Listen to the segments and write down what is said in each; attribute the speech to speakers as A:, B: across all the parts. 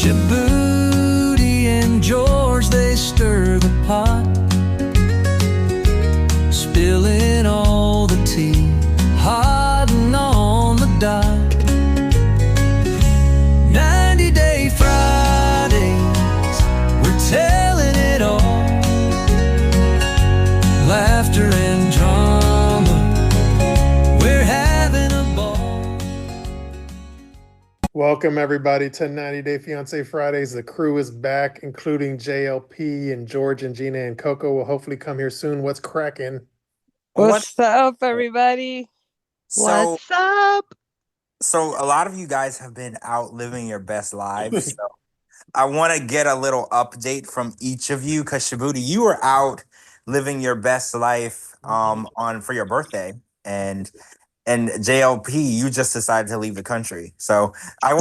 A: Shabooty and George, they stir the pot, spilling all the tea, hot and on the dot. 90-Day Fridays, we're telling it all. Laughter and drama, we're having a ball.
B: Welcome everybody to 90-Day Fiancé Fridays. The crew is back, including JLP and George and Gina and Coco will hopefully come here soon. What's cracking?
C: What's up, everybody?
D: What's
E: up?
D: So a lot of you guys have been out living your best lives. So I want to get a little update from each of you because Shabooty, you were out living your best life on for your birthday, and JLP, you just decided to leave the country. So I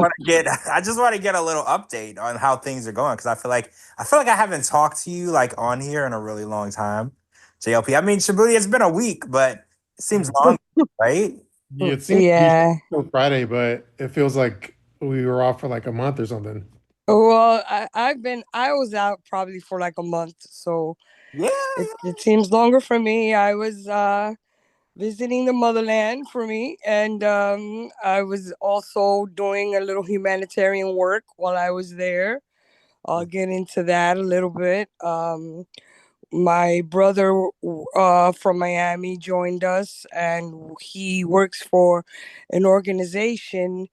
D: just want to get a little update on how things are going because I feel like I haven't talked to you like on here in a really long time. JLP, I mean Shabooty, it's been a week, but it seems long, right?
B: Yeah, it seems to be still Friday, but it feels like we were off for like a month or something.
C: Well, I was out probably for like a month, so
D: yeah,
C: it seems longer for me. I was visiting the motherland for me, and I was also doing a little humanitarian work while I was there. I'll get into that a little bit. My brother from Miami joined us, and he works for an organization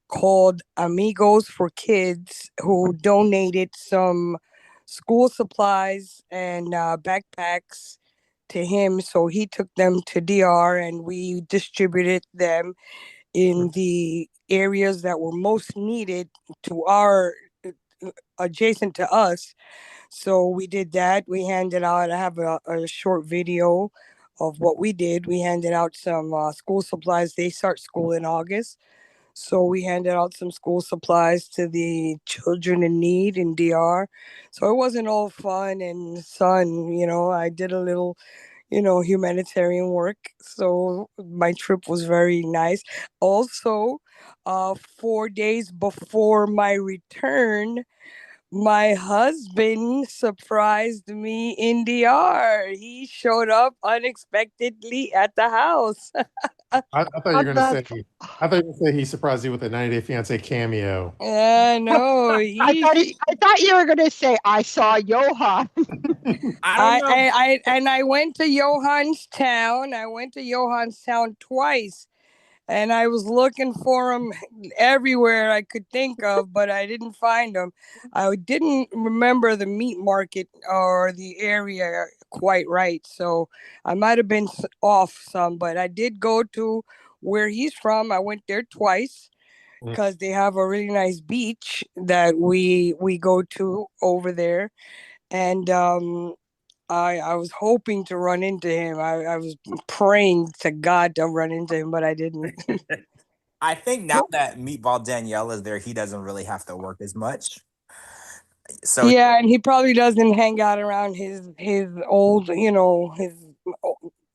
C: called Amigos for Kids, who donated some school supplies and backpacks to him. So he took them to DR, and we distributed them in the areas that were most needed to our adjacent to us. So we did that. We handed out, I have a short video of what we did. We handed out some school supplies. They start school in August. So we handed out some school supplies to the children in need in DR. So it wasn't all fun and sun, I did a little, humanitarian work. So my trip was very nice. Also, 4 days before my return, my husband surprised me in DR. He showed up unexpectedly at the house.
B: I thought you were gonna say he surprised you with a 90-Day Fiancé cameo.
C: No,
E: I thought you were gonna say I saw Johan.
C: I went to Johan's town. I went to Johan's town twice. And I was looking for him everywhere I could think of, but I didn't find him. I didn't remember the meat market or the area quite right. So I might have been off some, but I did go to where he's from. I went there twice because they have a really nice beach that we go to over there. And I was hoping to run into him. I was praying to God to run into him, but I didn't.
D: I think now that Meatball Danielle is there, he doesn't really have to work as much. So
C: yeah, and he probably doesn't hang out around his old,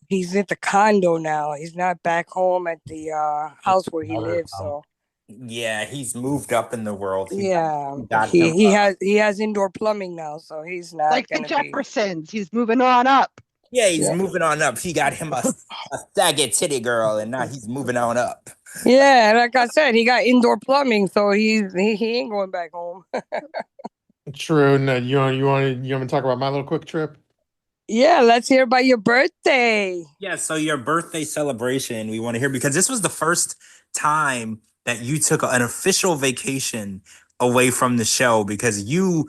C: he's at the condo now. He's not back home at the house where he lives. So
D: yeah, he's moved up in the world.
C: He has indoor plumbing now, so he's not
E: like the Jeffersons. He's moving on up.
D: Yeah, he's moving on up. He got him a saggy titty girl, and now he's moving on up.
C: Yeah, like I said, he got indoor plumbing, so he ain't going back home.
B: True. No, you want to talk about my little quick trip?
C: Yeah, let's hear about your birthday.
D: Yeah, so your birthday celebration, we want to hear because this was the first time that you took an official vacation away from the show because you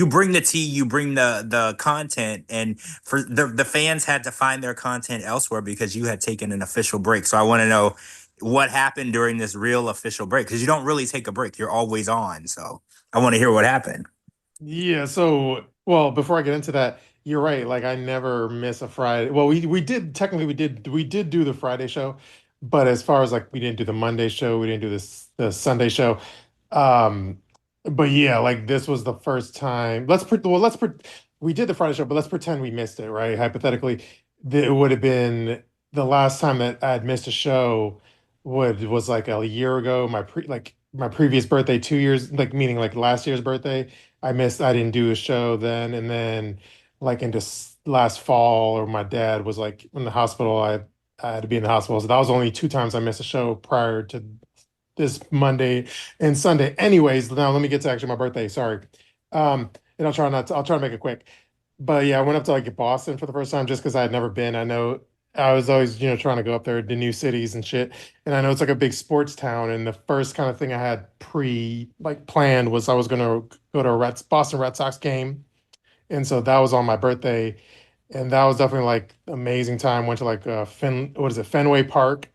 D: bring the tea, you bring the content, and for the fans had to find their content elsewhere because you had taken an official break. So I want to know what happened during this real official break because you don't really take a break. You're always on. So I want to hear what happened.
B: Yeah, so before I get into that, you're right. Like I never miss a Friday. Well, we did do the Friday show, but as far as like we didn't do the Monday show, we didn't do the Sunday show. But yeah, like this was the first time. We did the Friday show, but let's pretend we missed it, right? Hypothetically, it would have been the last time that I had missed a show was like a year ago. my previous birthday 2 years, like meaning like last year's birthday. I didn't do a show then, and then like into last fall, or my dad was like in the hospital. I had to be in the hospital, so that was only 2 times I missed a show prior to this Monday and Sunday. Anyways, now let me get to actually my birthday. Sorry. And I'll try to make it quick. But yeah, I went up to like Boston for the first time just because I had never been. I know I was always, trying to go up there to new cities and shit. And I know it's like a big sports town. And the first kind of thing I had like planned was I was gonna go to a Boston Red Sox game. And so that was on my birthday. And that was definitely like amazing time. Went to like what is it, Fenway Park,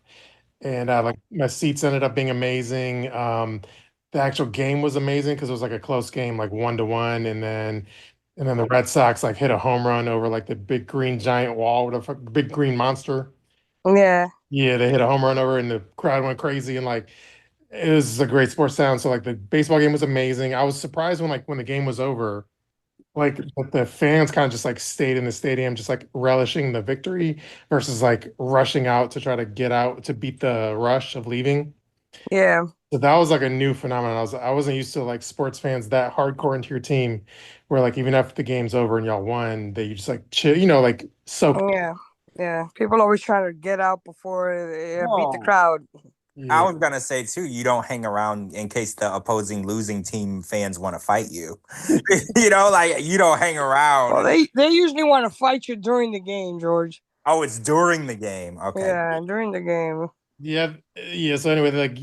B: and like my seats ended up being amazing. The actual game was amazing because it was like a close game, like 1-1, and then the Red Sox like hit a home run over like the big green giant wall with a big green monster.
C: Yeah.
B: Yeah, they hit a home run over, and the crowd went crazy, and like it was a great sports town. So like the baseball game was amazing. I was surprised when the game was over, like but the fans kind of just like stayed in the stadium, just like relishing the victory versus like rushing out to try to get out to beat the rush of leaving.
C: Yeah.
B: So that was like a new phenomenon. I wasn't used to like sports fans that hardcore into your team, where like even after the game's over and y'all won, they just like chill, like soak.
C: Yeah. Yeah. People always trying to get out before beat the
D: No.
C: crowd.
D: I
B: Yeah.
D: was gonna say too, you don't hang around in case the opposing losing team fans want to fight you. Like you don't hang around.
C: Well, they usually want to fight you during the game, George.
D: Oh, it's during the game. Okay.
C: Yeah, during the game.
B: Yeah, yeah. So anyway, like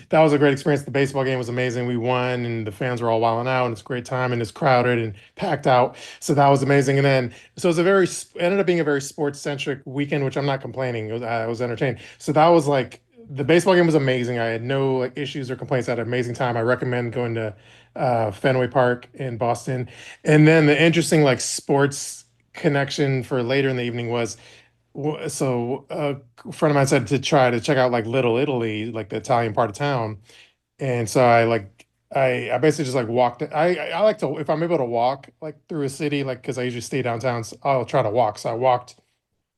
B: that was a great experience. The baseball game was amazing. We won, and the fans were all wilding out, and it's a great time, and it's crowded and packed out. So that was amazing. And then, so it was ended up being a very sports centric weekend, which I'm not complaining. I was entertained. So that was like the baseball game was amazing. I had no like issues or complaints. I had an amazing time. I recommend going to Fenway Park in Boston. And then the interesting like sports connection for later in the evening was. So a friend of mine said to try to check out like Little Italy, like the Italian part of town. And so I basically just like walked. I like to, if I'm able to walk like through a city, like because I usually stay downtown, so I'll try to walk. So I walked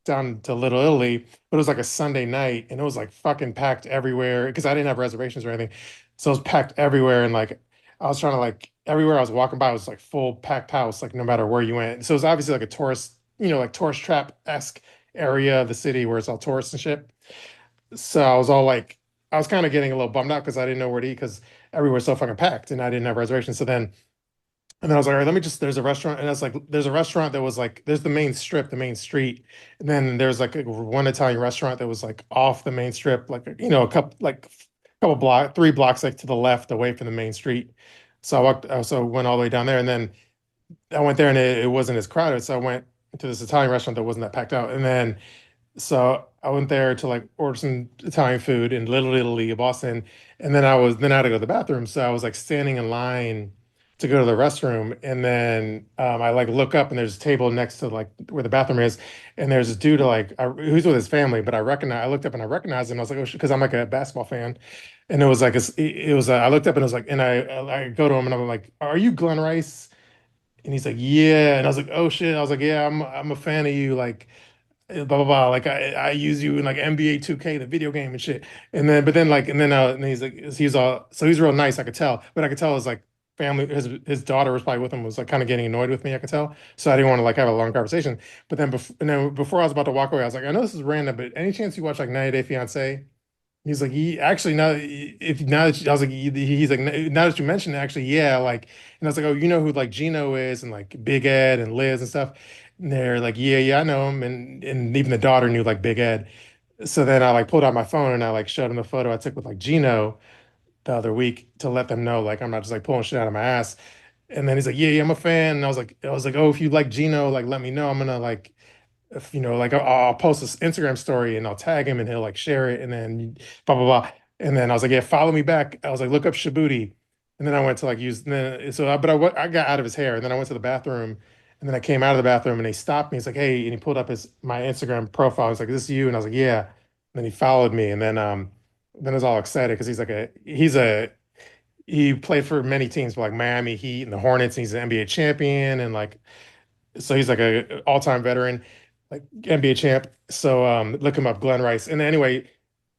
B: down to Little Italy, but it was like a Sunday night, and it was like fucking packed everywhere because I didn't have reservations or anything. So it was packed everywhere, and like I was trying to like everywhere I was walking by was like full packed house, like no matter where you went. So it was obviously like a tourist, like tourist trap-esque area of the city where it's all tourists and shit. So I was all like, I was kind of getting a little bummed out because I didn't know where to eat because everywhere's so fucking packed and I didn't have reservations. And then I was like, all right, let me just, there's a restaurant. And I was like, there's a restaurant that was like, there's the main strip, the main street. And then there's like one Italian restaurant that was like off the main strip, like, couple block, 3 blocks like to the left away from the main street. So went all the way down there. And then I went there and it wasn't as crowded. So I went to this Italian restaurant that wasn't that packed out. And then so I went there to like order some Italian food in Little Italy, Boston, and then I had to go to the bathroom. So I was like standing in line to go to the restroom, and then I like look up and there's a table next to like where the bathroom is, and there's this dude who's with his family, but I looked up and I recognized him. I was like, oh, because I'm like a basketball fan, and it was like it was I looked up and I was like, and I go to him and I'm like, are you Glenn Rice? And he's like, yeah, and I was like, oh shit, I was like, yeah, I'm a fan of you, like blah blah blah. Like I use you in like NBA 2K, the video game and shit. And then he's like he's all so he's real nice. I could tell, but I could tell his like family, his daughter was probably with him, was like kind of getting annoyed with me. I could tell, so I didn't want to like have a long conversation. But then before I was about to walk away, I was like, I know this is random, but any chance you watch like 90 Day Fiance? He's like, he actually now that I was like, he's like, now that you mentioned it, actually, yeah, like, and I was like, oh, you know who like Gino is and like Big Ed and Liz and stuff. And they're like, yeah, yeah, I know him, and even the daughter knew like Big Ed. So then I like pulled out my phone and I like showed him the photo I took with like Gino the other week to let them know like I'm not just like pulling shit out of my ass. And then he's like, yeah, yeah, I'm a fan. And I was like, oh, if you like Gino, like let me know. I'm gonna like if like I'll post this Instagram story and I'll tag him and he'll like share it and then blah blah blah. And then I was like, yeah, follow me back. I was like, look up Shabooty. And then I went to like use and then so I, but I got out of his hair and then I went to the bathroom and then I came out of the bathroom and he stopped me. He's like, hey, and he pulled up my Instagram profile. He's like, is this you? And I was like, yeah. And then he followed me and then I was all excited because he played for many teams like Miami Heat and the Hornets and he's an NBA champion and like so he's like a all-time veteran, like NBA champ. So look him up, Glenn Rice. And anyway,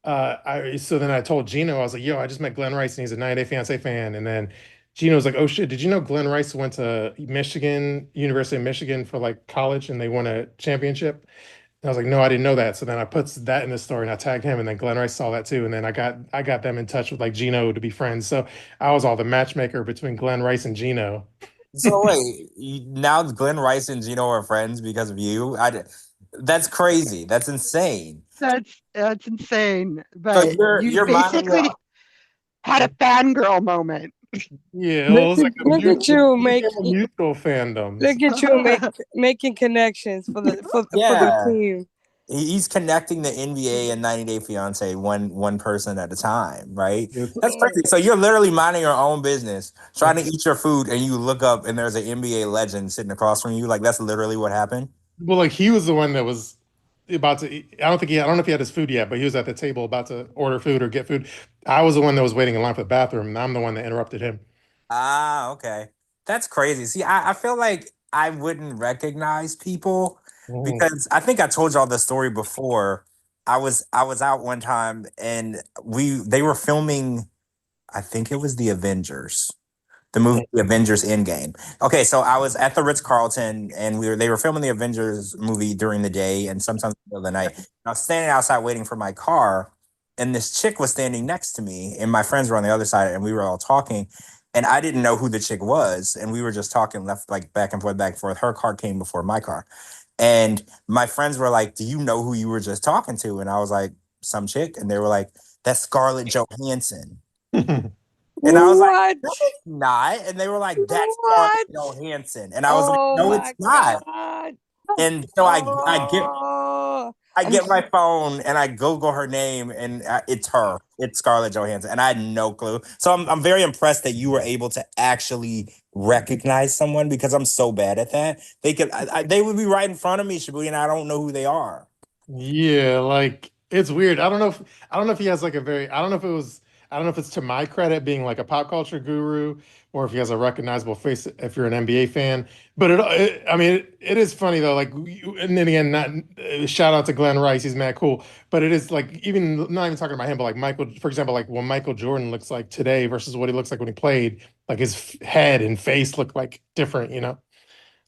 B: So then I told Gino, I was like, yo, I just met Glenn Rice and he's a 90 Day Fiancé fan. And then Gino was like, oh shit, did you know Glenn Rice went to Michigan, University of Michigan for like college and they won a championship? And I was like, no, I didn't know that. So then I put that in the story and I tagged him and then Glenn Rice saw that too. And then I got them in touch with like Gino to be friends. So I was all the matchmaker between Glenn Rice and Gino.
D: So wait, now Glenn Rice and Gino are friends because of you? That's crazy. That's insane.
E: That's insane.
D: So
E: But
D: you're
E: you
D: you're minding
E: basically
D: your
E: had a fangirl moment.
B: Yeah, well, it
C: Look
B: was
C: at
B: like a
C: look at you make
B: mutual fandoms.
C: look at you making connections for the
D: yeah.
C: team.
D: He's connecting the NBA and 90 Day Fiance one person at a time, right?
B: It's,
D: That's crazy. So you're literally minding your own business, trying to eat your food, and you look up and there's an NBA legend sitting across from you. Like that's literally what happened.
B: well, like he was the one that was about to eat. I don't know if he had his food yet, but he was at the table about to order food or get food. I was the one that was waiting in line for the bathroom, and I'm the one that interrupted him.
D: Ah, okay. That's crazy. See, I feel like I wouldn't recognize people
B: Mhm.
D: because I think I told y'all the story before. I was out one time and they were filming, I think it was the Avengers. The movie The Avengers Endgame. Okay, so I was at the Ritz Carlton and they were filming the Avengers movie during the day and sometimes in the middle of the night. And I was standing outside waiting for my car, and this chick was standing next to me, and my friends were on the other side, and we were all talking. And I didn't know who the chick was, and we were just talking left like back and forth, back and forth. Her car came before my car. And my friends were like, do you know who you were just talking to? And I was like, some chick. And they were like, that's Scarlett Johansson. And I was like,
C: What?
D: no, it's not. And they were like, that's Scarlett
C: What?
D: Johansson. And I was like,
C: Oh
D: no, it's
C: my
D: not.
C: God.
D: And so I get
C: Oh,
D: I
C: I'm
D: get my phone and I Google her name, and it's her. It's Scarlett Johansson, and I had no clue. So I'm very impressed that you were able to actually recognize someone because I'm so bad at that. They would be right in front of me, Shabooty, and I don't know who they are.
B: Yeah, like it's weird. I don't know if he has like a very I don't know if it was I don't know if it's to my credit being like a pop culture guru or if he has a recognizable face if you're an NBA fan. But I mean it is funny though and then again not shout out to Glenn Rice, he's mad cool. But it is like even not even talking about him but like Michael for example like what Michael Jordan looks like today versus what he looks like when he played, like his head and face look like different,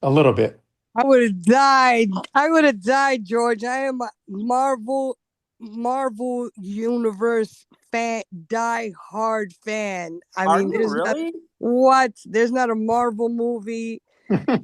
B: a little bit.
C: I would have died. I would have died, George. I am a Marvel Universe fan, die hard fan. I
D: Are
C: mean,
D: you really?
C: there's not a Marvel movie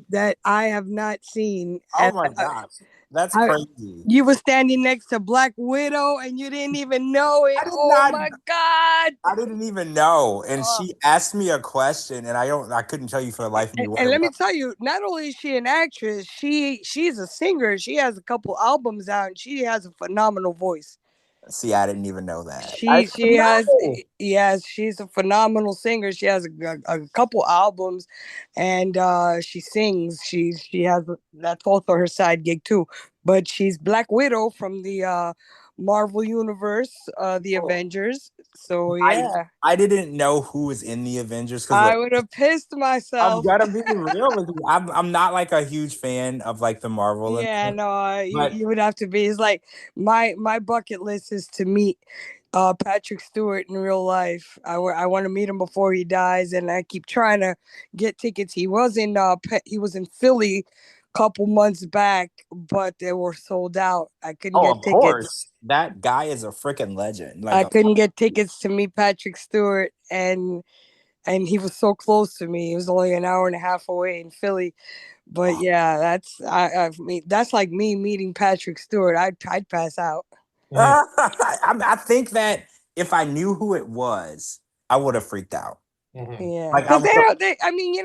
C: that I have not seen.
D: Oh
C: And
D: my gosh, that's
C: I,
D: crazy.
C: you were standing next to Black Widow and you didn't even know it.
D: I did
C: Oh
D: not.
C: my God.
D: I didn't even know. And
C: Uh,
D: she asked me a question, and I couldn't tell you for the life of me what
C: and
D: it
C: let me
D: was.
C: tell you, not only is she an actress, she's a singer. She has a couple albums out and she has a phenomenal voice.
D: See, I didn't even know that. I
C: She
D: didn't
C: has,
D: know.
C: yes, she's a phenomenal singer. She has a couple albums, and she sings. She has that's also her side gig too. But she's Black Widow from the Marvel universe, the Avengers. So
D: I
C: yeah,
D: I didn't know who was in the Avengers because
C: I would have pissed
D: I'm
C: myself.
D: gonna be real with you. I'm not like a huge fan of like the Marvel,
C: Yeah, no,
D: but
C: you would have to be. It's like my bucket list is to meet Patrick Stewart in real life. I want to meet him before he dies, and I keep trying to get tickets. He was in Philly a couple months back, but they were sold out. I couldn't
D: oh,
C: get
D: of
C: tickets.
D: course, that guy is a freaking legend. Like,
C: I couldn't get tickets to meet Patrick Stewart, and he was so close to me. He was only an hour and a half away in Philly. But yeah, I mean that's like me meeting Patrick Stewart. I'd pass out.
B: Yeah.
D: I think that if I knew who it was, I would have freaked out.
B: Mhm.
C: Yeah,
D: Like I
C: because
D: would have.
C: I mean,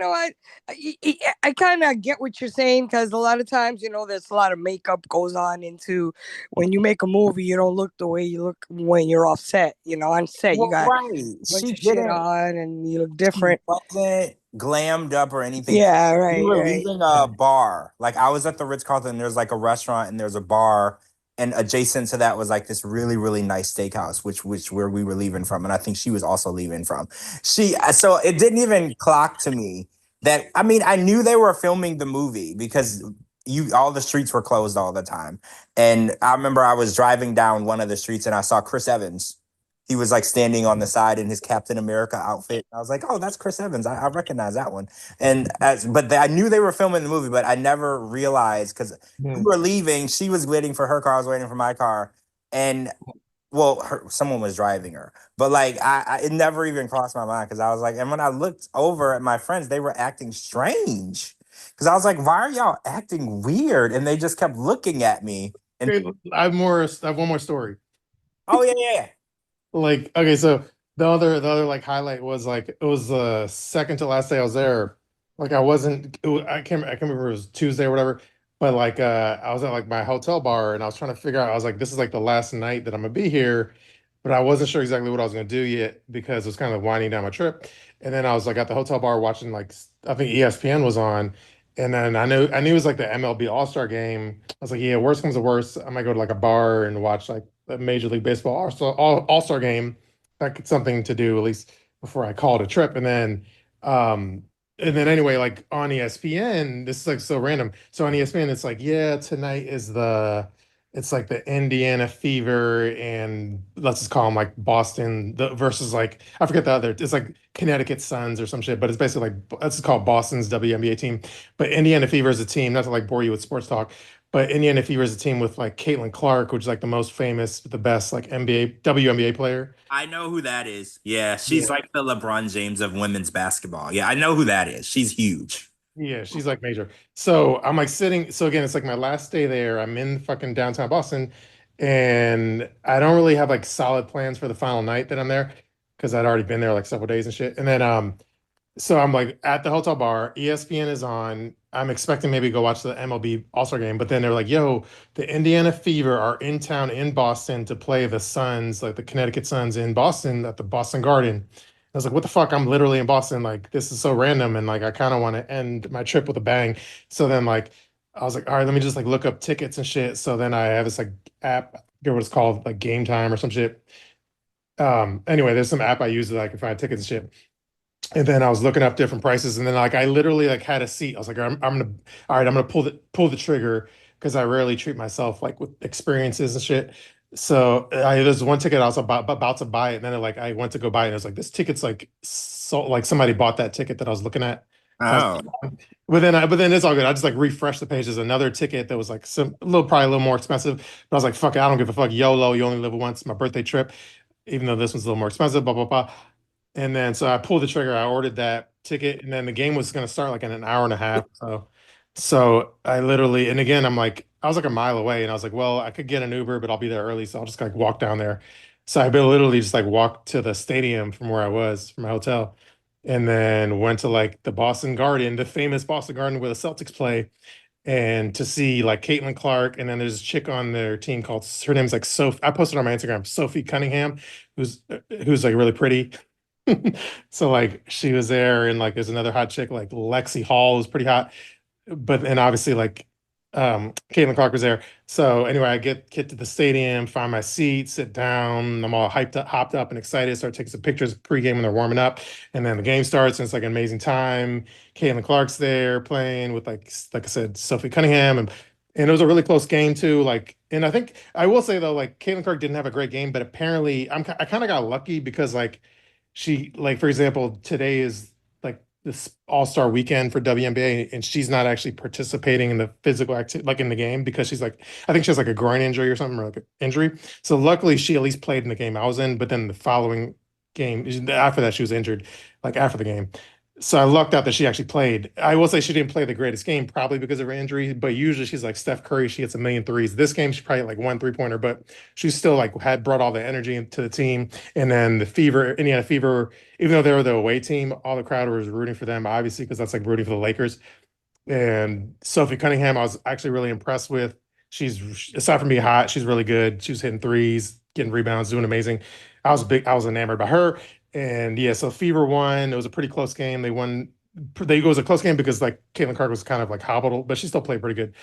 C: I kind of get what you're saying because a lot of times, there's a lot of makeup goes on into when you make a movie. You don't look the way you look when you're off set. On set, you
D: Well,
C: got
D: right.
C: a bunch of shit on and you look
D: She
C: different.
D: wasn't glammed up or anything.
C: Yeah,
D: We
C: right,
D: were
C: right.
D: leaving a bar. Like I was at the Ritz Carlton. There's like a restaurant and there's a bar, and adjacent to that was like this really really nice steakhouse, which where we were leaving from, and I think she was also leaving from. So it didn't even clock to me that I mean I knew they were filming the movie because all the streets were closed all the time. And I remember I was driving down one of the streets and I saw Chris Evans. He was like standing on the side in his Captain America outfit. I was like, oh, that's Chris Evans. I recognize that one. And I knew they were filming the movie, but I never realized because we were leaving. She was waiting for her car. I was waiting for my car. And well, someone was driving her, but like it never even crossed my mind because I was like, and when I looked over at my friends, they were acting strange because I was like, why are y'all acting weird? And they just kept looking at me. And
B: I have one more story.
D: oh yeah.
B: Like, okay, so the other like highlight was like it was the second to last day I was there. Like I wasn't I can't remember if it was Tuesday or whatever, but like I was at like my hotel bar and I was trying to figure out, I was like, this is like the last night that I'm gonna be here, but I wasn't sure exactly what I was gonna do yet because it was kind of winding down my trip. And then I was like at the hotel bar watching like I think ESPN was on. And then I knew it was like the MLB All-Star game. I was like, yeah, worst comes to worst, I might go to like a bar and watch like a Major League Baseball All-Star game. Like something to do at least before I call it a trip. Um, and then anyway, like on ESPN, this is like so random. So on ESPN, it's like, yeah, tonight is it's like the Indiana Fever and let's just call them like Boston versus like I forget the other. It's like Connecticut Suns or some shit, but it's basically like let's just call Boston's WNBA team. But Indiana Fever is a team, not to like bore you with sports talk, but Indiana Fever is a team with like Caitlin Clark, which is like the most famous, the best like WNBA player.
D: I know who that is. Yeah, she's
B: Yeah.
D: like the LeBron James of women's basketball. Yeah, I know who that is. She's huge.
B: Yeah, she's like major. So I'm like sitting. So again, it's like my last day there. I'm in fucking downtown Boston, and I don't really have like solid plans for the final night that I'm there because I'd already been there like several days and shit. And then so I'm like at the hotel bar, ESPN is on. I'm expecting maybe go watch the MLB All-Star game, but then they're like, yo, the Indiana Fever are in town in Boston to play the Suns, like the Connecticut Suns in Boston at the Boston Garden. I was like, what the fuck? I'm literally in Boston. Like, this is so random. And like, I kind of want to end my trip with a bang. So then like, I was like, all right, let me just like look up tickets and shit. So then I have this like app, I forget what it's called, like Game Time or some shit. Anyway, there's some app I use that I can find tickets and shit. And then I was looking up different prices, and then like I literally like had a seat. I was like, I'm gonna, all right, I'm gonna pull the trigger because I rarely treat myself like with experiences and shit. So there's one ticket I was about to buy it, and then like I went to go buy it, and it was like this ticket's like so like somebody bought that ticket that I was looking at.
D: Oh,
B: But then it's all good. I just like refreshed the page. There's another ticket that was like probably a little more expensive. But I was like, fuck it, I don't give a fuck. YOLO, you only live once. My birthday trip, even though this one's a little more expensive. Blah blah blah. And then so I pulled the trigger, I ordered that ticket, and then the game was gonna start like in an hour and a half. So I literally, and again, I'm like, I was like a mile away, and I was like, well, I could get an Uber, but I'll be there early, so I'll just like walk down there. So I literally just like walked to the stadium from where I was, from my hotel, and then went to like the Boston Garden, the famous Boston Garden where the Celtics play, and to see like Caitlin Clark, and then there's a chick on their team called her name's like Sophie. I posted on my Instagram, Sophie Cunningham, who's like really pretty. So like she was there, and like there's another hot chick like Lexi Hall who's pretty hot, but and obviously like Caitlin Clark was there. So anyway, I get to the stadium, find my seat, sit down. I'm all hyped up, hopped up and excited. Start taking some pictures pregame when they're warming up, and then the game starts, and it's like an amazing time. Caitlin Clark's there playing with like I said, Sophie Cunningham, and it was a really close game too. Like, and I think I will say though, like Caitlin Clark didn't have a great game, but apparently I kind of got lucky because like she like for example today is like this all-star weekend for WNBA and she's not actually participating in the physical activity like in the game because she's like I think she has like a groin injury or something or like an injury. So luckily she at least played in the game I was in, but then the following game after that she was injured like after the game. So I lucked out that she actually played. I will say she didn't play the greatest game, probably because of her injury, but usually she's like Steph Curry, she hits a million threes. This game she probably had like one three-pointer, but she still like had brought all the energy into the team. And then the Fever, Indiana Fever, even though they were the away team, all the crowd was rooting for them, obviously, because that's like rooting for the Lakers. And Sophie Cunningham, I was actually really impressed with. She's aside from being hot, she's really good. She was hitting threes, getting rebounds, doing amazing. I was enamored by her. And yeah, so Fever won. It was a pretty close game. They won. It was a close game because like Caitlin Clark was kind of like hobbled, but she still played pretty good.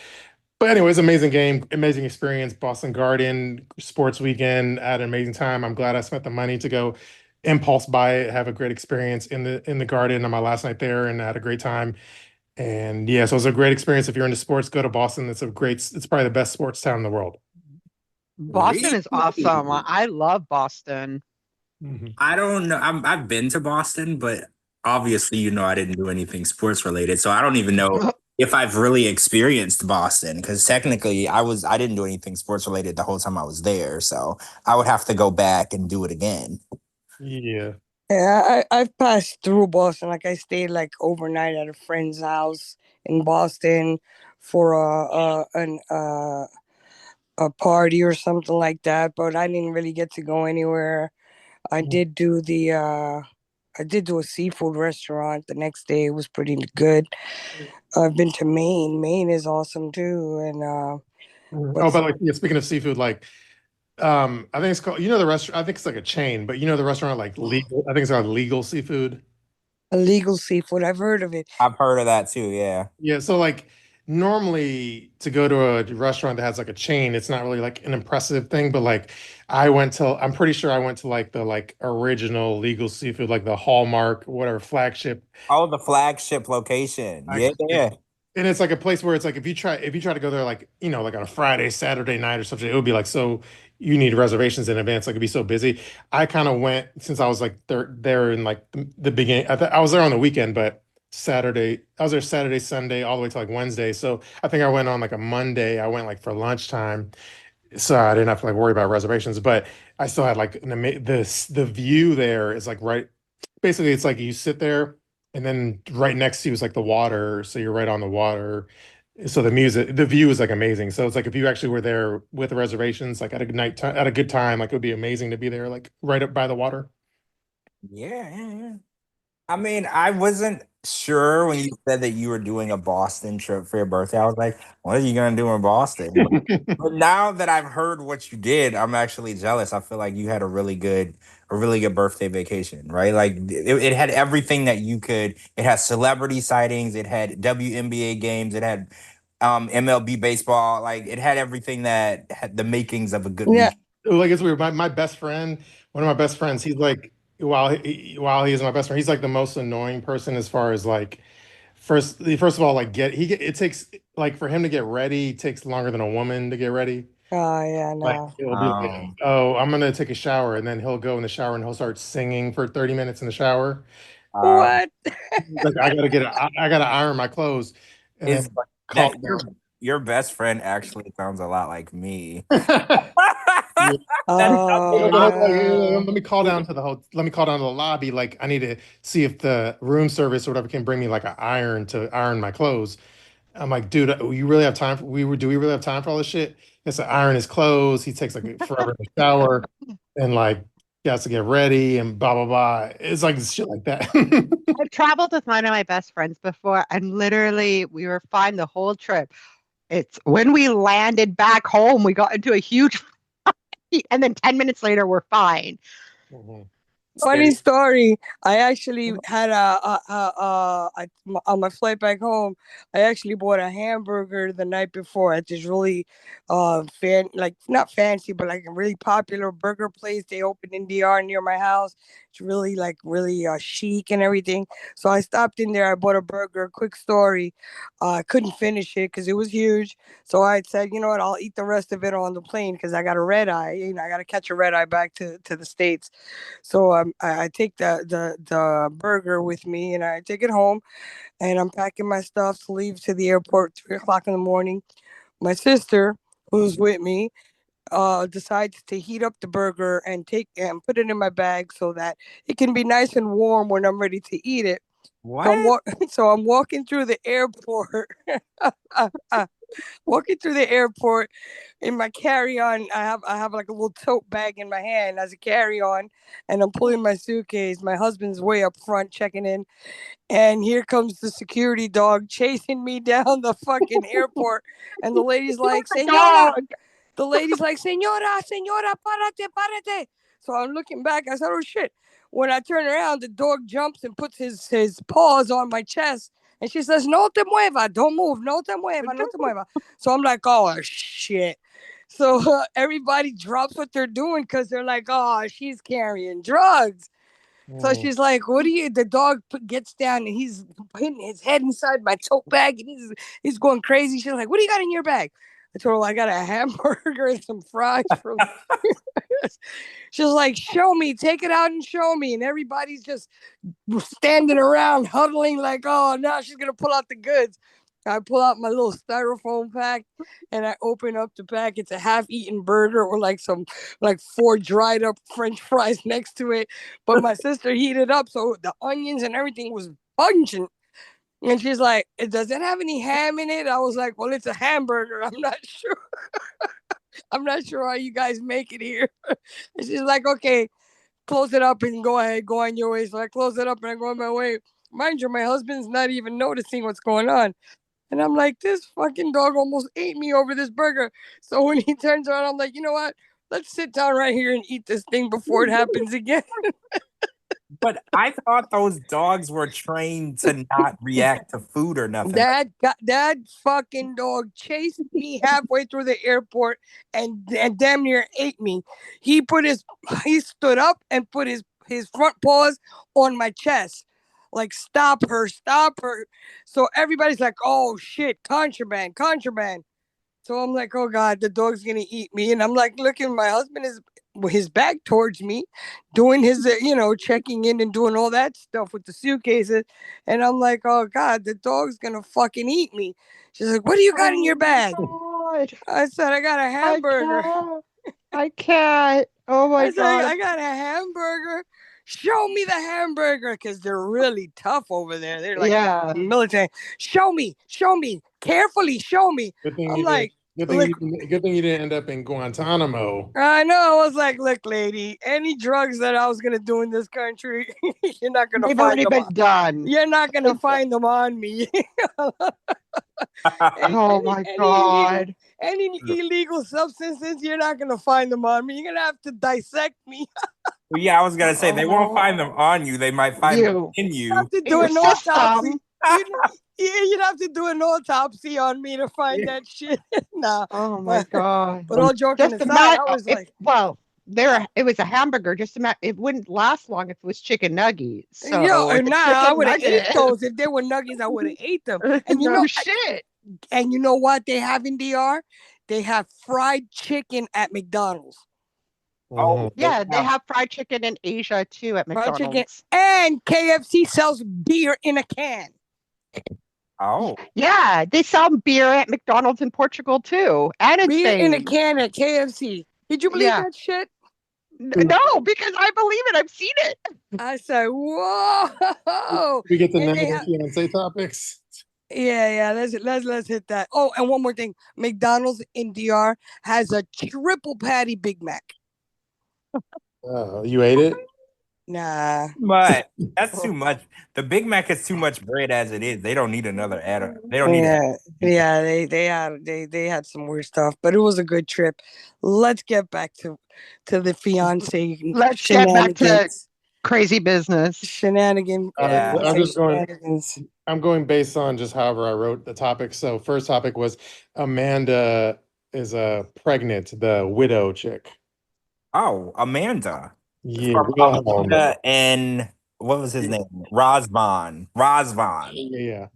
B: But anyways, amazing game, amazing experience. Boston Garden sports weekend. I had an amazing time. I'm glad I spent the money to go impulse buy it, have a great experience in the garden on my last night there, and I had a great time. And yeah, so it was a great experience. If you're into sports, go to Boston. It's probably the best sports town in the world.
E: Boston is awesome. I love Boston.
D: I don't know. I've been to Boston, but obviously, I didn't do anything sports related, so I don't even know if I've really experienced Boston because technically, I didn't do anything sports related the whole time I was there, so I would have to go back and do it again.
B: Yeah.
C: Yeah, I've passed through Boston. Like I stayed like overnight at a friend's house in Boston for a party or something like that, but I didn't really get to go anywhere. I did do a seafood restaurant the next day. It was pretty good. I've been to Maine. Maine is awesome too. And
B: Oh, by the way, yeah, speaking of seafood, like I think it's called, the restaurant, I think it's like a chain, but the restaurant like legal, I think it's called Legal Seafood.
C: illegal seafood, I've heard of it.
D: I've heard of that too. Yeah.
B: Yeah, so like normally to go to a restaurant that has like a chain, it's not really like an impressive thing, but like I'm pretty sure I went to like the like original Legal Seafood, like the Hallmark, whatever, Flagship.
D: Oh, the Flagship location. Yeah, yeah.
B: And it's like a place where it's like if you try to go there like like on a Friday, Saturday night or something, it would be like so you need reservations in advance. Like it'd be so busy. I kind of went since I was like there in like the beginning. I was there on the weekend, but I was there Saturday, Sunday, all the way to like Wednesday. So I think I went on like a Monday. I went like for lunchtime, so I didn't have to like worry about reservations. But I still had like the view there is like right. Basically, it's like you sit there and then right next to you is like the water, so you're right on the water. So the view is like amazing. So it's like if you actually were there with the reservations, like at a good time, like it would be amazing to be there, like right up by the water.
D: Yeah, yeah, yeah. I mean, I wasn't sure when you said that you were doing a Boston trip for your birthday. I was like, what are you gonna do in Boston? But now that I've heard what you did, I'm actually jealous. I feel like you had a really good birthday vacation, right? Like it had everything that you could. It had celebrity sightings. It had WNBA games. It had MLB baseball. Like it had everything that had the makings of a good
C: Yeah.
D: week.
B: Like it's weird. My best friend, one of my best friends, he's like while he is my best friend, he's like the most annoying person as far as like first of all like it takes like for him to get ready takes longer than a woman to get ready.
C: Oh yeah,
B: Like
C: no.
B: it'll be like, oh, I'm gonna take a shower, and then he'll go in the shower and he'll start singing for 30 minutes in the shower.
C: What?
B: Like I gotta iron my clothes, and then
D: Is
B: like call.
D: that your best friend actually sounds a lot like me?
B: Yeah.
D: That's
C: Oh
B: Let
C: no.
B: me call down to the lobby. Like I need to see if the room service or whatever can bring me like an iron to iron my clothes. I'm like, dude, you really have time do we really have time for all this shit? It's to iron his clothes. He takes like forever in the shower and like he has to get ready and blah blah blah. It's like shit like that.
E: I've traveled with one of my best friends before, and literally we were fine the whole trip. It's when we landed back home, we got into a huge fight, and then 10 minutes later, we're fine.
B: Mhm.
C: Funny story. I actually had on my flight back home. I actually bought a hamburger the night before at this really, like not fancy, but like a really popular burger place they opened in DR near my house. It's really like really chic and everything. So I stopped in there. I bought a burger. Quick story. I couldn't finish it because it was huge. So I said, you know what? I'll eat the rest of it on the plane because I got a red eye. I got to catch a red eye back to the States. So I take the burger with me and I take it home and I'm packing my stuff to leave to the airport 3 o'clock in the morning. My sister, who's with me, decides to heat up the burger and take and put it in my bag so that it can be nice and warm when I'm ready to eat it.
D: What?
C: So I'm walking through the airport. Walking through the airport in my carry-on. I have like a little tote bag in my hand as a carry-on, and I'm pulling my suitcase. My husband's way up front checking in, and here comes the security dog chasing me down the fucking airport. And the lady's like, "Señora,"
E: Dog.
C: the lady's like, "Señora, señora, párate, párate." So I'm looking back. I said, "Oh shit." When I turn around, the dog jumps and puts his paws on my chest. And she says, "No te mueva, don't move, no te mueva, no te mueva." So I'm like, "Oh shit." So everybody drops what they're doing because they're like, "Oh, she's carrying drugs." So she's like, "What do you?" The dog gets down and he's putting his head inside my tote bag and he's going crazy. She's like, "What do you got in your bag?" I told her I got a hamburger and some fries from. She's like, "Show me, take it out and show me." And everybody's just standing around huddling like, "Oh, now she's gonna pull out the goods." I pull out my little styrofoam pack and I open up the pack. It's a half-eaten burger with like 4 dried up French fries next to it. But my sister heated up, so the onions and everything was pungent. And she's like, "Does it have any ham in it?" I was like, "Well, it's a hamburger. I'm not sure. I'm not sure how you guys make it here." And she's like, "Okay, close it up and go ahead, go on your way." So I close it up and I go on my way. Mind you, my husband's not even noticing what's going on. And I'm like, this fucking dog almost ate me over this burger. So when he turns around, I'm like, you know what? Let's sit down right here and eat this thing before it happens again.
D: But I thought those dogs were trained to not react to food or nothing.
C: That fucking dog chased me halfway through the airport and damn near ate me. He stood up and put his front paws on my chest. Like, stop her, stop her. So everybody's like, oh shit, contraband, contraband. So I'm like, oh God, the dog's gonna eat me. And I'm like, looking, my husband is his back towards me, doing his, checking in and doing all that stuff with the suitcases. And I'm like, oh God, the dog's gonna fucking eat me. She's like, what do you got in your bag?
E: God.
C: I said, I got a hamburger.
E: I can't. Oh my
C: I said,
E: God.
C: I got a hamburger. Show me the hamburger, because they're really tough over there. They're like military. Show me, carefully, show me. I'm like,
B: good thing you didn't end up in Guantanamo.
C: I know. I was like, look, lady, any drugs that I was gonna do in this country, you're not gonna
E: They've
C: find
E: already
C: them.
E: been done.
C: You're not gonna find them on me.
E: Oh my God.
C: Any illegal substances, you're not gonna find them on me. You're gonna have to dissect me.
D: Well, yeah, I was gonna say they won't find them on you. They might find them in you.
C: You have to do an autopsy. You'd have to do an autopsy on me to find that shit. Nah.
E: Oh my God.
C: But all joking aside, I was like,
E: well, it was a hamburger. Just imagine, it wouldn't last long if it was chicken nuggets. So
C: I would have ate those. If they were nuggets, I would have ate them. And
E: shit.
C: And you know what they have in DR? They have fried chicken at McDonald's.
D: Oh
E: yeah, they have fried chicken in Asia too at McDonald's. Fried chicken,
C: and KFC sells beer in a can.
D: Oh.
E: Yeah, they sell beer at McDonald's in Portugal too. And in
C: beer
E: Spain.
C: in a can at KFC. Did you believe that shit?
E: No, because I believe it. I've seen it.
C: I said, whoa.
B: We get the negative fiance topics.
C: Yeah. Let's hit that. Oh, and one more thing. McDonald's in DR has a triple patty Big Mac.
B: You ate it?
C: Nah.
D: But that's too much. The Big Mac is too much bread as it is. They don't need another add-on. They don't need it.
C: Yeah, they had some weird stuff, but it was a good trip. Let's get back to the fiance.
E: Let's get back to crazy business.
C: Shenanigans.
B: I'm going based on just however I wrote the topic. So first topic was Amanda is pregnant, the widow chick.
D: Oh, Amanda.
B: Yeah.
D: And what was his name? Razvan.
B: Yeah.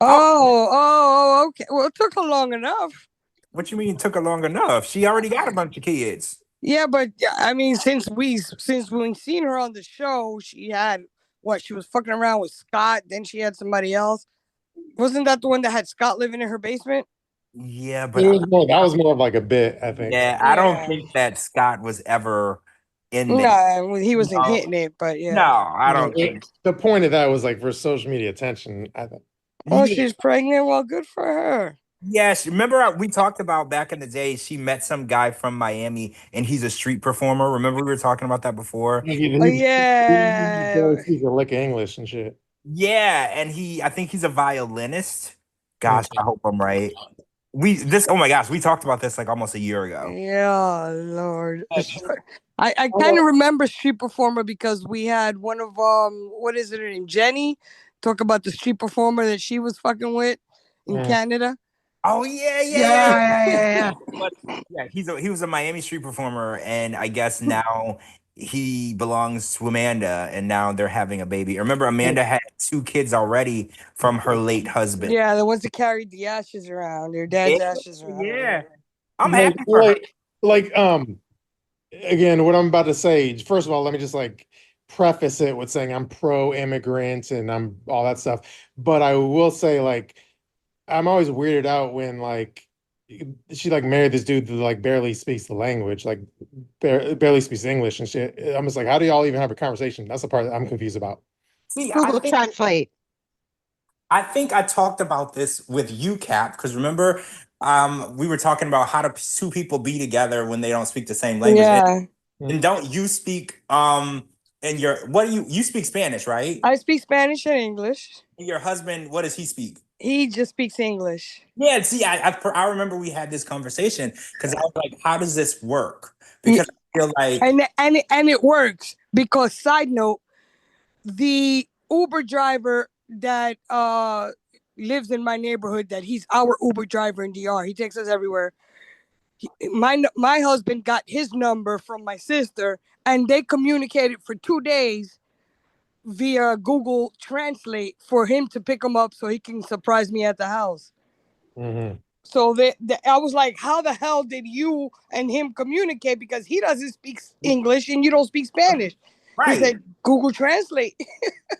C: Oh, okay. Well, it took her long enough.
D: What you mean it took her long enough? She already got a bunch of kids.
C: Yeah, but I mean, since we seen her on the show, she had she was fucking around with Scott, then she had somebody else. Wasn't that the one that had Scott living in her basement?
D: Yeah, but
B: that was more of like a bit, I think.
D: Yeah, I don't think that Scott was ever in there.
C: No, he wasn't hitting it, but yeah.
D: No, I don't think.
B: The point of that was like for social media attention, I think.
C: Oh, she's pregnant. Well, good for her.
D: Yes, remember we talked about back in the day, she met some guy from Miami and he's a street performer. Remember we were talking about that before?
C: Yeah.
B: He's a lick of English and shit.
D: Yeah, and I think he's a violinist. Gosh, I hope I'm right. Oh my gosh, we talked about this like almost a year ago.
C: Yeah, Lord. I kind of remember street performer because we had one of what is it named, Jenny, talk about the street performer that she was fucking with in Canada.
D: Oh yeah. But, yeah, he was a Miami street performer, and I guess now he belongs to Amanda, and now they're having a baby. Remember, Amanda had 2 kids already from her late husband.
C: Yeah, the ones that carried the ashes around, their dad's ashes around.
D: Yeah. I'm
B: Like,
D: happy for her.
B: again, what I'm about to say, first of all, let me just like preface it with saying I'm pro-immigrant and I'm all that stuff. But I will say, like, I'm always weirded out when like she like married this dude that like barely speaks the language, like barely speaks English and shit. I'm just like, how do y'all even have a conversation? That's the part that I'm confused about.
D: See,
E: Google Translate.
D: I think I talked about this with you, Cap, because remember, we were talking about how do 2 people be together when they don't speak the same language.
C: Yeah.
D: And don't you speak in your what do you speak Spanish, right?
C: I speak Spanish and English.
D: And your husband, what does he speak?
C: He just speaks English.
D: Yeah, see, I remember we had this conversation because I was like, how does this work? Because I feel like
C: and it works because side note, the Uber driver that lives in my neighborhood, that he's our Uber driver in DR. He takes us everywhere. My husband got his number from my sister, and they communicated for 2 days via Google Translate for him to pick him up so he can surprise me at the house.
B: Mm-hmm.
C: So I was like, how the hell did you and him communicate? Because he doesn't speak English and you don't speak Spanish.
D: right.
C: He said, Google Translate.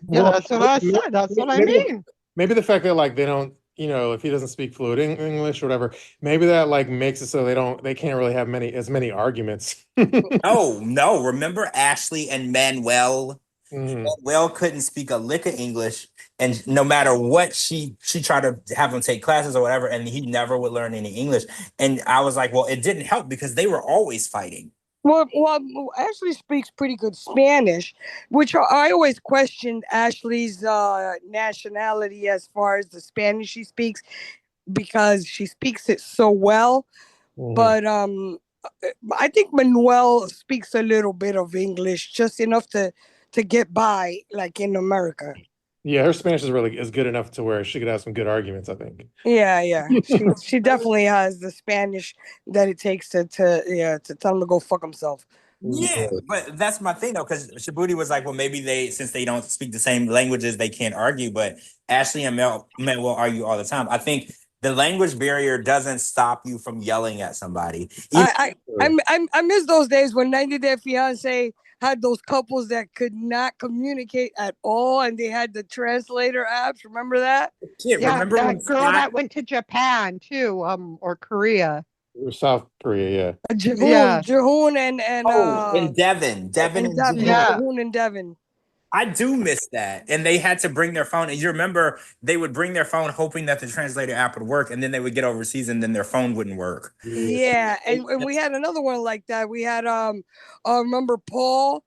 E: Yeah, that's what I said. That's what I mean.
B: Maybe the fact that like they don't, if he doesn't speak fluent English or whatever, maybe that like makes it so they can't really have as many arguments.
D: No. Remember Ashley and Manuel?
B: Mhm.
D: Manuel couldn't speak a lick of English, and no matter what she tried to have him take classes or whatever, and he never would learn any English. And I was like, well, it didn't help because they were always fighting.
C: Well, Ashley speaks pretty good Spanish, which I always questioned Ashley's nationality as far as the Spanish she speaks, because she speaks it so well.
B: Mhm.
C: But I think Manuel speaks a little bit of English, just enough to get by, like in America.
B: Yeah, her Spanish is good enough to where she could have some good arguments, I think.
C: Yeah. She definitely has the Spanish that it takes to tell him to go fuck himself.
D: Yeah, but that's my thing though, because Shabooty was like, well, maybe since they don't speak the same languages, they can't argue. But Ashley and Mel will argue all the time. I think the language barrier doesn't stop you from yelling at somebody.
C: I miss those days when 90 Day Fiancé had those couples that could not communicate at all, and they had the translator apps. Remember that?
E: Yeah,
D: remember
E: that
D: when
E: girl
D: Scott-
E: that went to Japan too, or Korea.
B: Or South Korea, yeah.
C: Jahoon and
D: Devin.
C: Jahoon and Devin.
D: I do miss that. And they had to bring their phone. And you remember they would bring their phone hoping that the translator app would work. And then they would get overseas and then their phone wouldn't work.
C: Yeah. And we had another one like that. We had, remember Paul,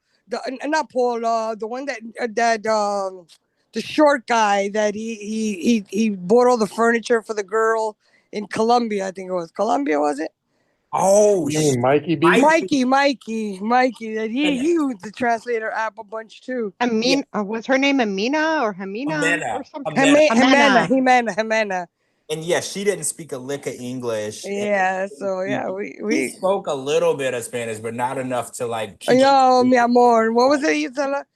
C: not Paul, the one that the short guy that he bought all the furniture for the girl in Colombia. I think it was Colombia, was it?
D: Oh,
B: You mean Mikey B?
C: Mikey. That he used the translator app a bunch too.
E: Was her name Amina or Hamina or something?
C: Jimena.
D: And yeah, she didn't speak a lick of English.
C: Yeah, so yeah, we
D: spoke a little bit of Spanish, but not enough to like.
C: Yo, mi amor. What was it you tell her?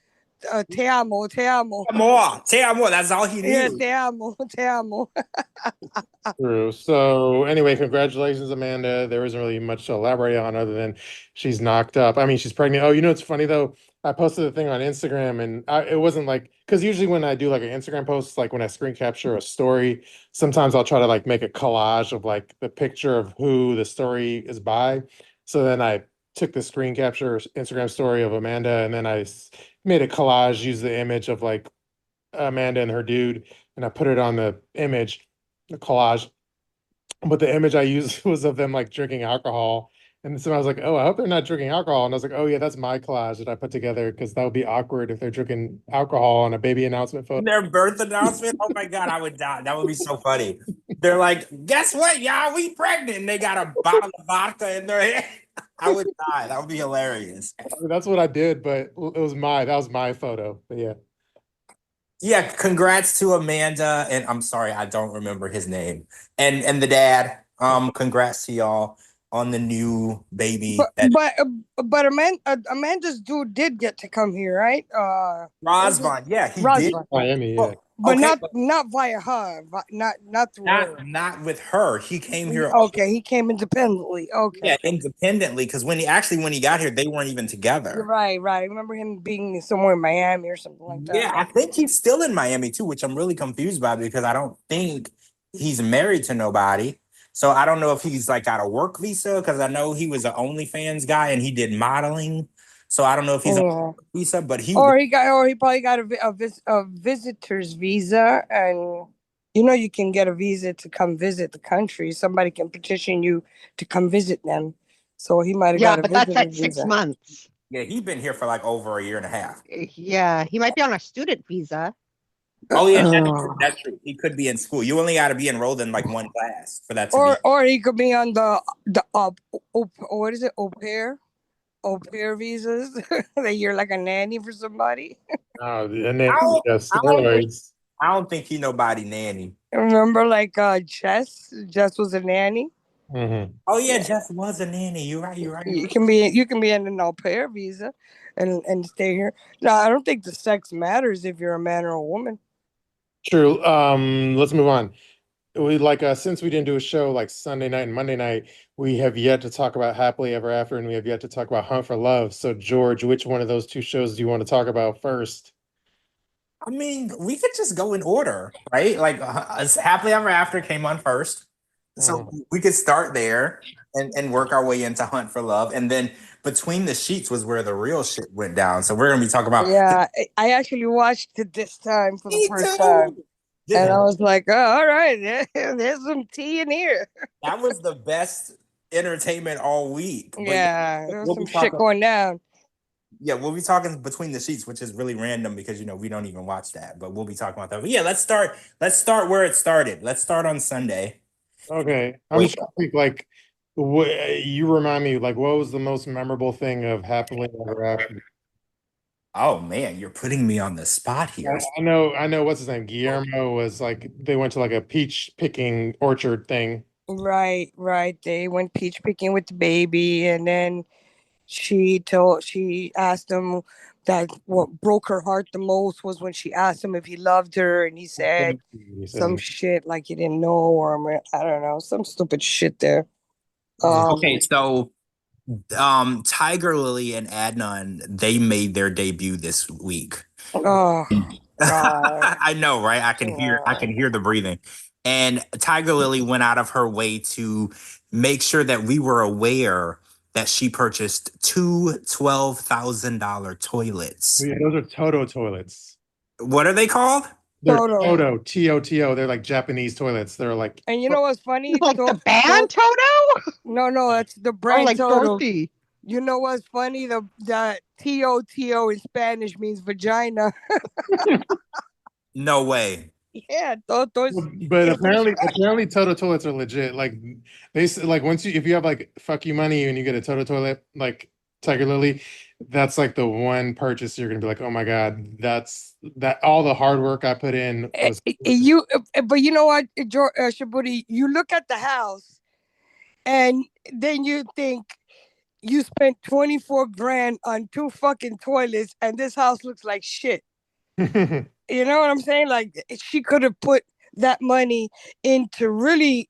C: Te amo.
D: Te amo. That's all he knew.
C: Yeah, te amo.
B: True. So anyway, congratulations, Amanda. There isn't really much to elaborate on other than she's knocked up. I mean, she's pregnant. Oh, it's funny though. I posted a thing on Instagram and it wasn't like, because usually when I do like an Instagram post, like when I screen capture a story, sometimes I'll try to like make a collage of like the picture of who the story is by. So then I took the screen capture Instagram story of Amanda and then I made a collage, used the image of like Amanda and her dude, and I put it on the image, the collage. But the image I used was of them like drinking alcohol. And so I was like, oh, I hope they're not drinking alcohol. And I was like, oh yeah, that's my collage that I put together because that would be awkward if they're drinking alcohol on a baby announcement photo.
D: Their birth announcement? Oh my God, I would die. That would be so funny. They're like, guess what, y'all? We pregnant. And they got a bottle of vodka in their hand. I would die. That would be hilarious.
B: I mean, that's what I did, but that was my photo. But yeah.
D: Yeah, congrats to Amanda. And I'm sorry, I don't remember his name. And the dad. Congrats to y'all. on the new baby.
C: But Amanda's dude did get to come here, right?
D: Rosbon, yeah, he did.
C: Rosbon.
B: Miami, yeah.
C: But
D: Okay,
C: not via her, not through her.
D: not with her. He came here.
C: Okay, he came independently. Okay.
D: Yeah, independently, because when he got here, they weren't even together.
C: Right. I remember him being somewhere in Miami or something like that.
D: Yeah, I think he's still in Miami too, which I'm really confused by because I don't think he's married to nobody. So I don't know if he's like got a work visa because I know he was an OnlyFans guy and he did modeling. So I don't know if he's on a work visa, but he
C: probably got a visitor's visa, and you can get a visa to come visit the country. Somebody can petition you to come visit them. So he might have got a
E: but that's at
C: visa.
E: 6 months.
D: Yeah, he's been here for like over a year and a half.
E: Yeah, he might be on a student visa.
D: Oh yeah, that's true. He could be in school. You only got to be enrolled in like one class for that to
C: or he could be on the what is it, au pair visas that you're like a nanny for somebody.
B: Oh, and then steroids.
D: I don't think he nobody nanny.
C: Remember, like Jess was a nanny.
B: Mm-hmm.
D: Oh yeah, Jess was a nanny. You're right.
C: You can be in an au pair visa and stay here. No, I don't think the sex matters if you're a man or a woman.
B: True. Let's move on. We since we didn't do a show like Sunday night and Monday night, we have yet to talk about Happily Ever After, and we have yet to talk about Hunt for Love. So, George, which one of those two shows do you want to talk about first?
D: I mean, we could just go in order, right? Like, Happily Ever After came on first, so we could start there and work our way into Hunt for Love, and then Between the Sheets was where the real shit went down. So we're gonna be talking about.
C: Yeah, I actually watched it this time for the first time. Yeah. And I was like, oh, all right, there's some tea in here.
D: That was the best entertainment all week.
C: Yeah, there was some shit going down.
D: Yeah, we'll be talking Between the Sheets, which is really random because we don't even watch that, but we'll be talking about that. But yeah, let's start where it started. Let's start on Sunday.
B: Okay. I'm just trying to think, you remind me, what was the most memorable thing of Happily Ever After?
D: Oh man, you're putting me on the spot here.
B: I know what's his name? Guillermo was they went to a peach picking orchard thing.
C: Right. They went peach picking with the baby, and then she asked him that what broke her heart the most was when she asked him if he loved her, and he said some shit like he didn't know, or I don't know, some stupid shit there.
D: Okay, so Tiger Lily and Adnan, they made their debut this week.
C: Oh God.
D: I know, right? I can hear the breathing. And Tiger Lily went out of her way to make sure that we were aware that she purchased two $12,000 toilets.
B: Yeah, those are Toto toilets.
D: What are they called?
B: They're Toto, Toto. They're like Japanese toilets. They're like.
C: And you know what's funny?
E: Like the band Toto?
C: No, that's the brand
E: like
C: Toto.
E: Dorothy.
C: You know what's funny? The Toto in Spanish means vagina.
D: No way.
C: Yeah, Toto.
B: But apparently Toto toilets are legit. They say once if you have fuck you money and you get a Toto toilet like Tiger Lily, that's the one purchase you're gonna be like, oh my God, that's all the hard work I put in was
C: but you know what, Shabooty, you look at the house and then you think you spent 24 grand on two fucking toilets and this house looks like shit. You know what I'm saying? She could have put that money into really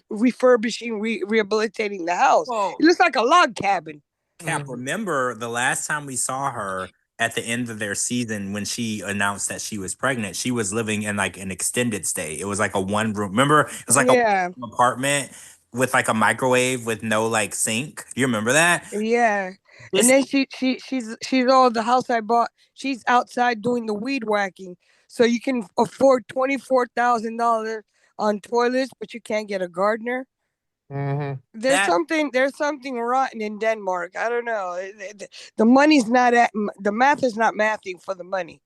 C: refurbishing, rehabilitating the house. It looks like a log cabin.
D: Cap, remember the last time we saw her at the end of their season when she announced that she was pregnant, she was living in an extended stay. It was a one room. Remember? It was a apartment with a microwave with no sink. You remember that?
C: Yeah. And then she's the house I bought. She's outside doing the weed whacking, so you can afford $24,000 on toilets, but you can't get a gardener.
B: Mm-hmm.
C: There's something rotten in Denmark. I don't know. The money's not the math is not mathing for the money.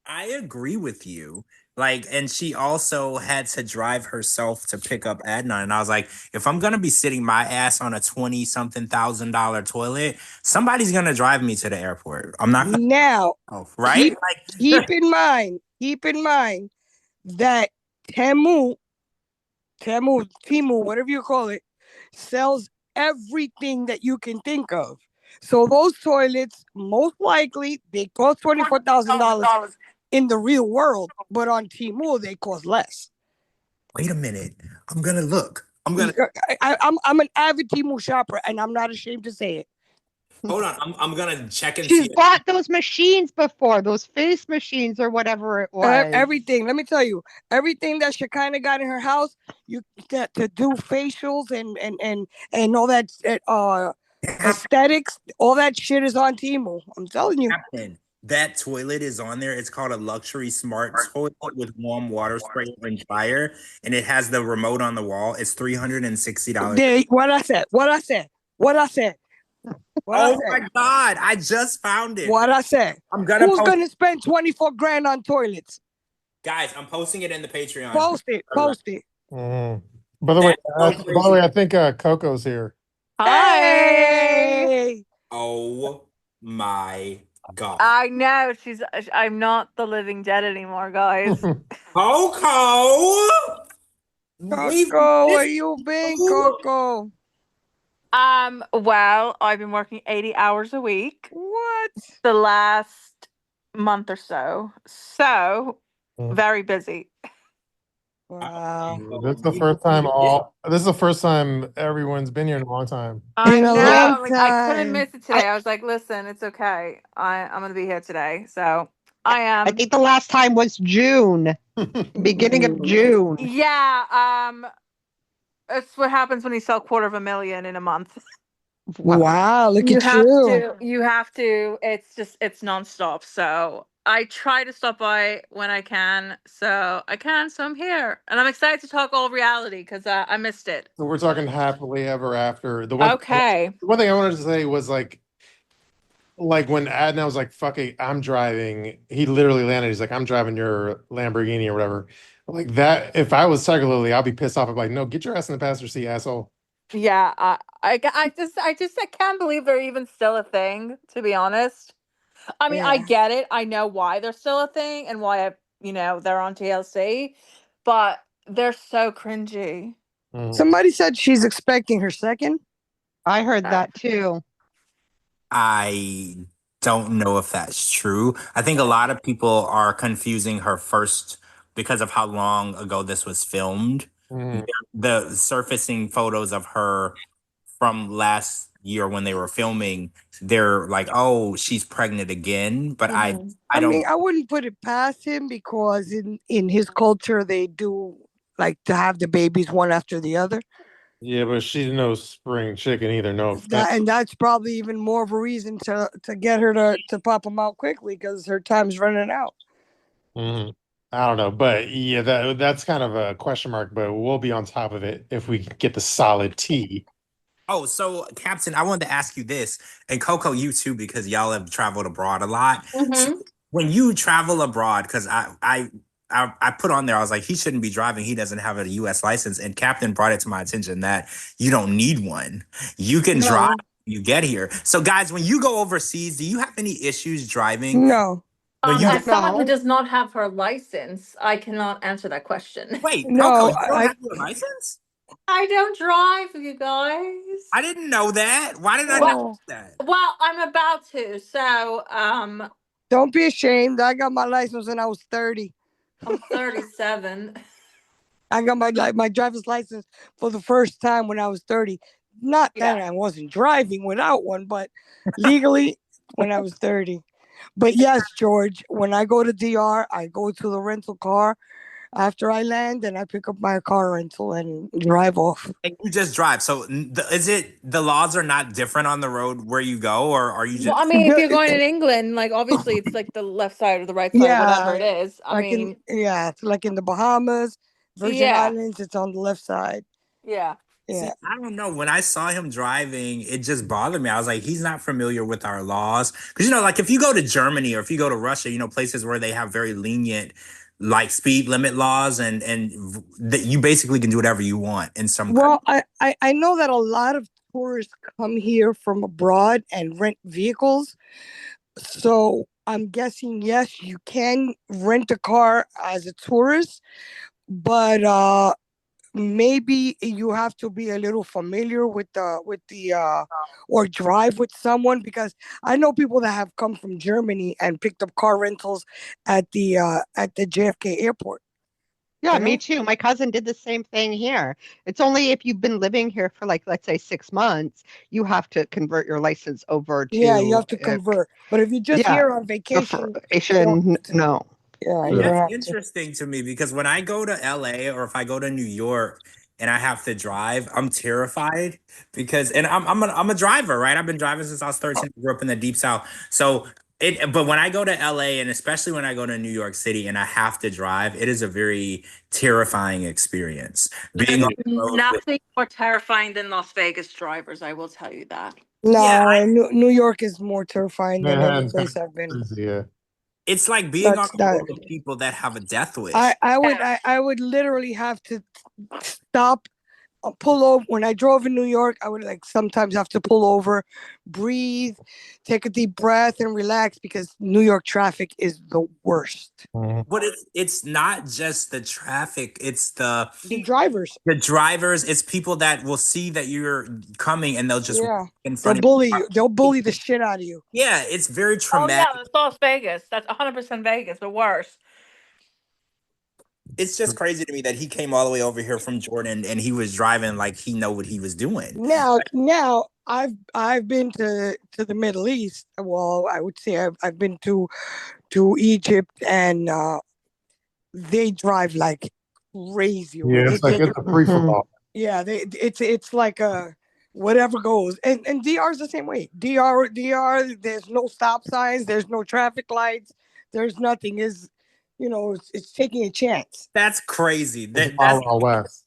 D: I agree with you. And she also had to drive herself to pick up Adnan. And I was like, if I'm going to be sitting my ass on a $20-something thousand toilet, somebody's going to drive me to the airport. I'm not gonna...
C: Now,
D: right?
C: Keep in mind that Timu, whatever you call it, sells everything that you can think of. So those toilets, most likely, they cost $24,000 in the real world, but on Temu they cost less.
D: Wait a minute. I'm gonna look.
C: I'm an avid Temu shopper, and I'm not ashamed to say it.
D: Hold on. I'm gonna check and
E: She's
D: see.
E: bought those machines before, those face machines or whatever it was.
C: Everything. Let me tell you, everything that Shekinah got in her house, you to do facials and all that aesthetics, all that shit is on Temu. I'm telling you.
D: Captain, that toilet is on there. It's called a luxury smart toilet with warm water spray and dryer, and it has the remote on the wall. It's $360.
C: What I said.
D: Oh my God! I just found it.
C: What I said. Who's gonna spend 24 grand on toilets?
D: Guys, I'm posting it in the Patreon.
C: Post it.
B: By the way, I think Coco's here.
C: Hey!
D: Oh my God!
F: I know I'm not the living dead anymore, guys.
D: Coco,
C: where you been, Coco?
F: Well, I've been working 80 hours a week.
C: What?
F: The last month or so. So very busy.
C: Wow.
B: This is the first time everyone's been here in a long time.
F: I know.
C: Long
F: I couldn't
C: time.
F: miss it today. I was like, listen, it's okay. I'm gonna be here today. So I am.
E: I think the last time was June. Beginning of June.
F: Yeah. It's what happens when you sell $250,000 in a month.
C: Wow, look at you.
F: You have to. It's nonstop. So I try to stop by when I can. So I'm here. And I'm excited to talk all reality because I missed it.
B: So we're talking happily ever after. The one thing I wanted to say was like when Adnan was like, fuck it, I'm driving. He literally landed. He's like, I'm driving your Lamborghini or whatever. Like that, if I was regularly, I'll be pissed off. I'm like, no, get your ass in the passenger seat, asshole.
F: Yeah, I can't believe they're even still a thing, to be honest. I mean, I get it. I know why they're still a thing and why they're on TLC, but they're so cringy.
C: Somebody said she's expecting her second.
E: I heard that too.
D: I don't know if that's true. I think a lot of people are confusing her first because of how long ago this was filmed. The surfacing photos of her from last year when they were filming, they're like, oh, she's pregnant again. But I
C: mean, I wouldn't put it past him because in his culture, they do like to have the babies one after the other.
B: Yeah, but she's no spring chicken either. No,
C: and that's probably even more of a reason to get her to pop them out quickly because her time's running out.
B: I don't know, but yeah, that's kind of a question mark. But we'll be on top of it if we get the solid tea.
D: Oh, so Capt'n, I wanted to ask you this, and Coco, you too, because y'all have traveled abroad a lot. So when you travel abroad, because I put on there, I was like, he shouldn't be driving. He doesn't have a U.S. license. And Capt'n brought it to my attention that you don't need one. You can drive when you get here. So guys, when you go overseas, do you have any issues driving?
C: No.
F: As someone who does not have her license, I cannot answer that question.
D: Wait, Coco, you don't have your license?
F: I don't drive, you guys.
D: I didn't know that. Why did I not know that?
F: Well, I'm about to. So,
C: don't be ashamed. I got my license when I was 30.
F: I'm 37.
C: I got my driver's license for the first time when I was 30. Not that I wasn't driving without one, but legally when I was 30. But yes, George, when I go to DR, I go to the rental car after I land and I pick up my car rental and drive off.
D: And you just drive. So is it the laws are not different on the road where you go, or are you just?
F: Well, I mean, if you're going in England, like obviously it's like the left side or the right side, whatever it is.
C: It's like in the Bahamas, Virgin Islands, it's on the left side.
F: Yeah.
C: Yeah.
D: See, I don't know. When I saw him driving, it just bothered me. I was like, he's not familiar with our laws. Because, like if you go to Germany or if you go to Russia, places where they have very lenient like speed limit laws and that you basically can do whatever you want in some
C: countries. I know that a lot of tourists come here from abroad and rent vehicles. So I'm guessing, yes, you can rent a car as a tourist, but maybe you have to be a little familiar with the or drive with someone, because I know people that have come from Germany and picked up car rentals at the JFK airport.
E: Yeah,
C: You
E: me
C: know?
E: too. My cousin did the same thing here. It's only if you've been living here for like, let's say 6 months, you have to convert your license over
C: Yeah, you
E: to,
C: have to convert. But if you're just
E: yeah,
C: here on
E: the
C: vacation, you don't
E: Asian,
C: have to.
E: no.
C: Yeah, you
B: Yeah.
C: don't
D: That's
C: have to.
D: interesting to me because when I go to LA or if I go to New York and I have to drive, I'm terrified because and I'm a driver, right? I've been driving since I was 13. I grew up in the deep south. So but when I go to LA and especially when I go to New York City and I have to drive, it is a very terrifying experience. Being on the road with
F: Nothing more terrifying than Las Vegas drivers, I will tell you that.
D: yeah,
C: No, New York is more terrifying than any
B: Manhattan's kind
C: place I've been.
B: of crazy, yeah.
D: it's like being on
C: That's
D: the
C: that.
D: road with people that have a death
C: I
D: wish.
C: I would
F: Yeah.
C: I would literally have to stop, pull over. When I drove in New York, I would like sometimes have to pull over, breathe, take a deep breath, and relax, because New York traffic is the worst.
B: Mhm.
D: But it's not just the traffic, it's
C: The drivers,
D: the drivers, it's people that will see that you're coming and they'll just
C: yeah,
D: in
C: they'll
D: front of
C: bully
D: you.
C: you. They'll bully the shit out of you.
D: Yeah, it's very
F: Oh yeah,
D: traumatic.
F: that's Las Vegas. That's 100% Vegas, the worst.
D: It's just crazy to me that he came all the way over here from Jordan and he was driving like he know what he was doing.
C: Now I've been to the Middle East. Well, I would say I've been to Egypt, and they drive like crazy over
B: Yeah,
C: there.
B: it's like it's a free for
E: Mhm.
B: all.
C: Yeah, it's like a whatever goes. And DR is the same way. DR, there's no stop signs, there's no traffic lights, there's nothing. It's taking a chance.
D: That's crazy.
B: It's
D: That's
B: Wild Wild West.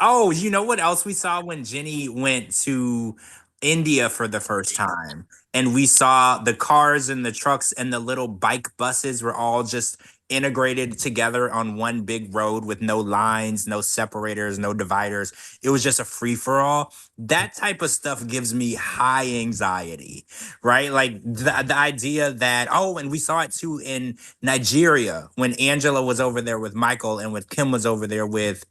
D: oh, you know what else we saw when Jenny went to India for the first time? And we saw the cars and the trucks and the little bike buses were all just integrated together on one big road with no lines, no separators, no dividers. It was just a free for all. That type of stuff gives me high anxiety, right? Like the idea that, oh, and we saw it too in Nigeria when Angela was over there with Michael and with Kim was over there with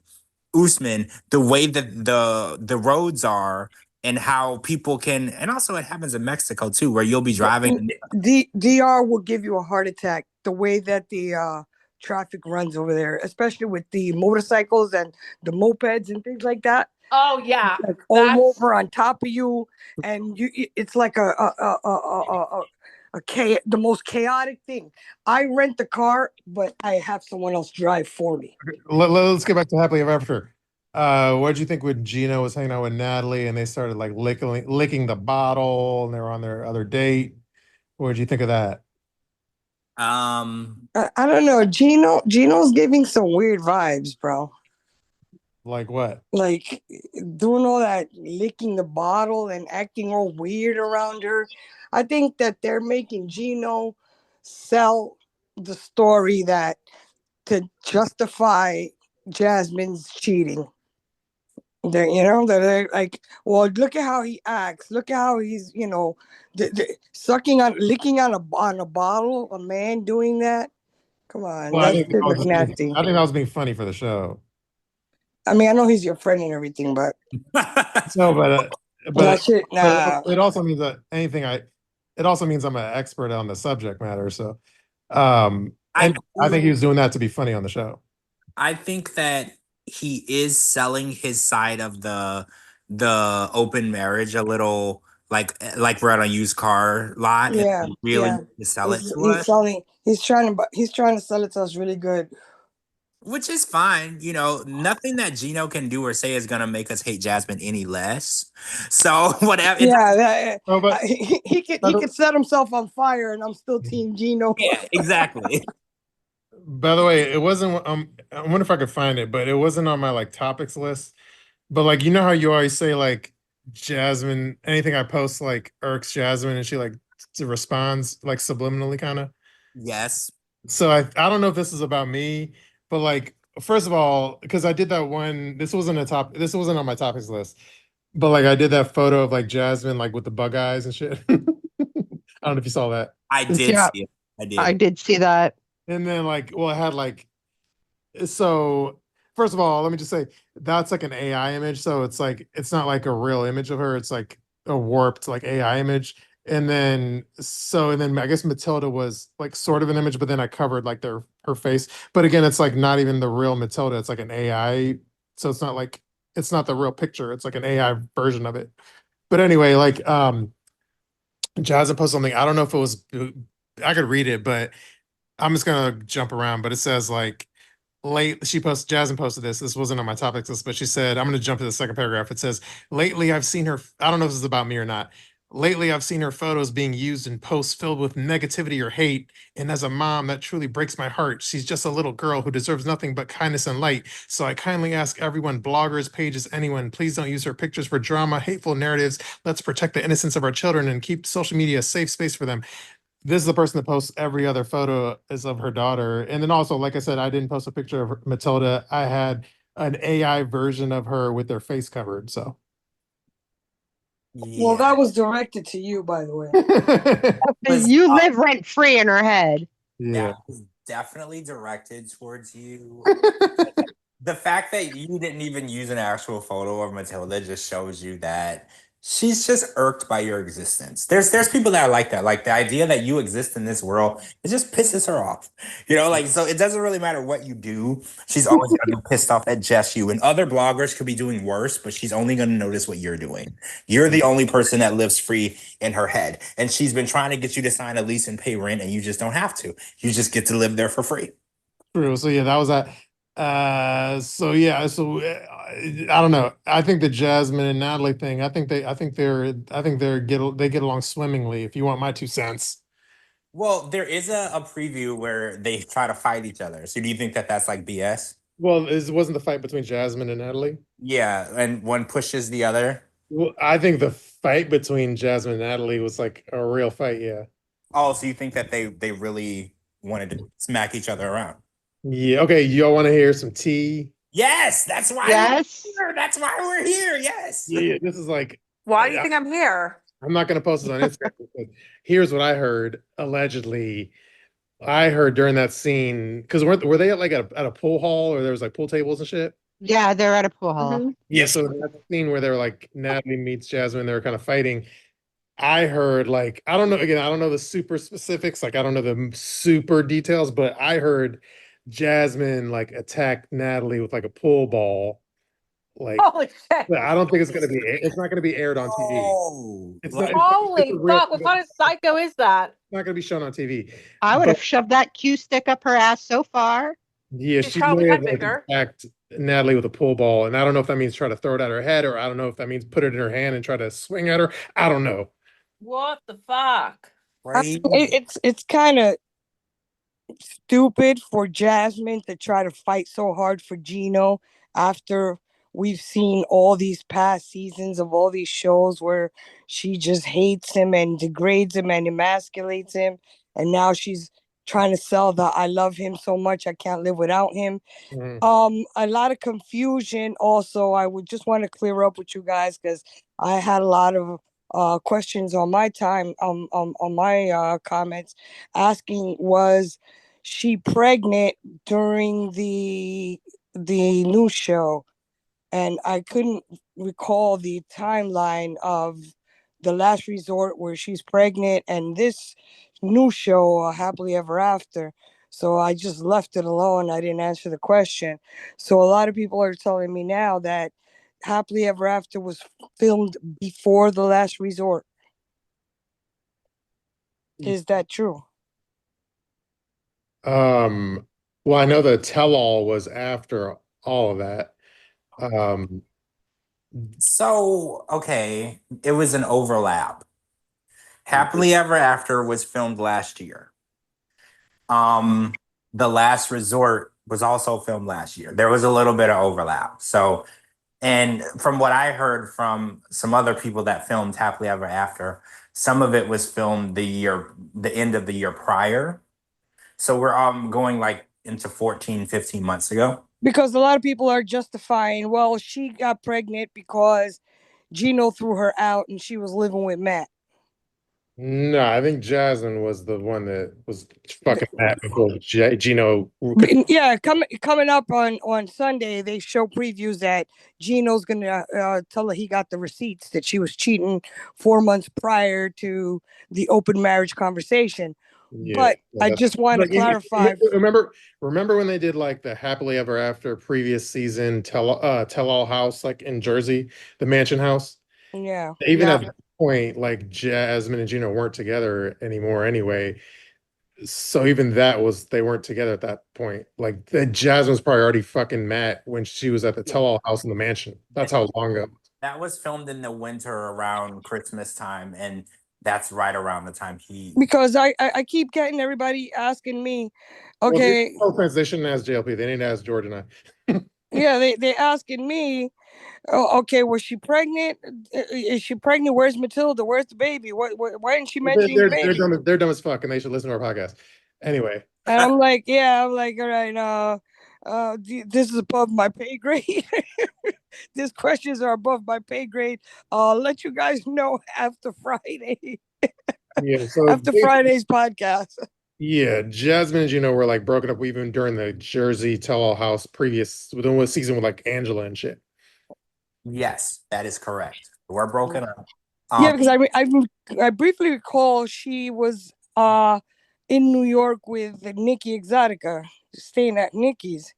D: Usman, the way that the roads are and how people can, and also it happens in Mexico too, where you'll be driving.
C: DR will give you a heart attack the way that the traffic runs over there, especially with the motorcycles and the mopeds and things like that.
F: Oh yeah,
C: Like all
F: that's
C: over on top of you, and it's like the most chaotic thing. I rent the car, but I have someone else drive for me.
B: Let's get back to Happily Ever After. What did you think when Gina was hanging out with Natalie and they started like licking the bottle and they were on their other date? What did you think of that?
C: I don't know. Gino's giving some weird vibes, bro.
B: Like what?
C: Like doing all that, licking the bottle and acting all weird around her. I think that they're making Gino sell the story that to justify Jasmine's cheating. They're like, well, look at how he acts. Look at how he's, sucking on, licking on a bottle. A man doing that. Come on,
B: Well, I
C: that
B: think that
C: shit look
B: was
C: nasty.
B: I think that was being funny for the show.
C: I mean, I know he's your friend and everything, but
B: No,
C: that shit,
B: but
C: nah.
B: it also means that it also means I'm an expert on the subject matter. So,
D: I
B: and I think he was doing that to be funny on the show.
D: I think that he is selling his side of the open marriage a little like we're at a used car lot and
C: Yeah,
D: they really
C: yeah.
D: need to sell it to
C: He's
D: us.
C: selling. He's trying to sell it to us really good.
D: Which is fine, nothing that Gino can do or say is gonna make us hate Jasmine any less. So whatever,
C: Yeah, that,
B: Oh, but
C: he could set himself on fire, and I'm still Team Gino.
D: yeah, exactly.
B: by the way, it wasn't. I wonder if I could find it, but it wasn't on my like topics list. But like, you know how you always say like Jasmine, anything I post like irks Jasmine, and she like responds like subliminally, kind of.
D: Yes.
B: So I don't know if this is about me, but like first of all, because I did that one. This wasn't on my topics list, but like I did that photo of like Jasmine like with the bug eyes and shit. I don't know if you saw that.
D: I did
E: Yeah,
D: see it. I
E: I
D: did.
E: did see that.
B: And then like, well, it had like, so first of all, let me just say that's like an AI image, so it's like it's not like a real image of her. It's like a warped like AI image. And then I guess Matilda was like sort of an image, but then I covered like her face. But again, it's like not even the real Matilda. It's like an AI, so it's not like it's not the real picture. It's like an AI version of it. But anyway, like Jasmine posted something. I don't know if it was I could read it, but I'm just gonna jump around. But it says like Jasmine posted this. This wasn't on my topics list, but she said, I'm gonna jump to the second paragraph. It says, lately I've seen her, I don't know if this is about me or not. Lately, I've seen her photos being used in posts filled with negativity or hate. And as a mom, that truly breaks my heart. She's just a little girl who deserves nothing but kindness and light. So I kindly ask everyone, bloggers, pages, anyone, please don't use her pictures for drama, hateful narratives. Let's protect the innocence of our children and keep social media a safe space for them. This is the person that posts every other photo is of her daughter. And then also, like I said, I didn't post a picture of Matilda. I had an AI version of her with their face covered. So
C: Well, that was directed to you, by the way.
E: You live rent free in her head.
B: Yeah.
D: That was definitely directed towards you. The fact that you didn't even use an actual photo of Matilda just shows you that she's just irked by your existence. There's people that are like that. Like the idea that you exist in this world, it just pisses her off. You know, like, so it doesn't really matter what you do. She's always gonna be pissed off at just you. And other bloggers could be doing worse, but she's only gonna notice what you're doing. You're the only person that lives free in her head. And she's been trying to get you to sign a lease and pay rent, and you just don't have to. You just get to live there for free.
B: True. So yeah, that was that. So yeah, so I don't know. I think the Jasmine and Natalie thing, I think they get along swimmingly, if you want my 2 cents.
D: Well, there is a preview where they try to fight each other. So do you think that that's like BS?
B: Well, it wasn't the fight between Jasmine and Natalie.
D: Yeah, and one pushes the other.
B: Well, I think the fight between Jasmine and Natalie was like a real fight, yeah.
D: Oh, so you think that they really wanted to smack each other around?
B: Yeah, okay, y'all want to hear some tea?
D: Yes, that's why
E: Yes.
D: we're here. That's why we're here. Yes.
B: Yeah, this is like
F: Why do you think I'm here?
B: I'm not gonna post this on Instagram, but here's what I heard. Allegedly, I heard during that scene, because were they at like at a pool hall or there was like pool tables and shit?
E: Yeah, they're at a pool hall.
F: Mhm.
B: Yeah, so that scene where they're like Natalie meets Jasmine, they're kind of fighting. I heard like I don't know, again, I don't know the super specifics, like I don't know the super details, but I heard Jasmine like attack Natalie with like a pool ball. Like
F: Holy shit.
B: I don't think it's not gonna be aired on TV.
D: Oh,
B: It's
D: like-
B: not,
F: Holy
B: a real
F: fuck, what kind of psycho is that?
B: it's not gonna be shown on TV.
E: I would
B: But-
E: have shoved that Q stick up her ass so far.
B: Yeah,
F: She's
B: she
F: probably
B: may
F: had
B: have like,
F: bigger.
B: attacked Natalie with a pool ball, and I don't know if that means try to throw it at her head, or I don't know if that means put it in her hand and try to swing at her. I don't know.
F: What the fuck?
D: crazy.
C: It's kind of stupid for Jasmine to try to fight so hard for Gino after we've seen all these past seasons of all these shows where she just hates him and degrades him and emasculates him, and now she's trying to sell the I love him so much I can't live without him. A lot of confusion. Also, I would just want to clear up with you guys because I had a lot of questions on my time on my comments asking, was she pregnant during the new show? And I couldn't recall the timeline of the last resort where she's pregnant and this new show, Happily Ever After. So I just left it alone. I didn't answer the question. So a lot of people are telling me now that Happily Ever After was filmed before the last resort. Is that true?
B: Well, I know the tell-all was after all of that.
D: So, okay, it was an overlap. Happily Ever After was filmed last year. The Last Resort was also filmed last year. There was a little bit of overlap. So, and from what I heard from some other people that filmed Happily Ever After, some of it was filmed the end of the year prior. So we're going like into 14, 15 months ago.
C: Because a lot of people are justifying, well, she got pregnant because Gino threw her out and she was living with Matt.
B: No, I think Jasmine was the one that was fucking mad before Gino.
C: Yeah, coming up on Sunday, they show previews that Gino's gonna tell her he got the receipts that she was cheating 4 months prior to the open marriage conversation.
B: Yeah,
C: But I just want to
B: like,
C: clarify.
B: remember when they did like the happily ever after previous season tell all house like in Jersey, the mansion house?
C: Yeah,
B: Even
C: yeah.
B: at that point, like Jasmine and Gino weren't together anymore anyway. So even that was they weren't together at that point. Like Jasmine was probably already fucking mad when she was at the tell all house in the mansion. That's how long ago.
D: That was filmed in the winter around Christmas time, and that's right around the time he.
C: Because I keep getting everybody asking me,
B: Well,
C: okay,
B: they shouldn't ask JLP. They need to ask George and I.
C: yeah, they asking me, oh, okay, was she pregnant? Is she pregnant? Where's Matilda? Where's the baby? Why isn't she mentioning the baby?
B: They're dumb as fuck, and they should listen to our podcast. Anyway,
C: And I'm like, all right, this is above my pay grade. These questions are above my pay grade. I'll let you guys know after Friday.
B: yeah. So
C: After Friday's podcast.
B: yeah, Jasmine and Gino were like broken up even during the Jersey tell all house previous within one season with like Angela and shit.
D: Yes, that is correct. We're broken up.
C: Yeah, because I briefly recall she was in New York with Nikki Exotica, staying at Nikki's.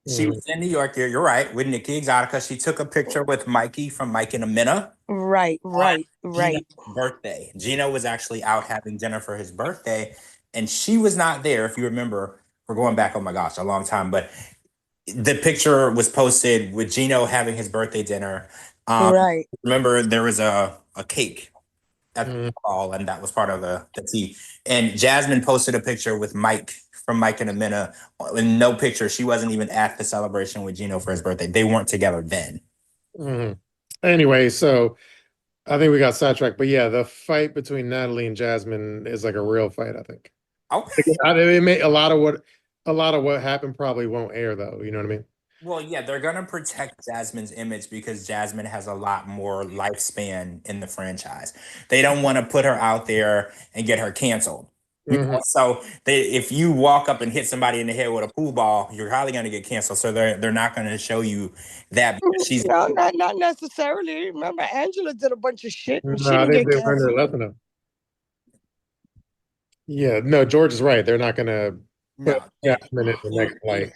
D: She was in New York. You're right, with Nikki Exotica. She took a picture with Mikey from Mike and Amina.
C: Right.
D: Gina's birthday. Gina was actually out having dinner for his birthday, and she was not there. If you remember, we're going back, oh my gosh, a long time. But the picture was posted with Gino having his birthday dinner.
C: Right.
D: Remember, there was a cake at the ball, and that was part of the tea. And Jasmine posted a picture with Mike from Mike and Amina. In no picture, she wasn't even at the celebration with Gino for his birthday. They weren't together then.
B: Anyway, so I think we got sidetracked, but yeah, the fight between Natalie and Jasmine is like a real fight. I think.
D: Okay.
B: It may a lot of what happened probably won't air though. You know what I mean?
D: Well, yeah, they're gonna protect Jasmine's image because Jasmine has a lot more lifespan in the franchise. They don't want to put her out there and get her canceled. So if you walk up and hit somebody in the head with a pool ball, you're probably gonna get canceled. So they're not gonna show you that because she's
C: no, not necessarily. Remember, Angela did a bunch of shit and she
B: No,
C: didn't
B: they
C: get
B: learned their
C: canceled.
B: lesson though. Yeah, no, George is right. They're not gonna put Jasmine in the next light.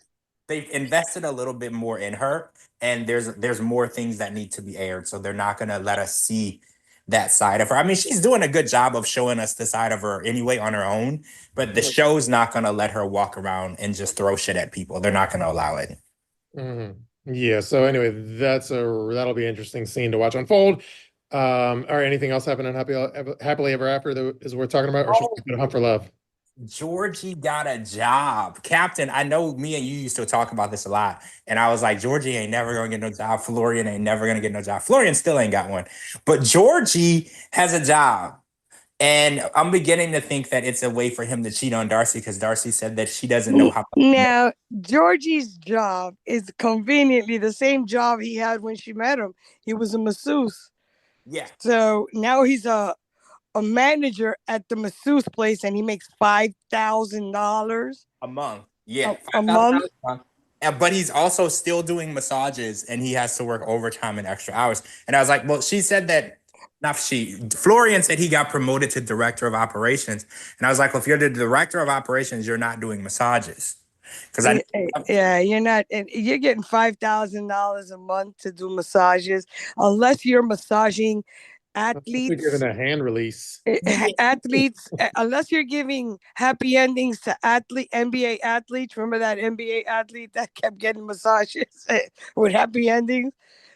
D: They've invested a little bit more in her, and there's more things that need to be aired. So they're not gonna let us see that side of her. I mean, she's doing a good job of showing us the side of her anyway on her own, but the show's not gonna let her walk around and just throw shit at people. They're not gonna allow it.
B: Yeah. So anyway, that'll be an interesting scene to watch unfold. All right. Anything else happen on Happily Ever After that is worth talking about, or should we go to Hunt for Love?
D: Georgie got a job. Capt'n, I know me and you used to talk about this a lot. And I was like, Georgie ain't never gonna get no job. Florian ain't never gonna get no job. Florian still ain't got one. But Georgie has a job. And I'm beginning to think that it's a way for him to cheat on Darcy because Darcy said that she doesn't know how.
C: Now, Georgie's job is conveniently the same job he had when she met him. He was a masseuse.
D: Yeah.
C: So now he's a manager at the masseuse place, and he makes $5,000
D: a month. Yeah,
C: a month.
D: But he's also still doing massages, and he has to work overtime and extra hours. And I was like, well, she said that. Florian said he got promoted to director of operations, and I was like, well, if you're the director of operations, you're not doing massages. Because
C: you're not. You're getting $5,000 a month to do massages, unless you're massaging athletes.
B: Giving a hand release.
C: Athletes, unless you're giving happy endings to NBA athletes. Remember that NBA athlete that kept getting massages with happy endings?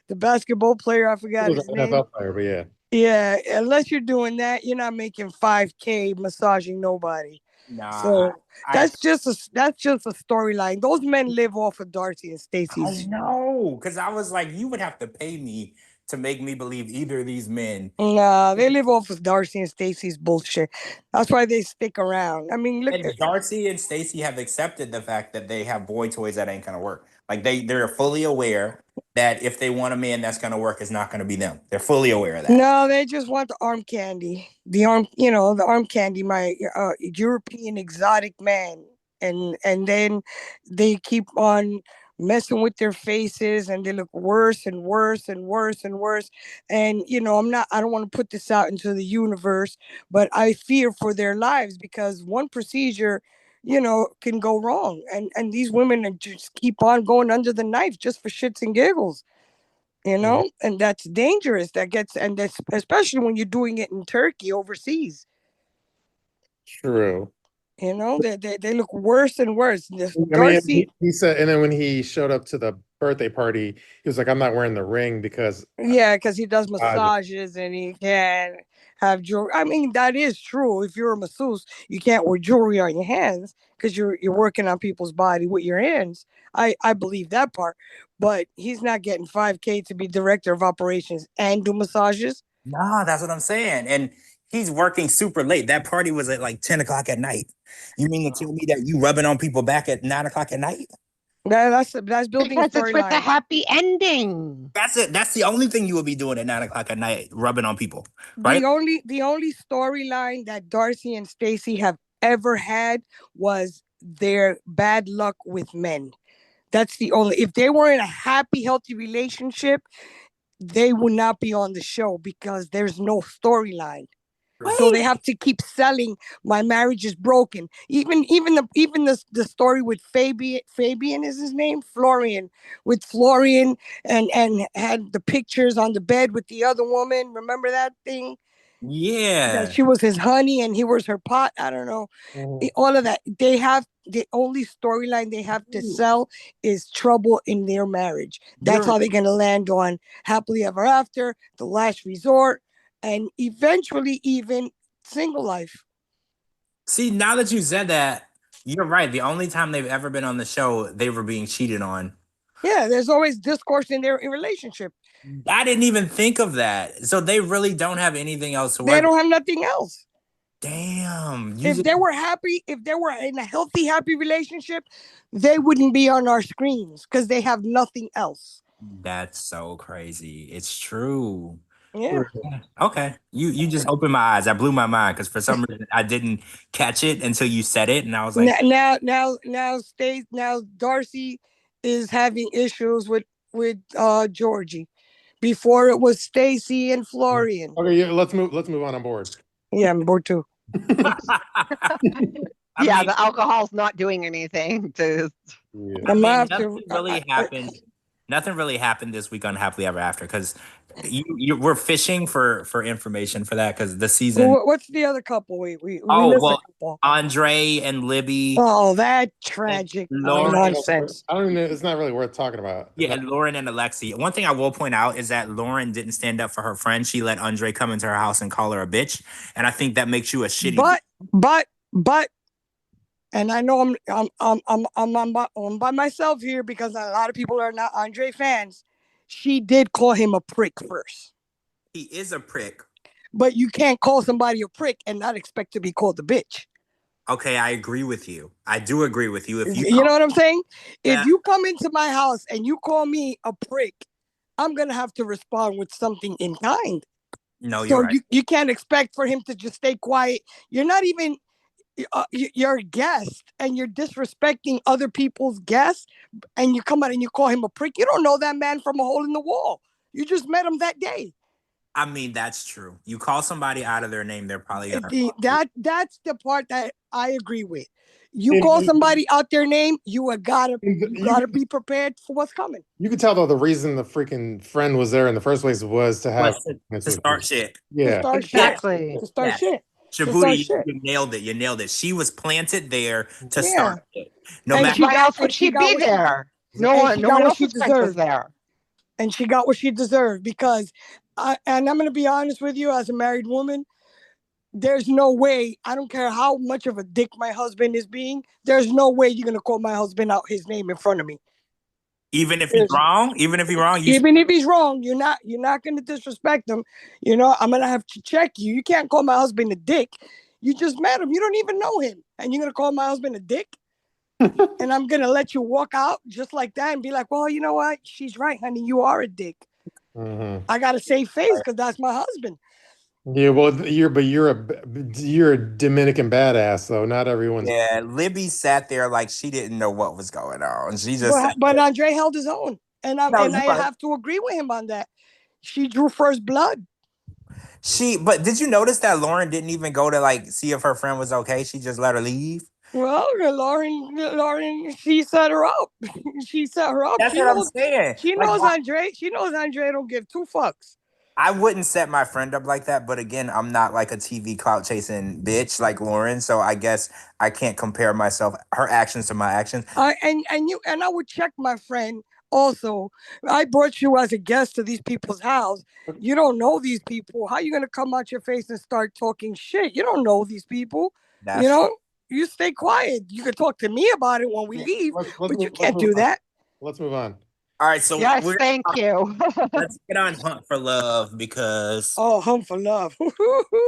C: The basketball player, I forgot his name.
B: NFL player, but yeah.
C: Yeah, unless you're doing that, you're not making $5K massaging nobody.
D: Nah,
C: so that's just a storyline. Those men live off of Darcy and Stacey's.
D: I know, because I was like, you would have to pay me to make me believe either of these men.
C: Nah, they live off of Darcy and Stacey's bullshit. That's why they stick around. I mean, look.
D: And Darcy and Stacey have accepted the fact that they have boy toys that ain't gonna work. Like they're fully aware that if they want a man that's going to work, it's not going to be them. They're fully aware of that.
C: No, they just want the arm candy. The arm candy, my European exotic man. And then they keep on messing with their faces and they look worse and worse and worse and worse. And I don't want to put this out into the universe, but I fear for their lives because one procedure can go wrong. And these women just keep on going under the knife just for shits and giggles. And that's dangerous. And that's especially when you're doing it in Turkey overseas.
B: True.
C: They look worse and worse.
B: He said, and then when he showed up to the birthday party, he was like, "I'm not wearing the ring because
C: he does massages and he can't have jewelry." I mean, that is true. If you're a masseuse, you can't wear jewelry on your hands because you're working on people's body with your hands. I believe that part, but he's not getting $5,000 to be director of operations and do massages.
D: Nah, that's what I'm saying. And he's working super late. That party was at like 10 o'clock at night. You mean to tell me that you rubbing on people back at 9 o'clock at night?
C: That's building
E: because it's with a happy ending.
D: That's it. That's the only thing you will be doing at 9 o'clock at night, rubbing on people. Right?
C: The only storyline that Darcy and Stacey have ever had was their bad luck with men. That's the only. If they were in a happy, healthy relationship, they would not be on the show because there's no storyline. So they have to keep selling my marriage is broken. Even the story with Fabian is his name, Florian, with Florian and had the pictures on the bed with the other woman. Remember that thing?
D: Yeah.
C: That she was his honey and he was her pot. I don't know. All of that. They have the only storyline they have to sell is trouble in their marriage. That's how they're gonna land on happily ever after, the last resort, and eventually even single life.
D: See, now that you said that, you're right. The only time they've ever been on the show, they were being cheated on.
C: Yeah, there's always discourse in their relationship.
D: I didn't even think of that. So they really don't have anything else to work.
C: They don't have nothing else.
D: Damn.
C: If they were happy, if they were in a healthy, happy relationship, they wouldn't be on our screens because they have nothing else.
D: That's so crazy. It's true.
C: Yeah.
D: Okay. You just opened my eyes. That blew my mind because for some reason I didn't catch it until you said it, and I was like,
C: now Darcy is having issues with Georgie. Before it was Stacey and Florian.
B: Okay, yeah, let's move on board.
C: Yeah, I'm bored too.
E: The alcohol's not doing anything to.
D: Nothing really happened this week on Happily Ever After because we're fishing for information for that because the season.
C: What's the other couple? We
D: Andre and Libby.
C: Oh, that tragic nonsense.
B: I don't even know. It's not really worth talking about.
D: Yeah, and Lauren and Alexi. One thing I will point out is that Lauren didn't stand up for her friend. She let Andre come into her house and call her a bitch, and I think that makes you a shitty.
C: But. And I know I'm by myself here because a lot of people are not Andre fans. She did call him a prick first.
D: He is a prick.
C: But you can't call somebody a prick and not expect to be called a bitch.
D: Okay, I agree with you. I do agree with you. If
C: you know what I'm saying? Yeah. If you come into my house and you call me a prick, I'm going to have to respond with something in kind.
D: No, you're right.
C: You can't expect for him to just stay quiet. You're not even... you're a guest and you're disrespecting other people's guests and you come out and you call him a prick. You don't know that man from a hole in the wall. You just met him that day.
D: I mean, that's true. You call somebody out of their name, they're probably gonna...
C: That's the part that I agree with. You call somebody out their name, you gotta be prepared for what's coming.
B: You can tell though the reason the freaking friend was there in the first place was to have
D: to start shit.
B: Yeah,
C: exactly. To start shit.
D: Shabooty, you nailed it. You nailed it. She was planted there to start it.
E: No matter why else would she be there? No one else's friend was there.
C: And she got what she deserved because, and I'm going to be honest with you, as a married woman, there's no way, I don't care how much of a dick my husband is being, there's no way you're going to call my husband out his name in front of me.
D: Even if he's wrong,
C: even if he's wrong, you're not going to disrespect him. I'm going to have to check you. You can't call my husband a dick. You just met him. You don't even know him. And you're going to call my husband a dick? and I'm gonna let you walk out just like that and be like, well, you know what? She's right, honey. You are a dick. I gotta save face because that's my husband.
B: Yeah, well, you're a Dominican badass, though. Not everyone's.
D: Yeah, Libby sat there like she didn't know what was going on. She just sat
C: But
D: there.
C: Andre held his own, and
D: No,
C: I
D: you're right.
C: have to agree with him on that. She drew first blood.
D: But did you notice that Lauren didn't even go to like see if her friend was okay? She just let her leave.
C: Well, Lauren, she set her up. She set her up.
D: That's what I'm saying.
C: She
D: Like,
C: knows Andre. She knows Andre don't give two fucks.
D: I wouldn't set my friend up like that, but again, I'm not like a TV clout chasing bitch like Lauren, so I guess I can't compare her actions to my actions.
C: And I would check my friend also. I brought you as a guest to these people's house. You don't know these people. How you gonna come out your face and start talking shit? You don't know these people.
D: That's true.
C: You stay quiet. You can talk to me about it when we leave, but you can't do that.
B: Let's move on.
D: All right, so
E: yes, thank you.
D: let's get on Hunt for Love because
C: Hunt for Love.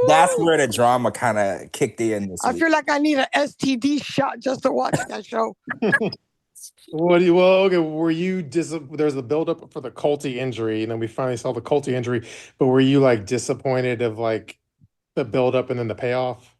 D: that's where the drama kind of kicked in this week.
C: I feel like I need an STD shot just to watch that show.
B: Okay, were you there's a buildup for the Colty injury, and then we finally saw the Colty injury, but were you like disappointed of like the buildup and then the payoff?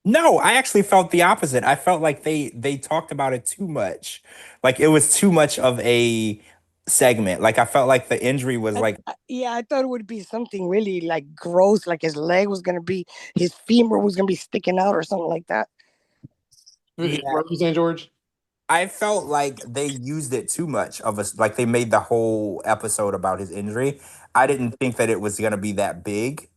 D: No, I actually felt the opposite. I felt like they talked about it too much. Like it was too much of a segment. Like I felt like the injury was like
C: I thought it would be something really like gross, like his leg was gonna be, his femur was gonna be sticking out or something like that.
B: Yeah. What were you saying, George?
D: I felt like they used it too much like they made the whole episode about his injury. I didn't think that it was gonna be that big.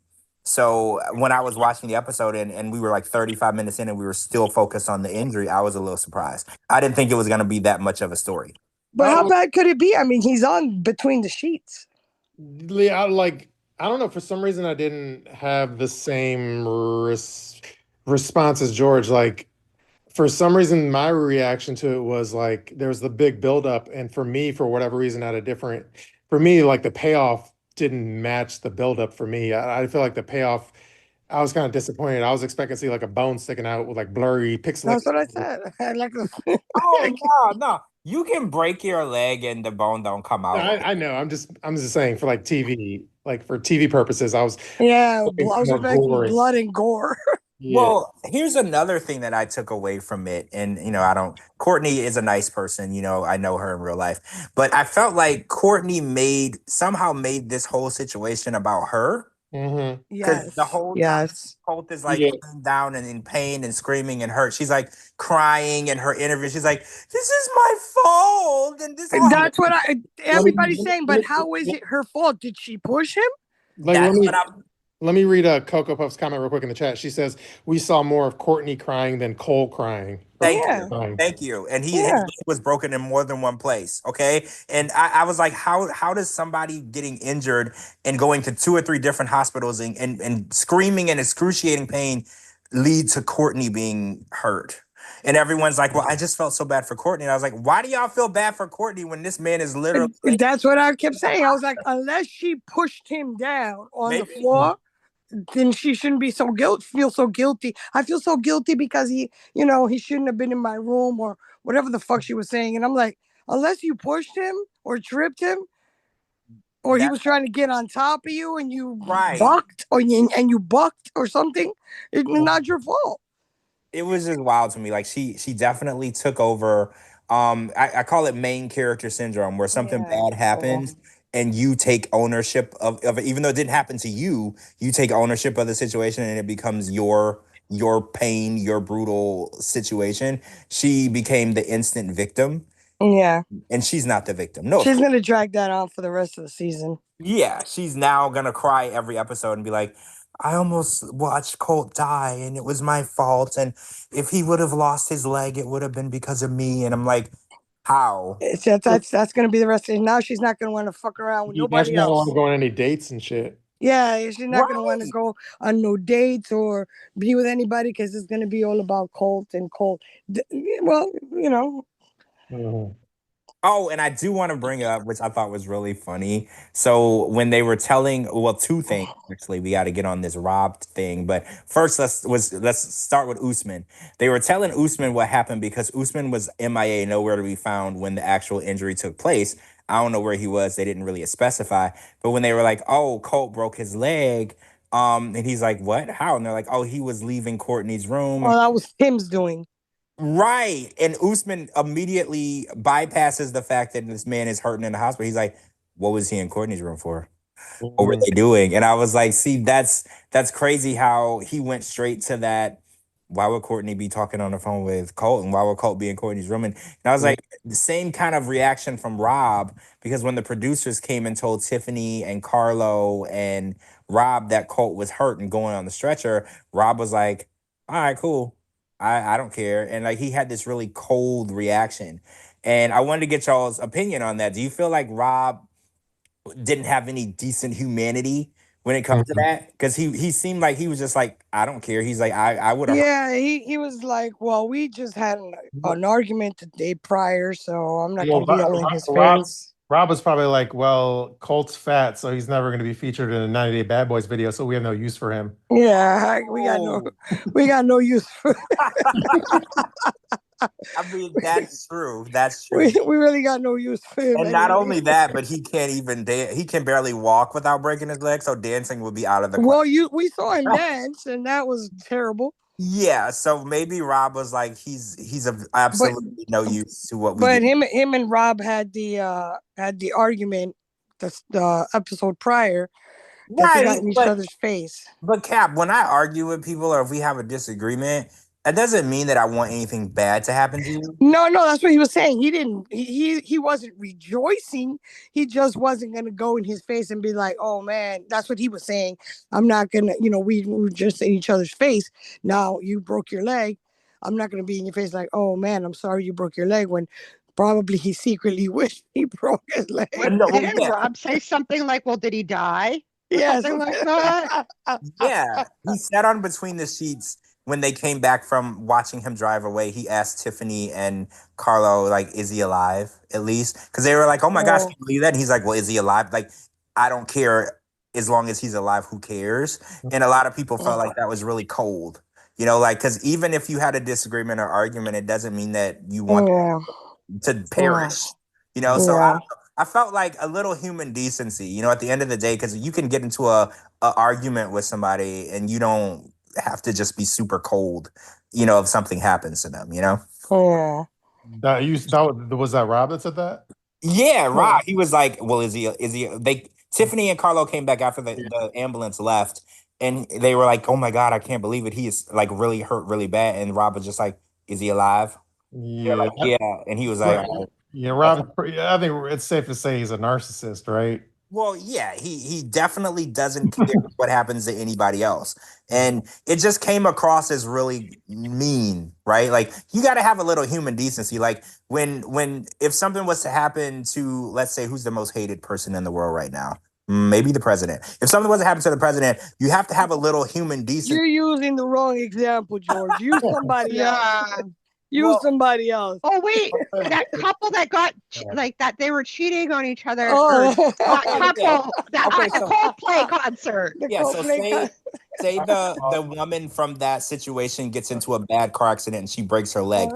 D: So when I was watching the episode and we were like 35 minutes in and we were still focused on the injury, I was a little surprised. I didn't think it was going to be that much of a story.
C: But how bad could it be? I mean, he's on between the sheets.
B: I don't know. For some reason, I didn't have the same response as George. Like, for some reason, my reaction to it was like there was the big buildup, and for me, for whatever reason, for me, like the payoff didn't match the buildup for me. I feel like the payoff, I was kind of disappointed. I was expecting to see like a bone sticking out with like blurry pixelated.
C: That's what I said. I like
D: Oh no. You can break your leg and the bone don't come out.
B: I know. I'm just saying for like TV, like for TV purposes, I was
C: expecting blood and gore.
B: Yeah.
D: Well, here's another thing that I took away from it. And, Courtney is a nice person. I know her in real life. But I felt like Courtney somehow made this whole situation about her.
B: Mm-hmm.
D: Because the whole time, Colt is like down and in pain and screaming and hurt. She's like crying in her interview. She's like, "This is my fault." And
C: that's what everybody's saying. But how is it her fault? Did she push him?
B: Let me read Coco Puff's comment real quick in the chat. She says, "We saw more of Courtney crying than Cole crying."
D: Thank you. And his leg was broken in more than one place. Okay. And I was like, how does somebody getting injured and going to 2 or 3 different hospitals and screaming in excruciating pain lead to Courtney being hurt? And everyone's like, well, I just felt so bad for Courtney. And I was like, why do y'all feel bad for Courtney when this man is literally...
C: That's what I kept saying. I was like, unless she pushed him down on the floor, then she shouldn't be feel so guilty. I feel so guilty because he shouldn't have been in my room or whatever the fuck she was saying. And I'm like, unless you pushed him or tripped him or he was trying to get on top of you and you bucked and you bucked or something, it's not your fault.
D: It was just wild to me. Like she definitely took over. I call it main character syndrome, where something bad happens and you take ownership of it. Even though it didn't happen to you, you take ownership of the situation and it becomes your pain, your brutal situation. She became the instant victim.
C: Yeah.
D: And she's not the victim. No.
C: She's going to drag that on for the rest of the season.
D: Yeah. She's now going to cry every episode and be like, I almost watched Colt die and it was my fault. And if he would have lost his leg, it would have been because of me. And I'm like, how?
C: That's going to be the rest of it. Now she's not going to want to fuck around with nobody else. She's not
B: going to go on any dates and shit.
C: Yeah, she's not going to want to go on no dates or be with anybody because it's going to be all about Colt and Colt. Well,
B: Mm-hmm.
D: Oh, and I do want to bring up, which I thought was really funny. So when they were telling, well, two things actually, we got to get on this Rob thing. But first, let's start with Usman. They were telling Usman what happened because Usman was MIA, nowhere to be found when the actual injury took place. I don't know where he was. They didn't really specify. But when they were like, "Oh, Colt broke his leg," and he's like, "What? How?" And they're like, "Oh, he was leaving Courtney's room."
C: Oh, that was Tim's doing.
D: Right. And Usman immediately bypasses the fact that this man is hurting in the hospital. He's like, what was he in Courtney's room for? What were they doing? And I was like, see, that's crazy how he went straight to that. Why would Courtney be talking on the phone with Colt? And why would Colt be in Courtney's room? And I was like, the same kind of reaction from Rob, because when the producers came and told Tiffany and Carlo and Rob that Colt was hurt and going on the stretcher, Rob was like, all right, cool. I don't care. And like he had this really cold reaction. And I wanted to get y'all's opinion on that. Do you feel like Rob didn't have any decent humanity when it comes to that? Because he seemed like he was just like, I don't care. He's like, I would have.
C: Yeah, he was like, well, we just had an argument the day prior, so I'm not going to be all in his face.
B: Rob was probably like, well, Colt's fat, so he's never going to be featured in a 90 Day Bad Boys video, so we have no use for him.
C: Yeah, we got no use for
D: I mean, that's true. That's true.
C: we really got no use for him.
D: And not only that, but he can't even dance. He can barely walk without breaking his leg, so dancing would be out of the question.
C: Well, we saw him dance, and that was terrible.
D: Yeah, so maybe Rob was like, he's of absolutely no use to what we
C: But
D: do.
C: him and Rob had the argument the episode prior. That they got in each other's face.
D: But Cap, when I argue with people or if we have a disagreement, that doesn't mean that I want anything bad to happen to you.
C: No, that's what he was saying. He didn't. He wasn't rejoicing. He just wasn't gonna go in his face and be like, "Oh man," that's what he was saying. I'm not gonna. We were just in each other's face. Now you broke your leg. I'm not gonna be in your face like, "Oh man, I'm sorry you broke your leg." When probably he secretly wished he broke his leg.
E: Didn't Rob say something like, "Well, did he die?"
C: Yeah,
E: something like that.
D: Yeah, he sat on between the sheets when they came back from watching him drive away. He asked Tiffany and Carlo, like, is he alive at least? Because they were like, oh my gosh, can you believe that? And he's like, well, is he alive? Like, I don't care as long as he's alive, who cares? And a lot of people felt like that was really cold. Like, because even if you had a disagreement or argument, it doesn't mean that you want to perish. So I felt like a little human decency, at the end of the day, because you can get into a argument with somebody and you don't have to just be super cold, if something happens to them,
C: Yeah.
B: Was that Rob that said that?
D: Yeah, Rob. He was like, well, is he Tiffany and Carlo came back after the ambulance left and they were like, oh my God, I can't believe it. He is like really hurt really bad. And Rob was just like, is he alive?
B: Yeah.
D: Like, yeah. And he was like,
B: yeah, Rob, I think it's safe to say he's a narcissist, right?
D: Well, yeah, he definitely doesn't care what happens to anybody else. And it just came across as really mean, right? Like you got to have a little human decency. Like if something was to happen to, let's say, who's the most hated person in the world right now? Maybe the president. If something was to happen to the president, you have to have a little human decency.
C: You're using the wrong example, George. Use somebody else. Somebody else.
E: Oh wait, that couple that got like that they were cheating on each other. That couple at the Coldplay concert.
D: Yeah, so say the woman from that situation gets into a bad car accident and she breaks her leg.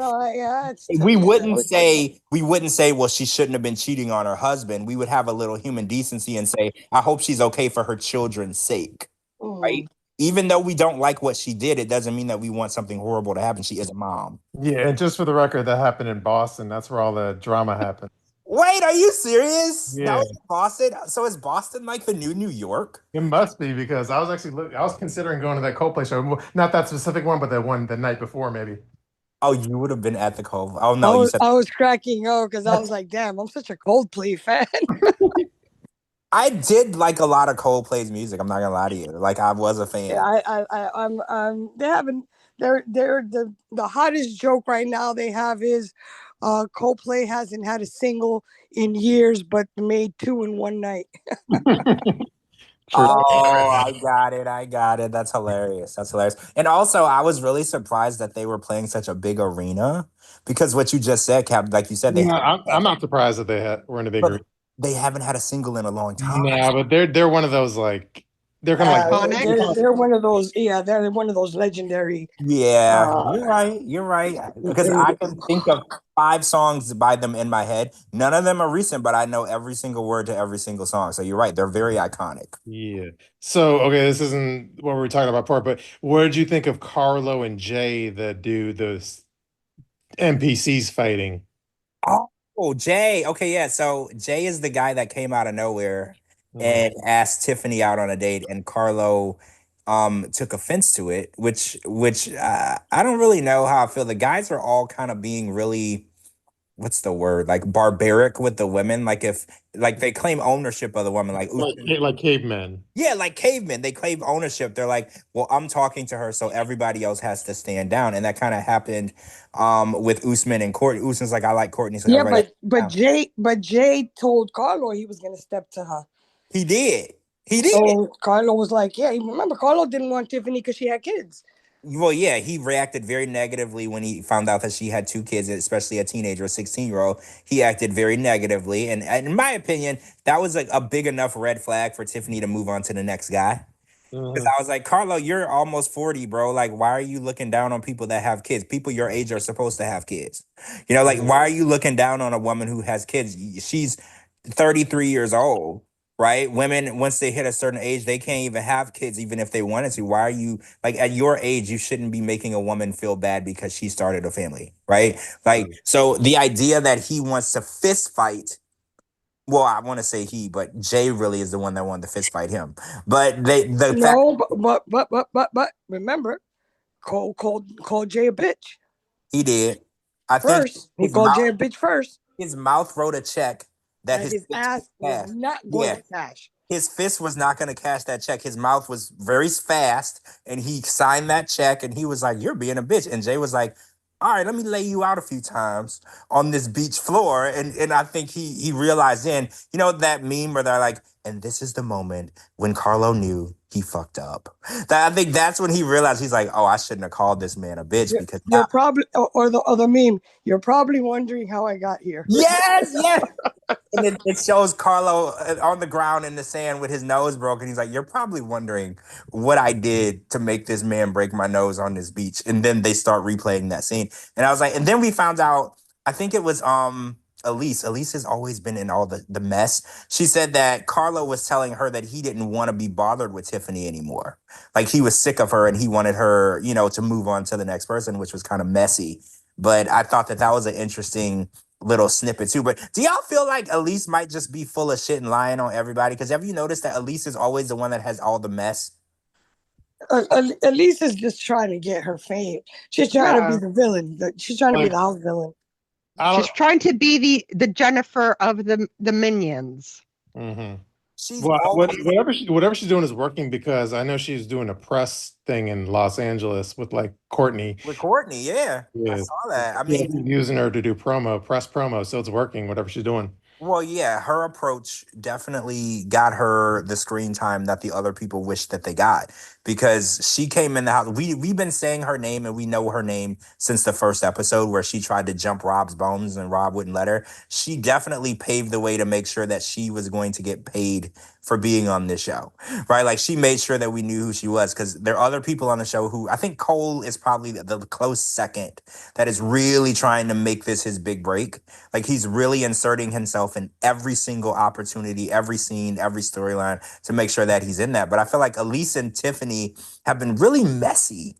D: We wouldn't say, well, she shouldn't have been cheating on her husband. We would have a little human decency and say, I hope she's okay for her children's sake, right? Even though we don't like what she did, it doesn't mean that we want something horrible to happen. She is a mom.
B: Yeah, and just for the record, that happened in Boston. That's where all the drama happened.
D: Wait, are you serious?
B: Yeah.
D: That was in Boston? So is Boston like the new New York?
B: It must be, because I was considering going to that Coldplay show. Not that specific one, but that one the night before, maybe.
D: Oh, you would have been at the Coldplay. Oh, no.
C: I was cracking up because I was like, damn, I'm such a Coldplay fan.
D: I did like a lot of Coldplay's music. I'm not gonna lie to you. Like I was a fan.
C: They're the hottest joke right now they have is Coldplay hasn't had a single in years, but made 2 in one night.
B: True.
D: I got it. That's hilarious. And also, I was really surprised that they were playing such a big arena because what you just said, Cap, like you said,
B: Yeah, I'm not surprised that were in a big
D: but
B: group.
D: they haven't had a single in a long time.
B: No, but they're one of those like they're kind of like
E: Iconic.
C: they're one of those. Yeah, they're one of those legendary.
D: Yeah, you're right. You're right. Because I can
C: things.
D: think of 5 songs by them in my head. None of them are recent, but I know every single word to every single song. So you're right. They're very iconic.
B: yeah. So okay, this isn't what we were talking about part, but what did you think of Carlo and Jay that do those NPCs fighting?
D: Oh, Jay. Okay, yeah. So Jay is the guy that came out of nowhere
B: Mhm.
D: and asked Tiffany out on a date, and Carlo took offense to it, which I don't really know how I feel. The guys are all kind of being really, what's the word, like barbaric with the women. Like if like they claim ownership of the woman, like
B: Like cavemen.
D: yeah, like cavemen. They claim ownership. They're like, well, I'm talking to her, so everybody else has to stand down. And that kind of happened with Usman and Courtney. Usman's like, I like Courtney, so
C: Yeah,
D: everybody
C: but Jay told Carlo he was gonna step to her.
D: he did. He did.
C: So Carlo was like, yeah, remember Carlo didn't want Tiffany because she had kids.
D: Well, yeah, he reacted very negatively when he found out that she had 2 kids, especially a teenager, a 16-year-old. He acted very negatively. And in my opinion, that was like a big enough red flag for Tiffany to move on to the next guy. Because I was like, Carlo, you're almost 40, bro. Like, why are you looking down on people that have kids? People your age are supposed to have kids. You know, like, why are you looking down on a woman who has kids? She's 33 years old, right? Women, once they hit a certain age, they can't even have kids, even if they wanted to. Why are you, like, at your age, you shouldn't be making a woman feel bad because she started a family, right? Like, so the idea that he wants to fist fight, well, I want to say he, but Jay really is the one that wanted to fist fight him. But the fact
C: No, but remember, Cole called Jay a bitch
D: he did, I think
C: first. He called Jay a bitch first.
D: his mouth wrote a check that
C: And
D: his
C: his
D: fist
C: ass
D: could
C: was
D: cash.
C: not going to cash.
D: His fist was not going to cash that check. His mouth was very fast, and he signed that check, and he was like, "You're being a bitch." And Jay was like, "All right, let me lay you out a few times on this beach floor." And I think he realized then, you know, that meme where they're like, "And this is the moment when Carlo knew he fucked up." That I think that's when he realized he's like, "Oh, I shouldn't have called this man a bitch because
C: You're probably or the other meme. You're probably wondering how I got here.
D: yes." And it shows Carlo on the ground in the sand with his nose broken. He's like, "You're probably wondering what I did to make this man break my nose on this beach." And then they start replaying that scene. And I was like, and then we found out, I think it was Elise. Elise has always been in all the mess. She said that Carlo was telling her that he didn't want to be bothered with Tiffany anymore. Like he was sick of her and he wanted her, you know, to move on to the next person, which was kind of messy. But I thought that was an interesting little snippet too. But do y'all feel like Elise might just be full of shit and lying on everybody? Because have you noticed that Elise is always the one that has all the mess?
C: Elise is just trying to get her fame. She's trying to be the villain. She's trying to be the house villain.
E: She's trying to be the Jennifer of the minions.
B: Mm-hmm.
D: She's
B: Well,
D: always
B: whatever she's doing is working because I know she's doing a press thing in Los Angeles with like Courtney.
D: with Courtney. Yeah, I
B: Yeah.
D: saw that. I
B: Yeah,
D: mean,
B: he's using her to do press promo, so it's working, whatever she's doing.
D: well, yeah, her approach definitely got her the screen time that the other people wish that they got because she came in the house. We've been saying her name and we know her name since the first episode where she tried to jump Rob's bones and Rob wouldn't let her. She definitely paved the way to make sure that she was going to get paid for being on this show, right? Like she made sure that we knew who she was because there are other people on the show who I think Cole is probably the close second that is really trying to make this his big break. Like he's really inserting himself in every single opportunity, every scene, every storyline to make sure that he's in that. But I feel like Elise and Tiffany have been really messy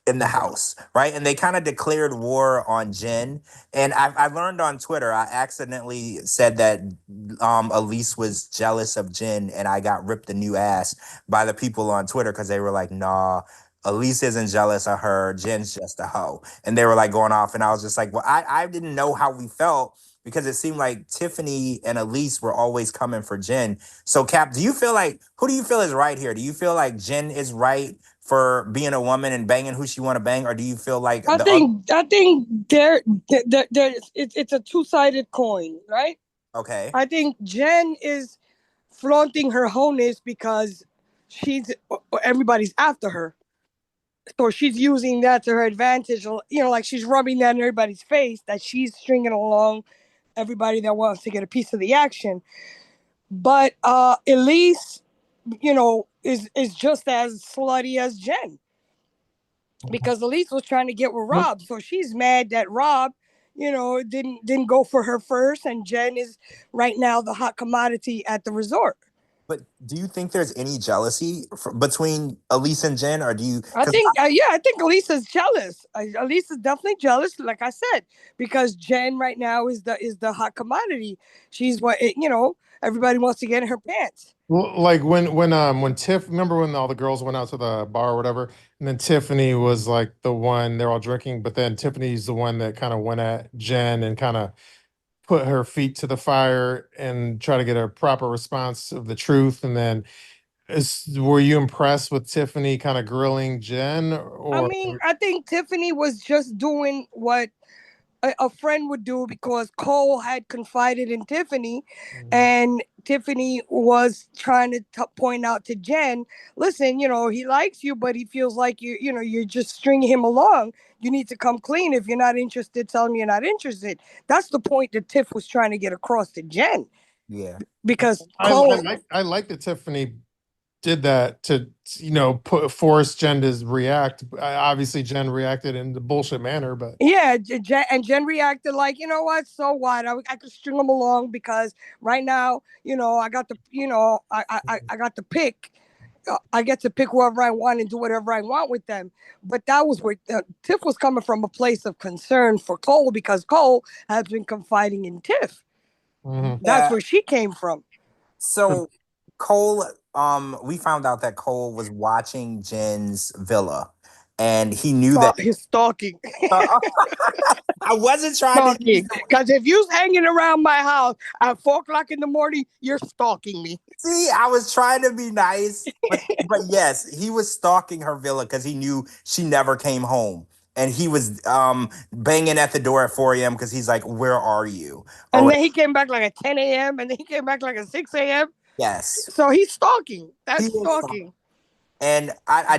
D: in the house, right? And they kind of declared war on Jenn. And I learned on Twitter, I accidentally said that Elise was jealous of Jenn, and I got ripped a new ass by the people on Twitter because they were like, nah, Elise isn't jealous of her. Jenn's just a hoe. And they were like going off. And I was just like, well, I didn't know how we felt because it seemed like Tiffany and Elise were always coming for Jenn. So Cap, who do you feel is right here? Do you feel like Jenn is right for being a woman and banging who she want to bang, or do you feel like
C: I think it's a two-sided coin, right?
D: Okay.
C: I think Jenn is flaunting her wholeness because everybody's after her. So she's using that to her advantage. Like she's rubbing that in everybody's face that she's stringing along everybody that wants to get a piece of the action. But Elise, is just as slutty as Jenn, because Elise was trying to get with Rob. So she's mad that Rob, didn't go for her first, and Jenn is right now the hot commodity at the resort.
D: But do you think there's any jealousy between Elise and Jenn, or do you?
C: I think Elise is jealous. Elise is definitely jealous, like I said, because Jenn right now is the hot commodity. She's everybody wants to get in her pants.
B: Well, like when Tiff, remember when all the girls went out to the bar or whatever, and then Tiffany was like the one, they're all drinking, but then Tiffany's the one that kind of went at Jenn and kind of put her feet to the fire and try to get a proper response of the truth. And then were you impressed with Tiffany kind of grilling Jenn? Or
C: I think Tiffany was just doing what a friend would do, because Cole had confided in Tiffany, and Tiffany was trying to point out to Jenn, listen, he likes you, but he feels like you're just stringing him along. You need to come clean. If you're not interested, tell him you're not interested. That's the point that Tiff was trying to get across to Jenn.
D: Yeah.
C: Because
B: Cole, I like that Tiffany did that to force Jenn to react. Obviously Jenn reacted in the bullshit manner, but
C: Jenn reacted like, you know what, so what, I could string them along, because right now I got the I got the pick. I get to pick whoever I want and do whatever I want with them. But that was where Tiff was coming from, a place of concern for Cole, because Cole has been confiding in Tiff. That's where she came from.
D: So Cole, we found out that Cole was watching Jenn's villa, and he knew that
C: he's stalking.
D: I wasn't trying
C: to, because if you're hanging around my house at 4:00 in the morning, you're stalking me.
D: See, I was trying to be nice, but yes, he was stalking her villa because he knew she never came home. And he was banging at the door at 4 a.m. because he's like, where are you?
C: And then he came back like at 10 a.m. and then he came back like at 6 a.m.
D: Yes.
C: So he's stalking. That's stalking.
D: And I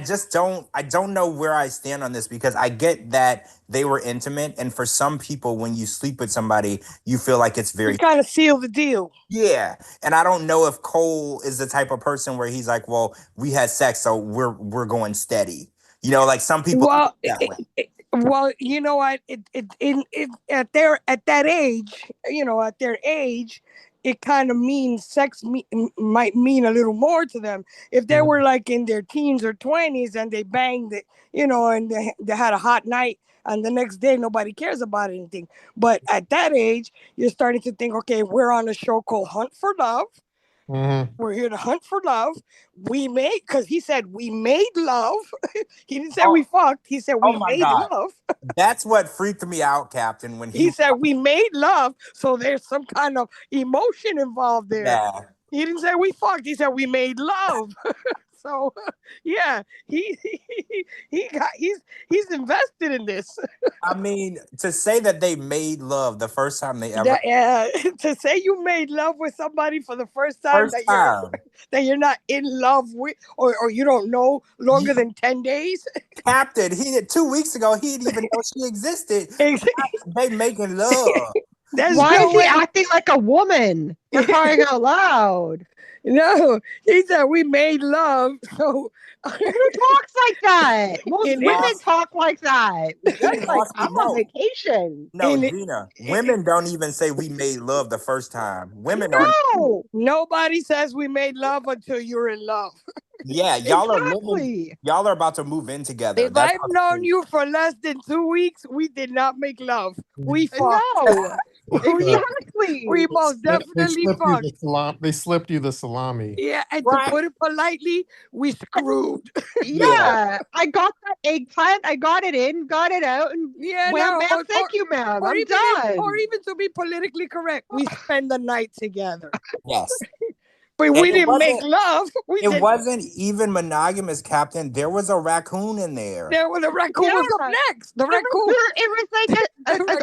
D: don't know where I stand on this, because I get that they were intimate. And for some people, when you sleep with somebody, you feel like it's very...
C: You kind of seal the deal.
D: Yeah. And I don't know if Cole is the type of person where he's like, well, we had sex, so we're going steady. Like some people...
C: Well, you know what? At that age, it kind of means sex might mean a little more to them. If they were like in their teens or 20s and they banged it, and they had a hot night, and the next day nobody cares about anything. But at that age, you're starting to think, okay, we're on a show called Hunt for Love. We're here to hunt for love. Because he said we made love. He didn't say we fucked. He said we made love.
D: That's what freaked me out, Captain, when
C: he said we made love. So there's some kind of emotion involved there.
D: Yeah.
C: He didn't say we fucked. He said we made love. So yeah, he's invested in this.
D: I mean, to say that they made love the first time they ever...
C: to say you made love with somebody for the first time, that you're not in love with, or you don't know longer than 10 days.
D: Captain, 2 weeks ago, he didn't even know she existed. They making love.
E: Why is he acting like a woman? You're crying out loud.
C: No, he said we made love. So
E: who talks like that? Most women talk like that. That's like, I'm on vacation.
D: No, Gina, women don't even say we made love the first time. Women
C: nobody says we made love until you're in love.
D: Yeah, y'all are about to move in together.
C: If I've known you for less than 2 weeks, we did not make love. We fucked.
E: No. Exactly.
C: We most definitely fucked.
B: They slipped you the salami.
C: Yeah, and to put it politely, we screwed.
E: Yeah, I got that eggplant. I got it in, got it out, and ma'am, thank you, ma'am. I'm done.
C: Or even to be politically correct, we spend the night together.
D: Yes.
C: But
D: And
C: we didn't make love.
D: It wasn't even monogamous, Captain. There was a raccoon in there.
C: The raccoon was up next. The raccoon.
E: It was like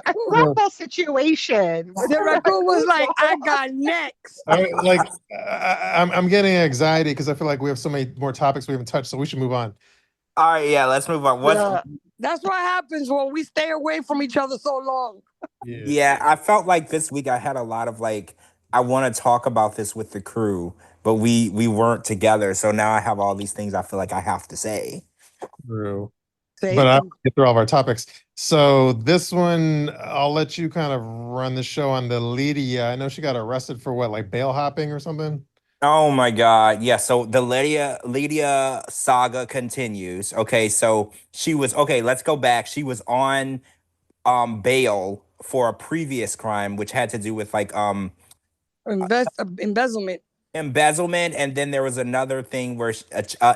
E: a throuple situation.
C: The raccoon was like, I got next.
B: Like, I'm getting anxiety because I feel like we have so many more topics we haven't touched, so we should move on.
D: All right, yeah, let's move on.
C: That's what happens when we stay away from each other so long.
D: Yeah, I felt like this week I had a lot of like, I want to talk about this with the crew, but we weren't together. So now I have all these things I feel like I have to say.
B: True. But I'll get through all of our topics. So this one, I'll let you kind of run the show on the Leidia. I know she got arrested for what, like bail hopping or something?
D: Oh my God. Yeah. So the Leidia saga continues. Okay. So she was, okay, let's go back. She was on bail for a previous crime, which had to do with like
C: embezzlement.
D: Embezzlement, and then there was another thing where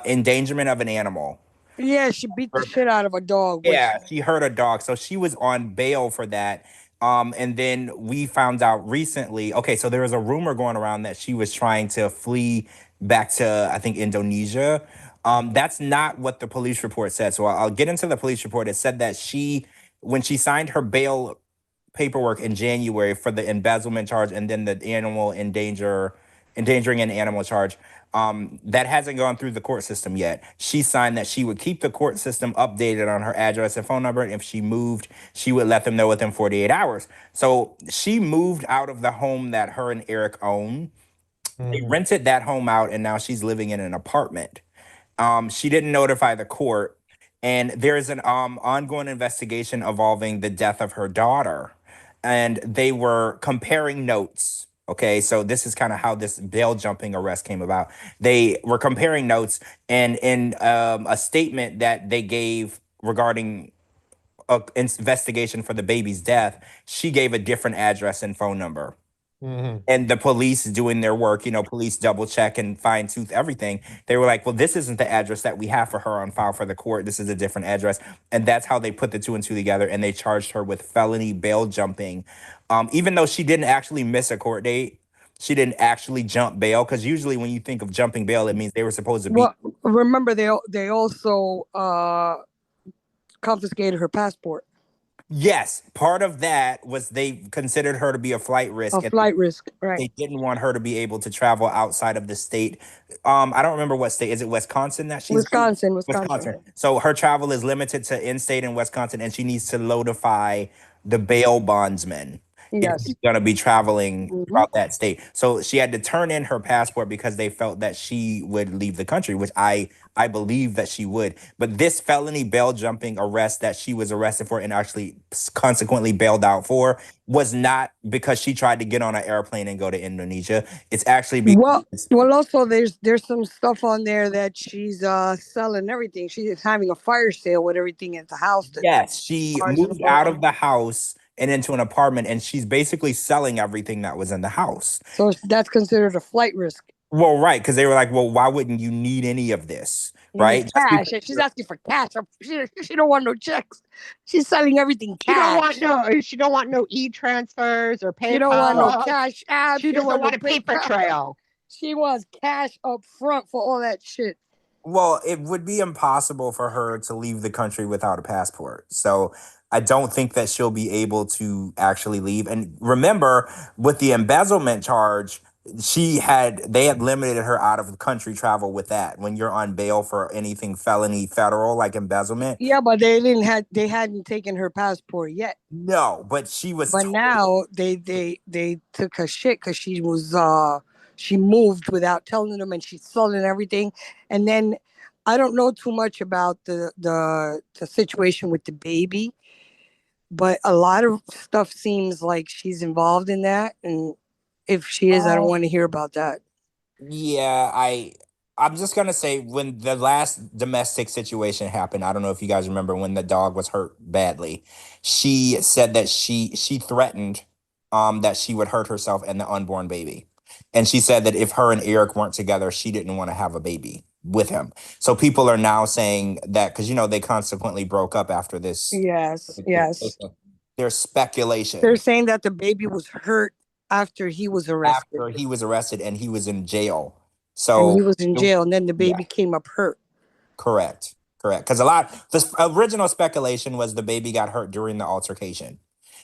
D: endangerment of an animal.
C: Yeah, she beat the shit out of a dog.
D: Yeah, she hurt a dog. So she was on bail for that. And then we found out recently, okay, so there was a rumor going around that she was trying to flee back to, I think, Indonesia. That's not what the police report said. So I'll get into the police report. It said that when she signed her bail paperwork in January for the embezzlement charge and then the endangering an animal charge, that hasn't gone through the court system yet. She signed that she would keep the court system updated on her address and phone number. And if she moved, she would let them know within 48 hours. So she moved out of the home that her and Eric own. They rented that home out, and now she's living in an apartment. She didn't notify the court, and there's an ongoing investigation involving the death of her daughter. And they were comparing notes. Okay, so this is kind of how this bail jumping arrest came about. They were comparing notes, and in a statement that they gave regarding an investigation for the baby's death, she gave a different address and phone number. And the police doing their work, police double check and fine tooth everything. They were like, well, this isn't the address that we have for her on file for the court. This is a different address. And that's how they put the two and two together. And they charged her with felony bail jumping. Even though she didn't actually miss a court date, she didn't actually jump bail. Because usually when you think of jumping bail, it means they were supposed to be.
C: Well, remember, they also confiscated her passport.
D: Yes, part of that was they considered her to be a flight risk.
C: Right.
D: They didn't want her to be able to travel outside of the state. I don't remember what state. Is it Wisconsin that she's
C: Wisconsin.
D: So her travel is limited to in-state in Wisconsin, and she needs to notify the bail bondsman. If she's going to be traveling throughout that state. So she had to turn in her passport because they felt that she would leave the country, which I believe that she would. But this felony bail jumping arrest that she was arrested for and actually consequently bailed out for was not because she tried to get on an airplane and go to Indonesia. It's actually because...
C: Well, also there's some stuff on there that she's selling everything. She's having a fire sale with everything at the house.
D: Yes, she moved out of the house and into an apartment, and she's basically selling everything that was in the house.
C: So that's considered a flight risk.
D: Well, right, because they were like, well, why wouldn't you need any of this, right?
C: Cash. She's asking for cash. She don't want no checks. She's selling everything cash.
E: She don't want no e-transfers or PayPal.
C: She don't want no cash apps.
E: She doesn't want a paper trail.
C: She wants cash up front for all that shit.
D: Well, it would be impossible for her to leave the country without a passport. So I don't think that she'll be able to actually leave. And remember, with the embezzlement charge, they had limited her out of country travel with that. When you're on bail for anything felony federal like embezzlement.
C: Yeah, but they hadn't taken her passport yet.
D: No, but she was.
C: But now they took her shit because she was she moved without telling them, and she's selling everything. And then I don't know too much about the situation with the baby, but a lot of stuff seems like she's involved in that. And if she is, I don't want to hear about that.
D: Yeah, I'm just gonna say, when the last domestic situation happened, I don't know if you guys remember, when the dog was hurt badly, she said that she threatened that she would hurt herself and the unborn baby. And she said that if her and Eric weren't together, she didn't want to have a baby with him. So people are now saying that, because they consequently broke up after this.
C: Yes.
D: There's speculation.
C: They're saying that the baby was hurt after he was arrested.
D: After he was arrested and he was in jail.
C: And
D: So
C: he was in jail, and then the
D: yeah,
C: baby came up hurt.
D: correct. Because the original speculation was the baby got hurt during the altercation.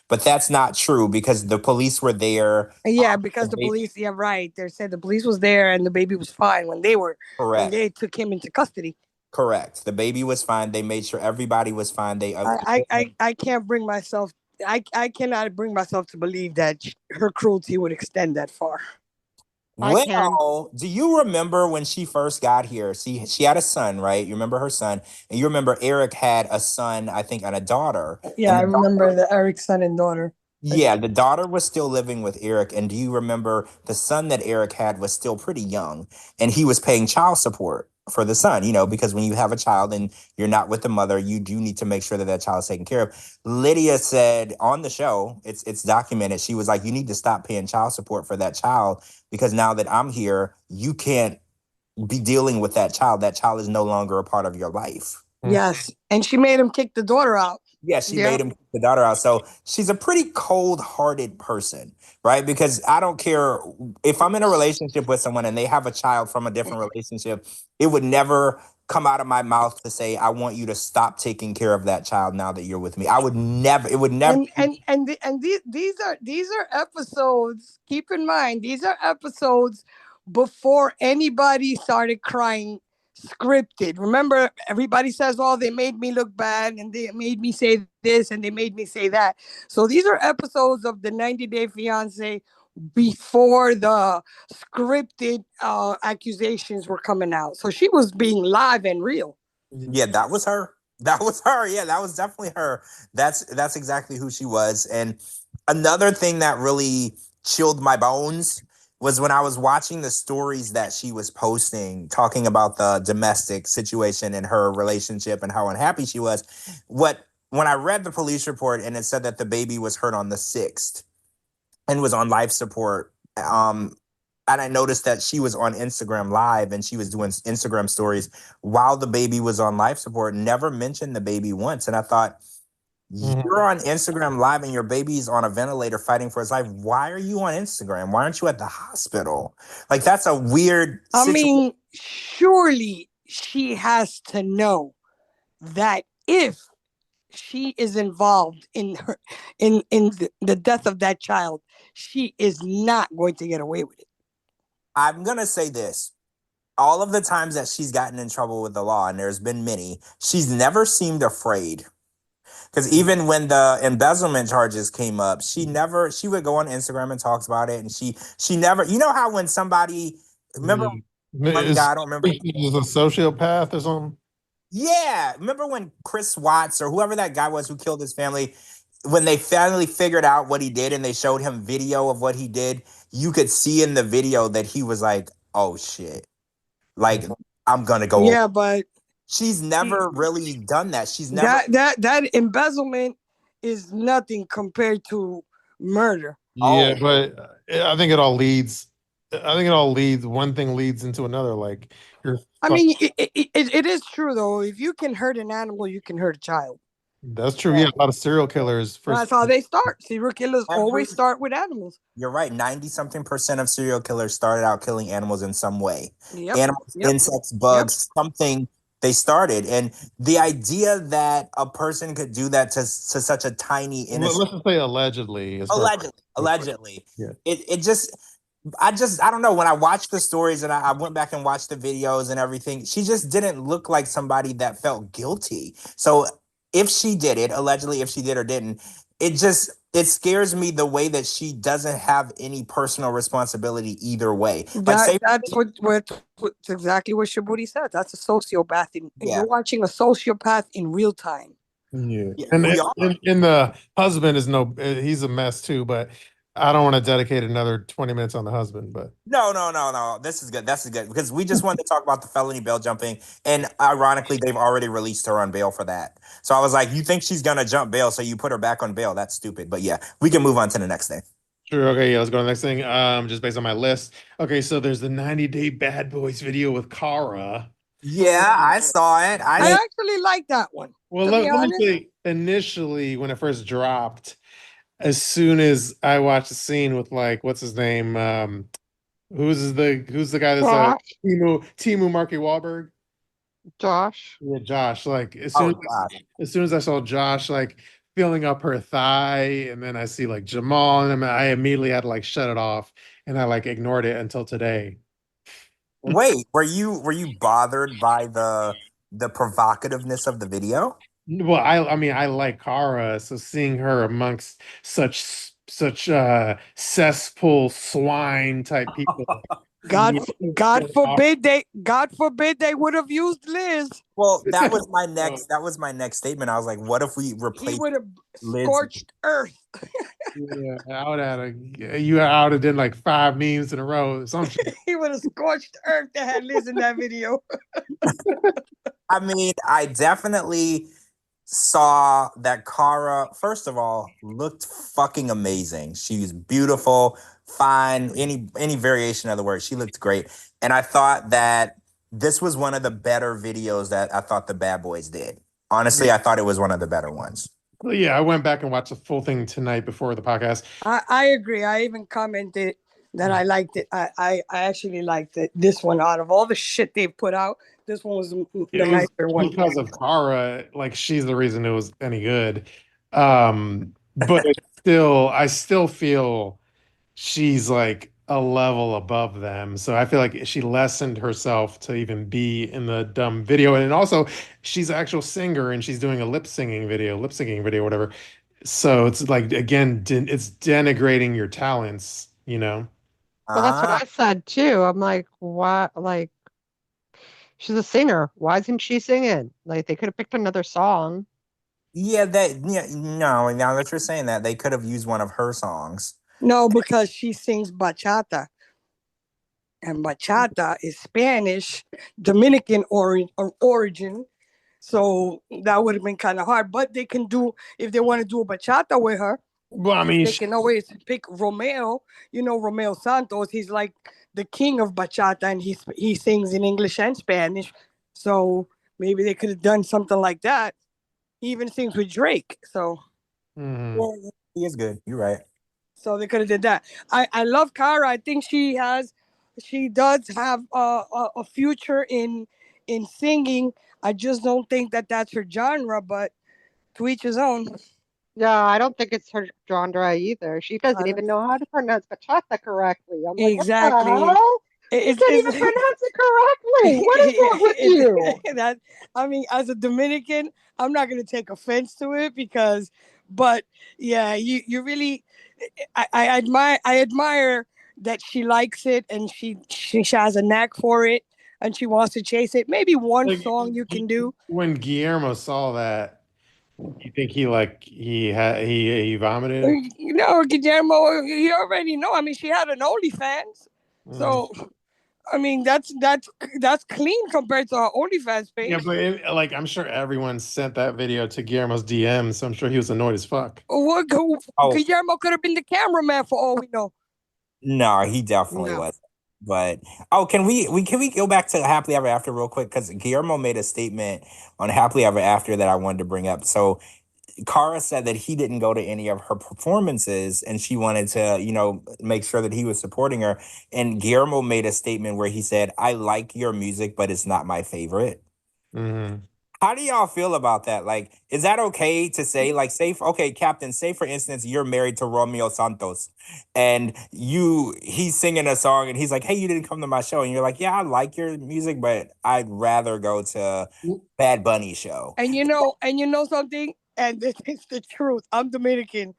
D: But that's not true because the police were there.
C: Yeah, because the
D: baby-
C: police, yeah, right. They said the police was there and the baby was fine when they
D: Correct.
C: took him into custody.
D: Correct. The baby was fine. They made sure everybody was fine.
C: I can't bring myself. I cannot bring myself to believe that her cruelty would extend that far.
E: I can.
D: Well, do you remember when she first got here? See, she had a son, right? You remember her son, and you remember Eric had a son, I think, and a daughter.
C: Yeah, I
D: And
C: remember the Eric's son and daughter.
D: yeah, the daughter was still living with Eric. And do you remember the son that Eric had was still pretty young and he was paying child support for the son, because when you have a child and you're not with the mother, you do need to make sure that that child is taken care of. Lydia said on the show, it's documented, she was like, you need to stop paying child support for that child because now that I'm here, you can't be dealing with that child. That child is no longer a part of your life.
C: Yes, and she made him kick the daughter out.
D: Yeah, she made him kick the daughter out. So she's a pretty cold-hearted person, right? Because I don't care if I'm in a relationship with someone and they have a child from a different relationship, it would never come out of my mouth to say, I want you to stop taking care of that child now that you're with me. I would never, it would never.
C: And these are episodes. Keep in mind, these are episodes before anybody started crying scripted. Remember, everybody says, oh, they made me look bad and they made me say this and they made me say that. So these are episodes of the 90 Day Fiancé before the scripted accusations were coming out. So she was being live and real.
D: Yeah, that was her. That was her. Yeah, that was definitely her. That's exactly who she was. And another thing that really chilled my bones was when I was watching the stories that she was posting, talking about the domestic situation in her relationship and how unhappy she was. When I read the police report and it said that the baby was hurt on the 6th and was on life support, and I noticed that she was on Instagram Live and she was doing Instagram stories while the baby was on life support, never mentioned the baby once. And I thought, you're on Instagram Live and your baby's on a ventilator fighting for his life. Why are you on Instagram? Why aren't you at the hospital? Like, that's a weird situation.
C: I mean, surely she has to know that if she is involved in the death of that child, she is not going to get away with it.
D: I'm going to say this. All of the times that she's gotten in trouble with the law, and there's been many, she's never seemed afraid. Because even when the embezzlement charges came up, she would go on Instagram and talks about it. And she never, how when somebody, remember one guy, I don't remember.
B: He's a sociopath or something?
D: Yeah. Remember when Chris Watts or whoever that guy was who killed his family, when they finally figured out what he did and they showed him video of what he did, you could see in the video that he was like, oh shit. Like, I'm going to go.
C: Yeah, but
D: she's never really done that. She's never.
C: That embezzlement is nothing compared to murder.
B: Yeah, but I think it all leads. One thing leads into another. Like,
C: I mean, it is true though. If you can hurt an animal, you can hurt a child.
B: That's true. Yeah, a lot of serial killers.
C: That's how they start. Serial killers always start with animals.
D: You're right. 90-something% of serial killers started out killing animals in some way.
C: Yep.
D: Animals, insects, bugs, something they started. And the idea that a person could do that to such a tiny innocent.
B: Let's just say allegedly.
D: Allegedly.
B: Yeah.
D: I don't know. When I watched the stories and I went back and watched the videos and everything, she just didn't look like somebody that felt guilty. So if she did it, allegedly, if she did or didn't, it scares me the way that she doesn't have any personal responsibility either way.
C: That's exactly what Shabooty said. That's a sociopath. You're watching a sociopath in real time.
B: Yeah. And the husband is he's a mess too, but I don't want to dedicate another 20 minutes on the husband, but
D: no. This is good. That's good because we just wanted to talk about the felony bail jumping, and ironically, they've already released her on bail for that. So I was like, you think she's gonna jump bail, so you put her back on bail? That's stupid. But yeah, we can move on to the next thing.
B: Sure. Okay. Yeah. Let's go to the next thing. Just based on my list. Okay. So there's the 90 Day Bad Boys video with Cara.
D: Yeah, I saw it.
C: I actually like that one.
B: Well, let me say, initially when it first dropped, as soon as I watch the scene with like what's his name? Who's the guy that's Timu Marky Wahlberg?
E: Josh.
B: Yeah, Josh. Like
D: Oh gosh.
B: as soon as I saw Josh like feeling up her thigh, and then I see like Jamal, and I immediately had to like shut it off, and I like ignored it until today.
D: Wait, were you bothered by the provocativeness of the video?
B: Well, I mean I like Kara, so seeing her amongst such cesspool swine type people.
C: God,
B: immediately
C: God
B: turned off.
C: forbid they would have used Liz.
D: Well, that was my next statement. I was like, what if we
C: He
D: replace
C: would have
D: Liz?
C: scorched earth.
B: Yeah, I would have you out have done like 5 memes in a row. Some shit.
C: He would have scorched earth that had Liz in that video.
D: I mean, I definitely saw that Kara, first of all, looked fucking amazing. She was beautiful, fine, any variation of the word. She looked great. And I thought that this was one of the better videos that I thought the Bad Boys did. Honestly, I thought it was one of the better ones.
B: Yeah, I went back and watched the full thing tonight before the podcast.
C: I agree. I even commented that I liked it. I actually liked it. This one, out of all the shit they put out, this one was the
B: It was
C: nicer one.
B: because of Kara, like she's the reason it was any good. But I still feel she's like a level above them. So I feel like she lessened herself to even be in the dumb video. And also she's an actual singer and she's doing a lip syncing video, whatever. So it's like again, it's denigrating your talents, you know?
E: Well, that's what
D: Ah,
E: I said too. I'm like, what? Like, she's a singer. Why isn't she singing? Like, they could have picked another song.
D: yeah, no, now that you're saying that, they could have used one of her songs.
C: No, because she sings bachata. And bachata is Spanish, Dominican origin. So that would have been kind of hard. But they can do, if they want to do a bachata with her,
B: Well, I mean,
C: they can always pick Romeo. You know, Romeo Santos. He's like the king of bachata, and he sings in English and Spanish. So maybe they could have done something like that. He even sings with Drake. So
B: mhm.
D: Yeah, he is good. You're right.
C: so they could have did that. I love Kara. I think she does have a future in singing. I just don't think that that's her genre, but to each his own.
E: Yeah, I don't think it's her genre either. She doesn't even know how to pronounce bachata correctly. I'm like, what the
C: Exactly.
E: hell? You can't even pronounce it correctly. What is wrong with you?
C: That, I mean, as a Dominican, I'm not gonna take offense to it but yeah, you really, I admire that she likes it and she has a knack for it and she wants to chase it. Maybe one
B: Like,
C: song you can do.
B: when Guillermo saw that, you think he vomited?
C: You know, Guillermo, you already know. I mean, she had an OnlyFans,
B: Mm.
C: so I mean, that's clean compared to her OnlyFans page.
B: Yeah, but like I'm sure everyone sent that video to Guillermo's DM, so I'm sure he was annoyed as fuck.
C: What,
D: Oh,
C: Guillermo could have been the cameraman for all we know.
D: no, he definitely
E: No.
D: was. But can we go back to Happily Ever After real quick? Because Guillermo made a statement on Happily Ever After that I wanted to bring up. So Kara said that he didn't go to any of her performances and she wanted to, make sure that he was supporting her. And Guillermo made a statement where he said, I like your music, but it's not my favorite.
B: Mhm.
D: How do y'all feel about that? Like, is that okay to say? Like, okay, Captain, say for instance, you're married to Romeo Santos and he's singing a song and he's like, hey, you didn't come to my show. And you're like, yeah, I like your music, but I'd rather go to Bad Bunny show.
C: And you know something, and this is the truth. I'm Dominican,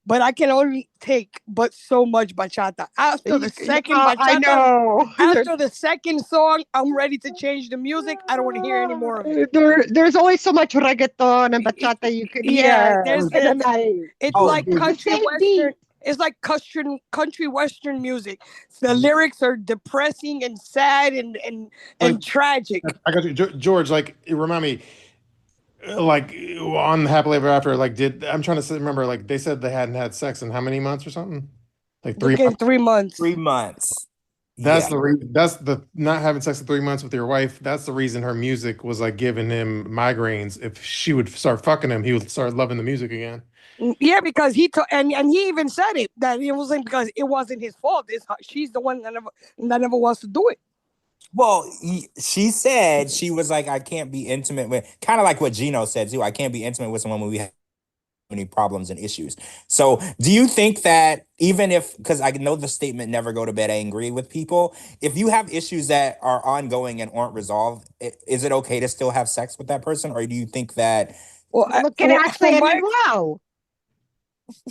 C: but I can only take but so much bachata. After the second
E: I
C: bachata,
E: know.
C: after the second song, I'm ready to change the music. I don't want to hear any more of it.
E: There's only so much reggaeton and bachata you could
C: Yeah,
E: hear in a night.
C: it's
D: Oh,
C: like
D: dude.
C: country
E: Same
C: western.
E: beat.
C: It's like country western music. The lyrics are depressing and sad and
B: Like,
C: tragic.
B: I got you, George. Like, remind me, like on Happily Ever After. Like, I'm trying to remember? Like, they said they hadn't had sex in how many months or something? Like 3
C: Look,
B: months.
C: in 3 months.
D: 3 months.
B: That's
D: Yeah.
B: the reason. That's the not having sex in 3 months with your wife. That's the reason her music was like giving him migraines. If she would start fucking him, he would start loving the music again.
C: Yeah, because he and he even said it that it wasn't because it wasn't his fault. She's the one that never wants to do it.
D: Well, she said she was like, I can't be intimate with, kind of like what Gino said too. I can't be intimate with someone when we have any problems and issues. So do you think that even if, because I know the statement never go to bed angry with people, if you have issues that are ongoing and aren't resolved, is it okay to still have sex with that person? Or do you think that
E: Look at Ashley and Manuel.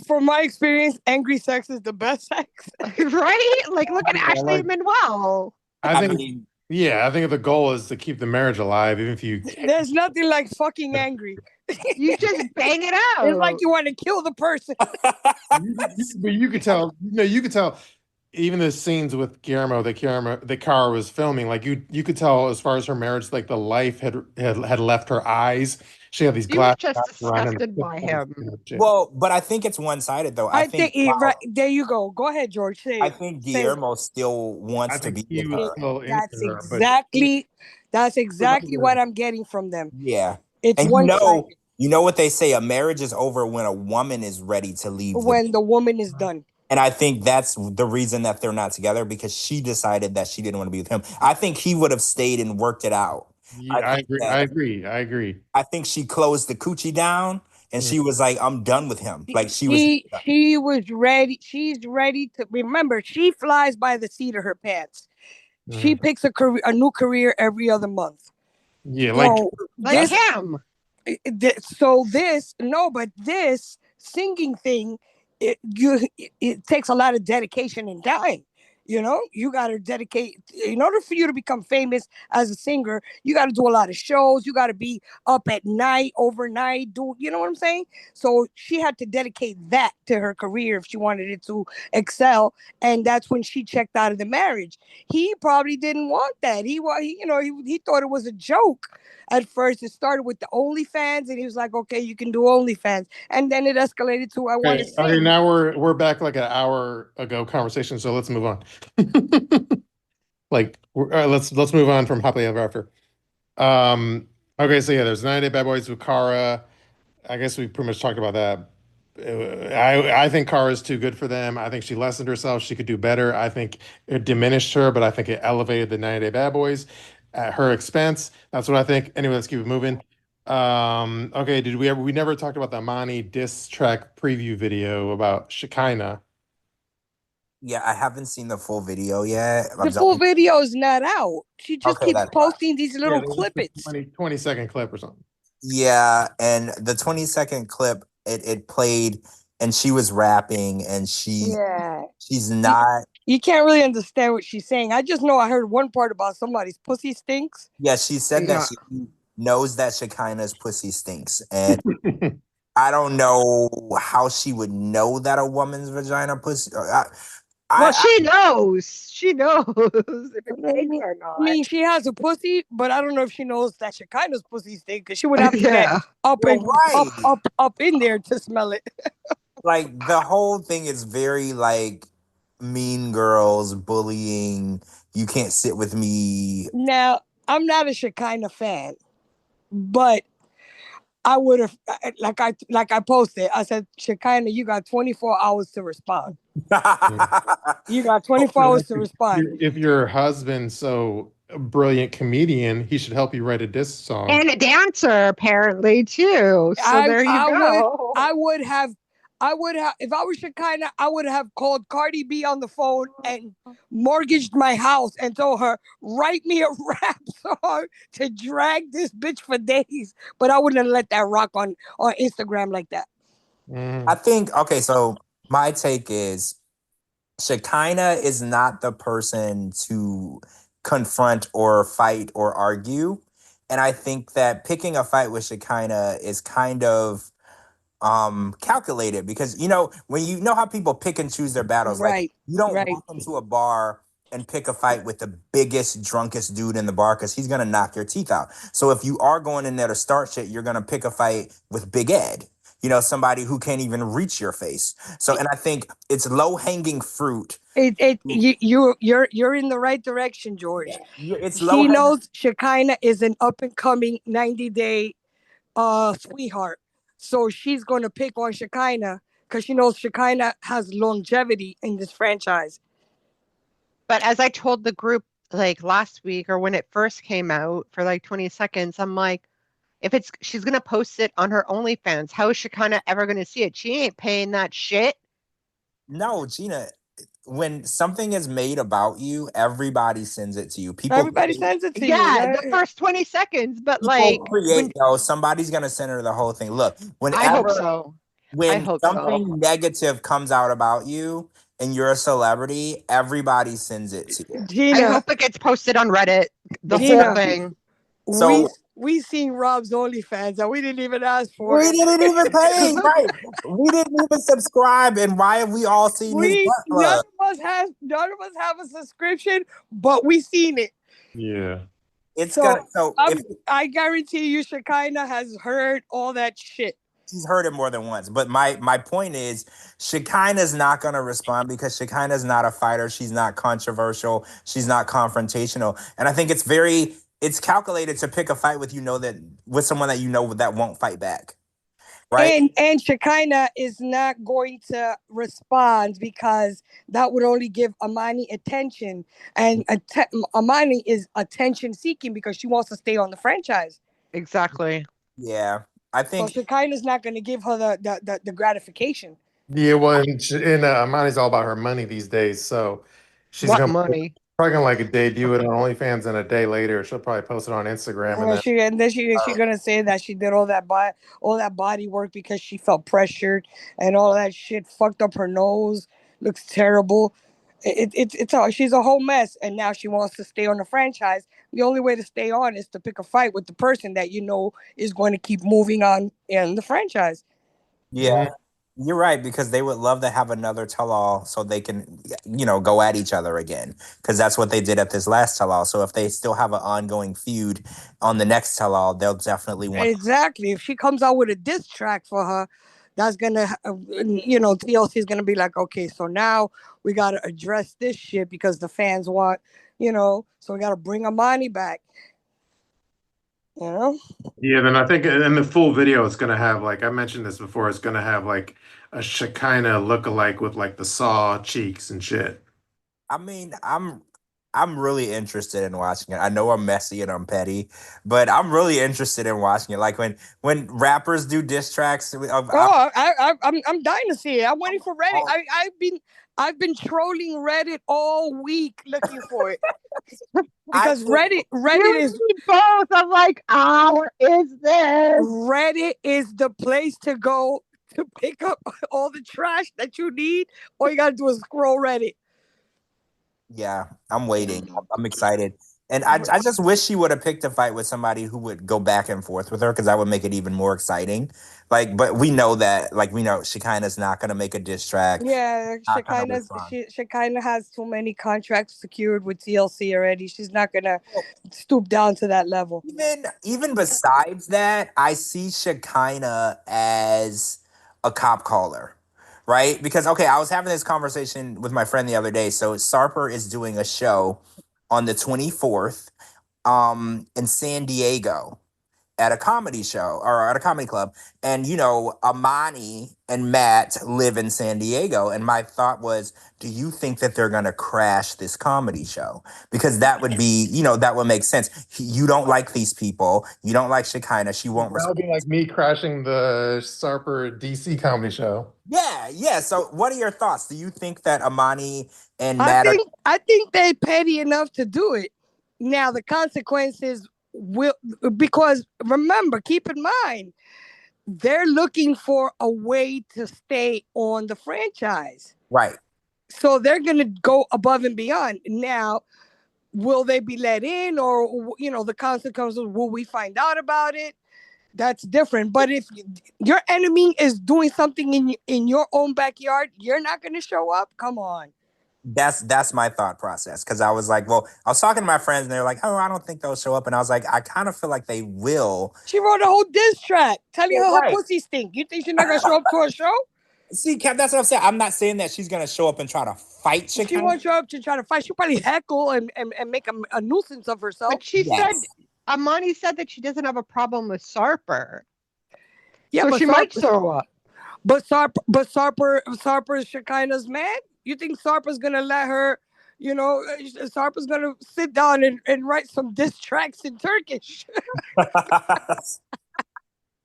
C: From my experience, angry sex is the best sex.
E: Right? Like, look at Ashley and Manuel.
B: I think if the goal is to keep the marriage alive, even if you
C: there's nothing like fucking angry.
E: You just bang it out.
C: It's like you want to kill the person.
B: But you could tell, you could tell even the scenes with Guillermo that Cara was filming, like you could tell as far as her marriage, like the life had left her eyes. She had these glasses.
E: She was just disgusted by him.
D: Well, but I think it's one-sided though.
C: I think right there you go. Go ahead, George. Say
D: I think Guillermo still wants to be with her.
C: That's exactly what I'm getting from them.
D: Yeah.
C: It's
D: and
C: one-sided.
D: You know what they say, a marriage is over when a woman is ready to leave.
C: When the woman is done.
D: And I think that's the reason that they're not together, because she decided that she didn't want to be with him. I think he would have stayed and worked it out.
B: Yeah, I agree.
D: I think she closed the coochie down and she was like, I'm done with him. Like she
C: was ready. She's ready to remember. She flies by the seat of her pants. She picks a new career every other month.
B: Yeah,
E: like him.
C: But this singing thing, it takes a lot of dedication and time. You got to dedicate. In order for you to become famous as a singer, you got to do a lot of shows. You got to be up at night, overnight. You know what I'm saying? So she had to dedicate that to her career if she wanted it to excel. And that's when she checked out of the marriage. He probably didn't want that. He thought it was a joke. At first, it started with the OnlyFans, and he was like, "Okay, you can do OnlyFans," and then it escalated to "I want to sing."
B: Okay, now we're back like an hour ago conversation, so let's move on. Let's move on from Happily Ever After. Okay, so yeah, there's 90 Day Bad Boys with Cara. I guess we pretty much talked about that. I think Cara's too good for them. I think she lessened herself. She could do better. I think it diminished her, but I think it elevated the 90 Day Bad Boys at her expense. That's what I think. Anyway, let's keep it moving. Okay, we never talked about the Amani diss track preview video about Shekinah.
D: Yeah, I haven't seen the full video yet.
C: The full video is not out. She just keeps posting these little clippets.
B: 20-second clip or something.
D: Yeah, and the 20-second clip, it played and she was rapping and she's not.
C: You can't really understand what she's saying. I just know I heard one part about somebody's pussy stinks.
D: Yeah, she said that she knows that Shekinah's pussy stinks. And I don't know how she would know that a woman's vagina pussy.
E: She knows. She knows if it stinks or not.
C: I mean, she has a pussy, but I don't know if she knows that Shekinah's pussy stinks, because she would have to get up in there to smell it.
D: Like, the whole thing is very like Mean Girls, bullying. You can't sit with me.
C: Now, I'm not a Shekinah fan, but I would have, like I posted, I said, Shekinah, you got 24 hours to respond. You got 24 hours to respond.
B: If your husband's so a brilliant comedian, he should help you write a diss song.
E: And a dancer, apparently, too. So there you go.
C: I would have, if I was Shekinah, I would have called Cardi B on the phone and mortgaged my house and told her, write me a rap song to drag this bitch for days. But I wouldn't have let that rock on Instagram like that.
D: I think, okay, so my take is Shekinah is not the person to confront or fight or argue. And I think that picking a fight with Shekinah is kind of calculated, because when you know how people pick and choose their battles, like you don't walk into a bar and pick a fight with the biggest, drunkest dude in the bar, because he's gonna knock your teeth out. So if you are going in there to start shit, you're gonna pick a fight with Big Ed, somebody who can't even reach your face. So, and I think it's low-hanging fruit.
C: You're in the right direction, George.
D: Yeah,
C: she knows Shekinah is an up and coming 90-day sweetheart. So she's going to pick on Shekinah because she knows Shekinah has longevity in this franchise.
E: But as I told the group like last week or when it first came out for like 20 seconds, I'm like, if she's gonna post it on her OnlyFans, how is Shekinah ever gonna see it? She ain't paying that shit.
D: No, Gina, when something is made about you, everybody sends it to you.
C: Everybody sends it to you.
E: Yeah, the first 20 seconds, but
D: People
E: like
D: create though, somebody's gonna send her the whole thing. Look,
E: I hope
D: whenever
E: so. I
D: when
E: hope
D: something
E: so.
D: negative comes out about you and you're a celebrity, everybody sends it to you.
E: I
C: Gina,
E: hope it gets posted on Reddit. The
C: Gina,
E: whole thing.
D: So
C: we seen Rob's OnlyFans and we didn't even ask for
D: we
C: it.
D: didn't even pay, right? We didn't even subscribe, and why have we all seen his butt
C: None
D: plug?
C: of us have a subscription, but we seen it.
B: Yeah.
D: It's
C: So
D: gonna if
C: I guarantee you Shekinah has heard all that shit.
D: she's heard it more than once. But my point is, Shekinah's not gonna respond because Shekinah's not a fighter. She's not controversial. She's not confrontational. And I think it's calculated to pick a fight with with someone that you know that won't fight back. Right?
C: And Shekinah is not going to respond because that would only give Amani attention. And Amani is attention seeking because she wants to stay on the franchise.
E: Exactly.
D: Yeah. I
C: So
D: think
C: Shekinah's not going to give her the gratification.
B: Yeah, well, and Amani's all about her money these days, so she's
E: What
B: gonna
E: money?
B: probably gonna like debut it on OnlyFans, and a day later she'll probably post it on Instagram, and then
C: She's gonna say that she did all that body work because she felt pressured and all that shit. Fucked up her nose, looks terrible. She's a whole mess, and now she wants to stay on the franchise. The only way to stay on is to pick a fight with the person that you know is going to keep moving on in the franchise.
D: yeah. You're right, because they would love to have another tell-all so they can, go at each other again. Because that's what they did at this last tell-all. So if they still have an ongoing feud on the next tell-all, they'll definitely want.
C: Exactly. If she comes out with a diss track for her, that's gonna, TLC is gonna be like, okay, so now we gotta address this shit because the fans want, so we gotta bring Amani back.
B: Yeah, then I think in the full video it's gonna have, like I mentioned this before, it's gonna have like a Shekinah lookalike with like the saw cheeks and shit.
D: I mean, I'm really interested in watching it. I know I'm messy and I'm petty, but I'm really interested in watching it. Like when rappers do diss tracks.
C: I'm dying to see it. I'm waiting for Reddit. I've been trolling Reddit all week looking for it. Because Reddit is
E: both. I'm like, what is this?
C: Reddit is the place to go to pick up all the trash that you need. All you gotta do is scroll Reddit.
D: Yeah, I'm waiting. I'm excited. And I just wish she would have picked a fight with somebody who would go back and forth with her, because that would make it even more exciting. But we know that, we know Shekinah's not going to make a diss track.
C: Yeah, Shekinah has too many contracts secured with TLC already. She's not going to stoop down to that level.
D: Even besides that, I see Shekinah as a cop caller. Right? Because, okay, I was having this conversation with my friend the other day. So Sarper is doing a show on the 24th in San Diego at a comedy show or at a comedy club. And, Amani and Matt live in San Diego. And my thought was, do you think that they're going to crash this comedy show? Because that would be, that would make sense. You don't like these people. You don't like Shekinah. She won't
B: That would be like me crashing the Sarper DC comedy show.
D: Yeah. So what are your thoughts? Do you think that Amani and Matt
C: I think they're petty enough to do it. Now the consequences will, because remember, keep in mind, they're looking for a way to stay on the franchise.
D: Right.
C: So they're going to go above and beyond. Now, will they be let in, or, the consequences, will we find out about it? That's different. But if your enemy is doing something in your own backyard, you're not going to show up? Come on.
D: That's my thought process, because I was like, well, I was talking to my friends and they're like, oh, I don't think they'll show up. And I was like, I kind of feel like they will.
C: She wrote a whole diss track telling her pussy stink. You think she's not going to show up to a show?
D: See, Cap, that's what I'm saying. I'm not saying that she's going to show up and try to fight Shekinah.
C: She won't show up to try to fight. She'll probably heckle and make a nuisance of herself.
E: But she said, Amani said that she doesn't have a problem with Sarper.
C: Yeah,
E: so
C: but
E: she might show up.
C: But Sarper is Shekinah's man. You think Sarper's gonna let her? Sarper's gonna sit down and write some diss tracks in Turkish.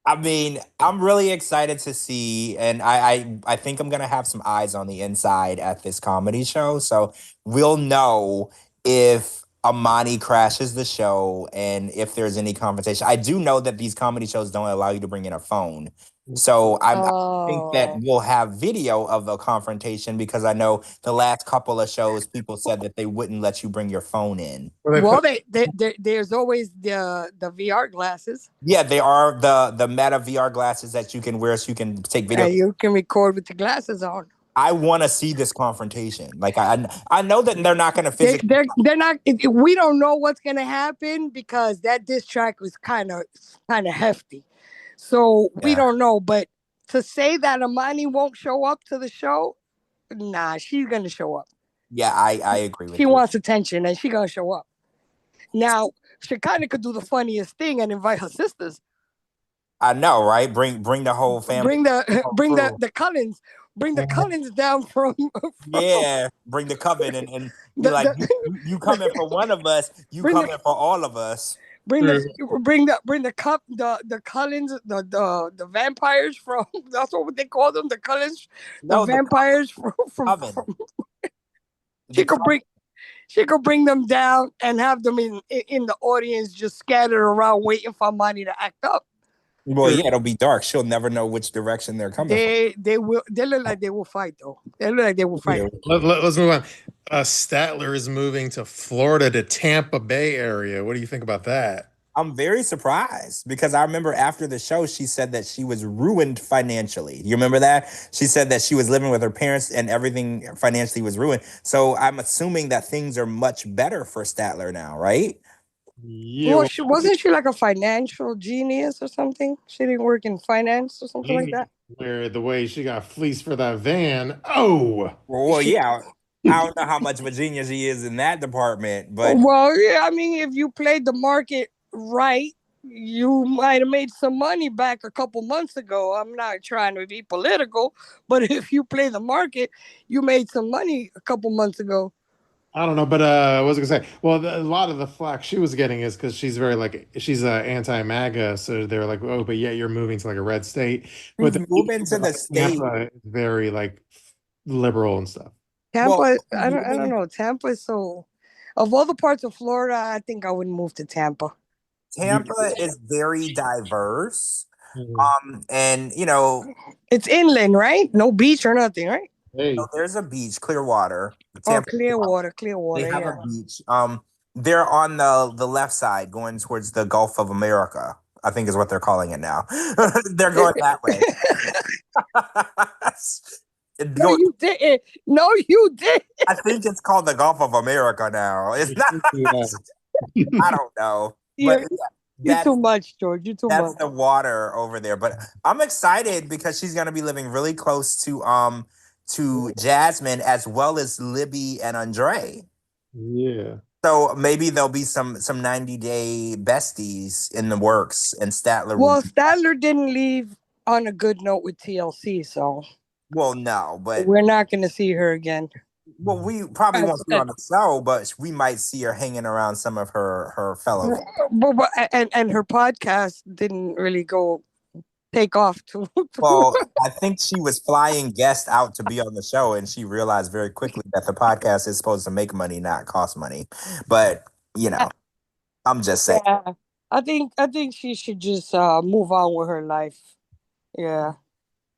D: I mean, I'm really excited to see, and I think I'm gonna have some eyes on the inside at this comedy show. So we'll know if Amani crashes the show and if there's any confrontation. I do know that these comedy shows don't allow you to bring in a phone. So I think that we'll have video of the confrontation because I know the last couple of shows people said that they wouldn't let you bring your phone in.
C: Well, there's always the VR glasses.
D: Yeah, they are the Meta VR glasses that you can wear so you can take video.
C: And you can record with the glasses on.
D: I want to see this confrontation. Like I know that they're not going to physically.
C: They're not. We don't know what's going to happen because that diss track was kind of hefty. So we don't know. But to say that Amani won't show up to the show, nah, she's going to show up.
D: Yeah, I agree with you.
C: She wants attention and she's going to show up. Now, Shekinah could do the funniest thing and invite her sisters.
D: I know, right? Bring the whole family.
C: Bring the Cullens. Bring the Cullens down from
D: yeah, bring the coven and be like, you coming for one of us, you coming for all of us.
C: Bring the Cullens, the vampires from, that's what they call them, the Cullens, the vampires from she could bring them down and have them in the audience just scattered around waiting for Amani to act up.
D: Well, yeah, it'll be dark. She'll never know which direction they're coming from.
C: They look like they will fight, though. They look like they will fight.
B: Let's move on. Statler is moving to Florida, to Tampa Bay area. What do you think about that?
D: I'm very surprised because I remember after the show, she said that she was ruined financially. You remember that? She said that she was living with her parents and everything financially was ruined. So I'm assuming that things are much better for Statler now, right?
B: Yeah.
C: Well, wasn't she like a financial genius or something? She didn't work in finance or something like that?
B: Where the way she got fleeced for that van. Oh.
D: Well, yeah. I don't know how much of a genius she is in that department, but...
C: Well, yeah, I mean, if you played the market right, you might have made some money back a couple months ago. I'm not trying to be political, but if you play the market, you made some money a couple months ago.
B: I don't know, but what was I gonna say? Well, a lot of the flack she was getting is because she's very she's anti-MAGA, so they're like, oh, but yeah, you're moving to like a red state. But
D: moving to the state,
B: Tampa is very liberal and stuff.
C: Tampa, I don't know. Tampa is so. Of all the parts of Florida, I think I would move to Tampa.
D: Tampa is very diverse, and
C: it's inland, right? No beach or nothing, right?
B: Hey.
D: So there's a beach, Clearwater.
C: Clearwater.
D: They have a beach. They're on the left side, going towards the Gulf of America, I think is what they're calling it now. They're going that way.
C: No, you didn't. No, you didn't.
D: I think it's called the Gulf of America now. It's not. I don't know. But
C: you're too much, George. You're too much.
D: That's the water over there. But I'm excited because she's gonna be living really close to Jasmine as well as Libby and Andre.
B: Yeah.
D: So maybe there'll be some 90-day besties in the works, and Statler.
C: Well, Statler didn't leave on a good note with TLC, so.
D: Well, no, but
C: we're not going to see her again.
D: Well, we probably won't see her on the show, but we might see her hanging around some of her fellow.
C: And her podcast didn't really take off too.
D: Well, I think she was flying guests out to be on the show, and she realized very quickly that the podcast is supposed to make money, not cost money. But I'm just saying.
C: Yeah, I think she should just move on with her life. Yeah.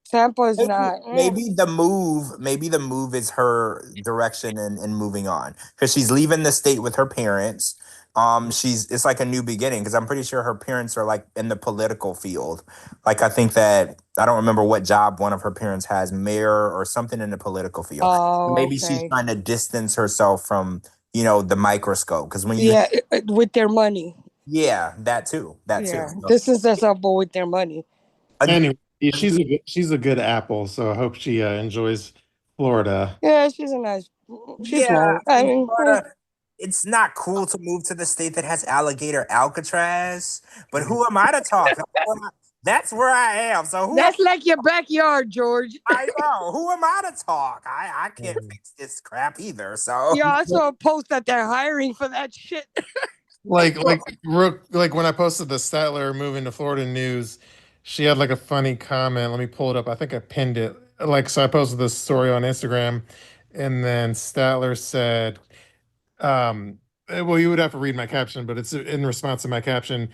C: Tampa is
D: maybe the move is her direction in moving on, because she's leaving the state with her parents. It's like a new beginning, because I'm pretty sure her parents are like in the political field. Like I think that I don't remember what job one of her parents has, mayor or something in the political field.
C: Oh,
D: maybe she's trying to distance herself from the microscope, because when
C: with their money.
D: Yeah, that too. So,
C: this is example with their money.
B: Anyway. She's a good apple, so I hope she enjoys Florida.
C: Yeah, she's nice.
D: Florida, it's not cool to move to the state that has alligator Alcatraz, but who am I to talk? That's where I am. So who
C: That's like your backyard, George.
D: I know. Who am I to talk? I can't fix this crap either. So
C: Yeah, I saw a post that they're hiring for that shit.
B: like when I posted the Statler moving to Florida news, she had like a funny comment. Let me pull it up. I think I pinned it. Like, so I posted this story on Instagram, and then Statler said, well, you would have to read my caption, but it's in response to my caption.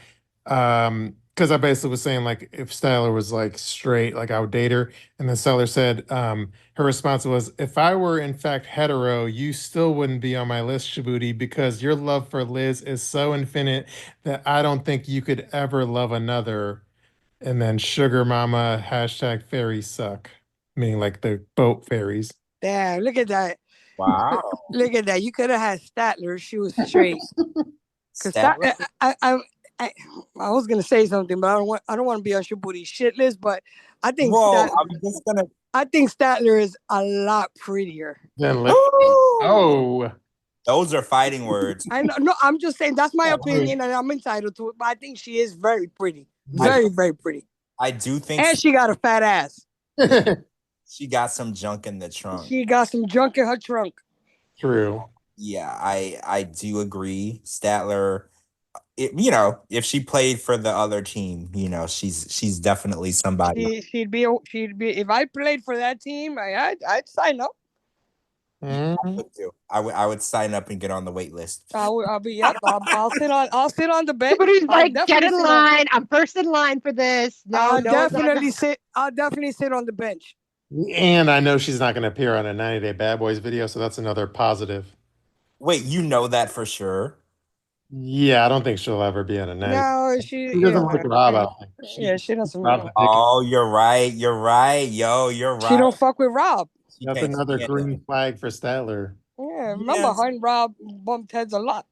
B: Because I basically was saying, like, if Statler was like straight, like I would date her. And then Statler said, her response was, if I were in fact hetero, you still wouldn't be on my list, Shabooty, because your love for Liz is so infinite that I don't think you could ever love another. And then sugar mama, hashtag fairies suck. Meaning like the boat fairies.
C: Damn, look at that.
D: wow.
C: Look at that. You could have had Statler if she was straight. Because
D: Statler?
C: I was gonna say something, but I don't want to be on Shabooty's shit list. But I think
D: Whoa, I'm just gonna.
C: I think Statler is a lot prettier.
B: Then
D: Oh, those are fighting words.
C: I know, no, I'm just saying that's my opinion, and I'm entitled to it. But I think she is very pretty, very pretty.
D: I do think,
C: and she got a fat ass.
D: She got some junk in the trunk.
C: She got some junk in her trunk.
B: True.
D: Yeah, I do agree. Statler, if she played for the other team, she's definitely somebody.
C: She'd be. If I played for that team, I'd sign up.
B: Mm-hmm.
D: I would sign up and get on the wait list.
C: I'll be up. I'll sit on the bench.
E: Everybody's like, get in line. I'm first in line for this.
C: I'll definitely sit on the bench.
B: And I know she's not going to appear on a 90-Day Bad Boys video, so that's another positive.
D: Wait, you know that for sure?
B: Yeah, I don't think she'll ever be on a 90.
C: No,
B: she doesn't like Rob. I don't think.
C: She doesn't.
D: Oh, you're right. You're right. Yo, you're right.
C: She don't fuck with Rob.
B: That's another green flag for Statler.
C: Yeah, remember her and Rob bumped heads a lot.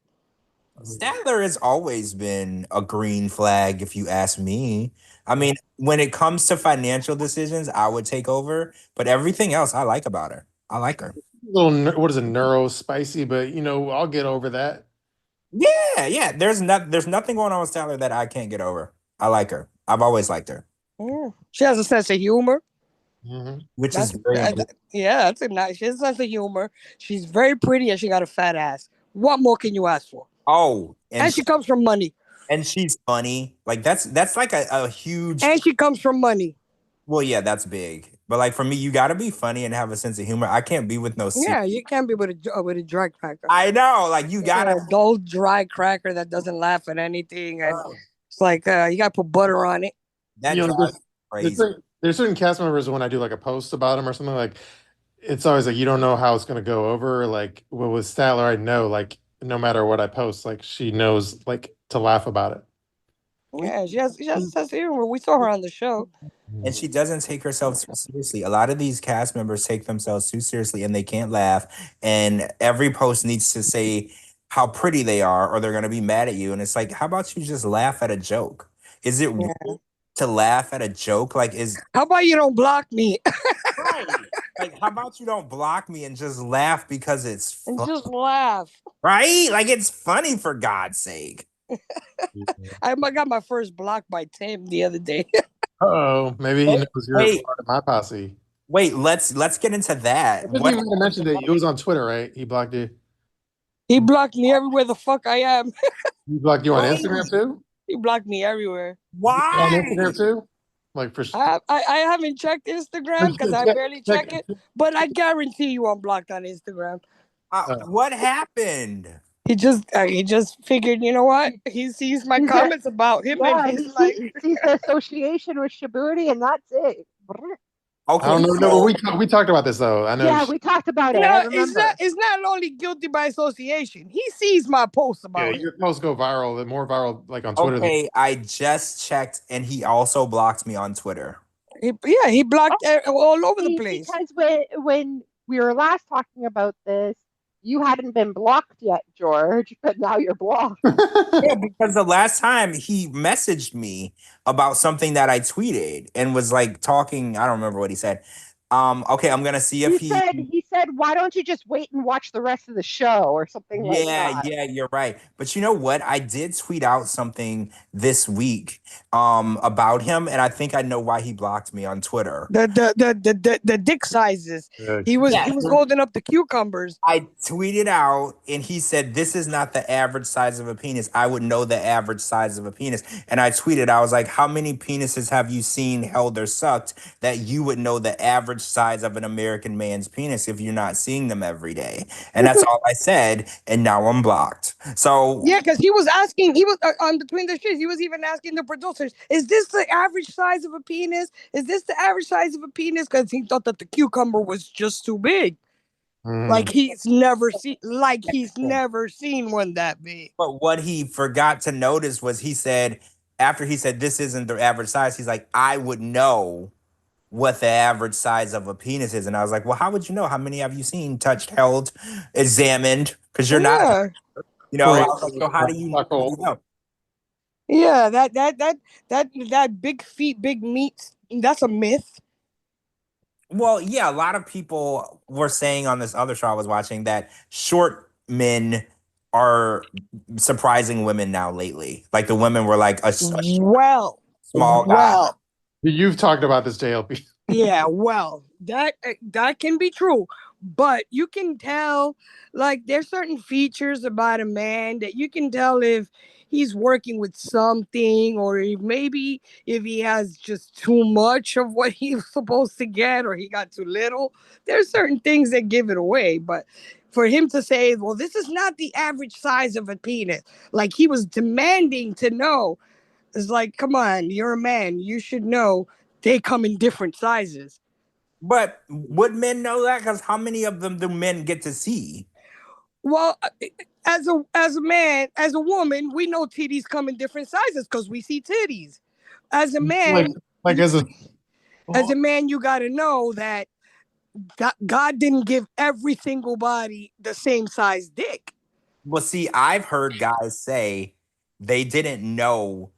D: Statler has always been a green flag, if you ask me. I mean, when it comes to financial decisions, I would take over, but everything else I like about her. I like her.
B: What is it, neuro spicy? But I'll get over that.
D: Yeah. There's nothing going on with Statler that I can't get over. I like her. I've always liked her.
C: Yeah. She has a sense of humor.
B: Mm-hmm.
D: Which is very
C: that's a nice. She has a sense of humor. She's very pretty and she got a fat ass. What more can you ask for?
D: Oh,
C: and she comes from money.
D: And she's funny. Like that's like a huge.
C: And she comes from money.
D: Well, yeah, that's big. But like for me, you got to be funny and have a sense of humor. I can't be with no.
C: Yeah, you can't be with a dry cracker.
D: I know, like you got
C: a dull dry cracker that doesn't laugh at anything, and it's like you got to put butter on it.
D: That drives crazy.
B: There's certain cast members when I do like a post about them or something, like it's always like you don't know how it's gonna go over. Like with Statler, I know like no matter what I post, like she knows like to laugh about it.
C: Yeah, she has a sense of humor. We saw her on the show.
D: And she doesn't take herself too seriously. A lot of these cast members take themselves too seriously and they can't laugh. And every post needs to say how pretty they are or they're going to be mad at you. And it's like, how about you just laugh at a joke? Is it weird to laugh at a joke? How
C: about you don't block me?
D: Right. Like, how about you don't block me and just laugh because it's fun?
C: And just laugh.
D: Right? Like, it's funny for God's sake.
C: I got my first block by Tim the other day.
B: Maybe he knows you're part of my posse.
D: Wait, let's get into that.
B: I think you mentioned it. It was on Twitter, right? He blocked you.
C: He blocked me everywhere the fuck I am.
B: He blocked you on Instagram too?
C: He blocked me everywhere.
D: Why?
B: On Instagram too? Like for sure.
C: I haven't checked Instagram because I barely check it, but I guarantee you I'm blocked on Instagram.
D: What happened?
C: He just figured, you know what? He sees my comments about him and he's like,
E: sees the association with Shabooty, and that's it.
B: Okay, I don't know. We talked about this though. I know.
E: Yeah, we talked about it.
C: It's not only guilty by association. He sees my posts about it.
B: Your posts go viral. They're more viral, like on Twitter.
D: Okay, I just checked, and he also blocked me on Twitter.
C: He blocked all over the place.
E: Because when we were last talking about this, you hadn't been blocked yet, George, but now you're blocked.
D: Yeah, because the last time he messaged me about something that I tweeted and was like talking, I don't remember what he said. Okay, I'm gonna see if
E: he said, why don't you just wait and watch the rest of the show or something like that?
D: Yeah, you're right. But you know what? I did tweet out something this week about him, and I think I know why he blocked me on Twitter.
C: The dick sizes. He was holding up the cucumbers.
D: I tweeted out and he said, "This is not the average size of a penis. I would know the average size of a penis." And I tweeted, I was like, "How many penises have you seen, held, or sucked that you would know the average size of an American man's penis if you're not seeing them every day?" And that's all I said. And now I'm blocked. So
C: yeah, because he was on Between the Sheets. He was even asking the producers, "Is this the average size of a penis? Is this the average size of a penis?" Because he thought that the cucumber was just too big. Like he's never seen one that big.
D: But what he forgot to notice was after he said this isn't the average size, he's like, "I would know what the average size of a penis is." And I was like, "Well, how would you know? How many have you seen, touched, held, examined? Because you're not, I was like, so how do you know?"
C: Yeah, that big feet, big meat, that's a myth.
D: Well, yeah, a lot of people were saying on this other show I was watching that short men are surprising women now lately. Like the women were like a small guy.
B: You've talked about this, JLP.
C: Yeah, well, that can be true, but you can tell, like, there's certain features about a man that you can tell if he's working with something, or if he has just too much of what he was supposed to get, or he got too little. There's certain things that give it away, but for him to say, well, this is not the average size of a penis, like he was demanding to know, it's like, come on, you're a man, you should know they come in different sizes.
D: But would men know that? Because how many of them do men get to see?
C: Well, as a man, as a woman, we know titties come in different sizes because we see titties. As a man, as a man, you got to know that God didn't give every single body the same size dick.
D: Well, see, I've heard guys say they didn't know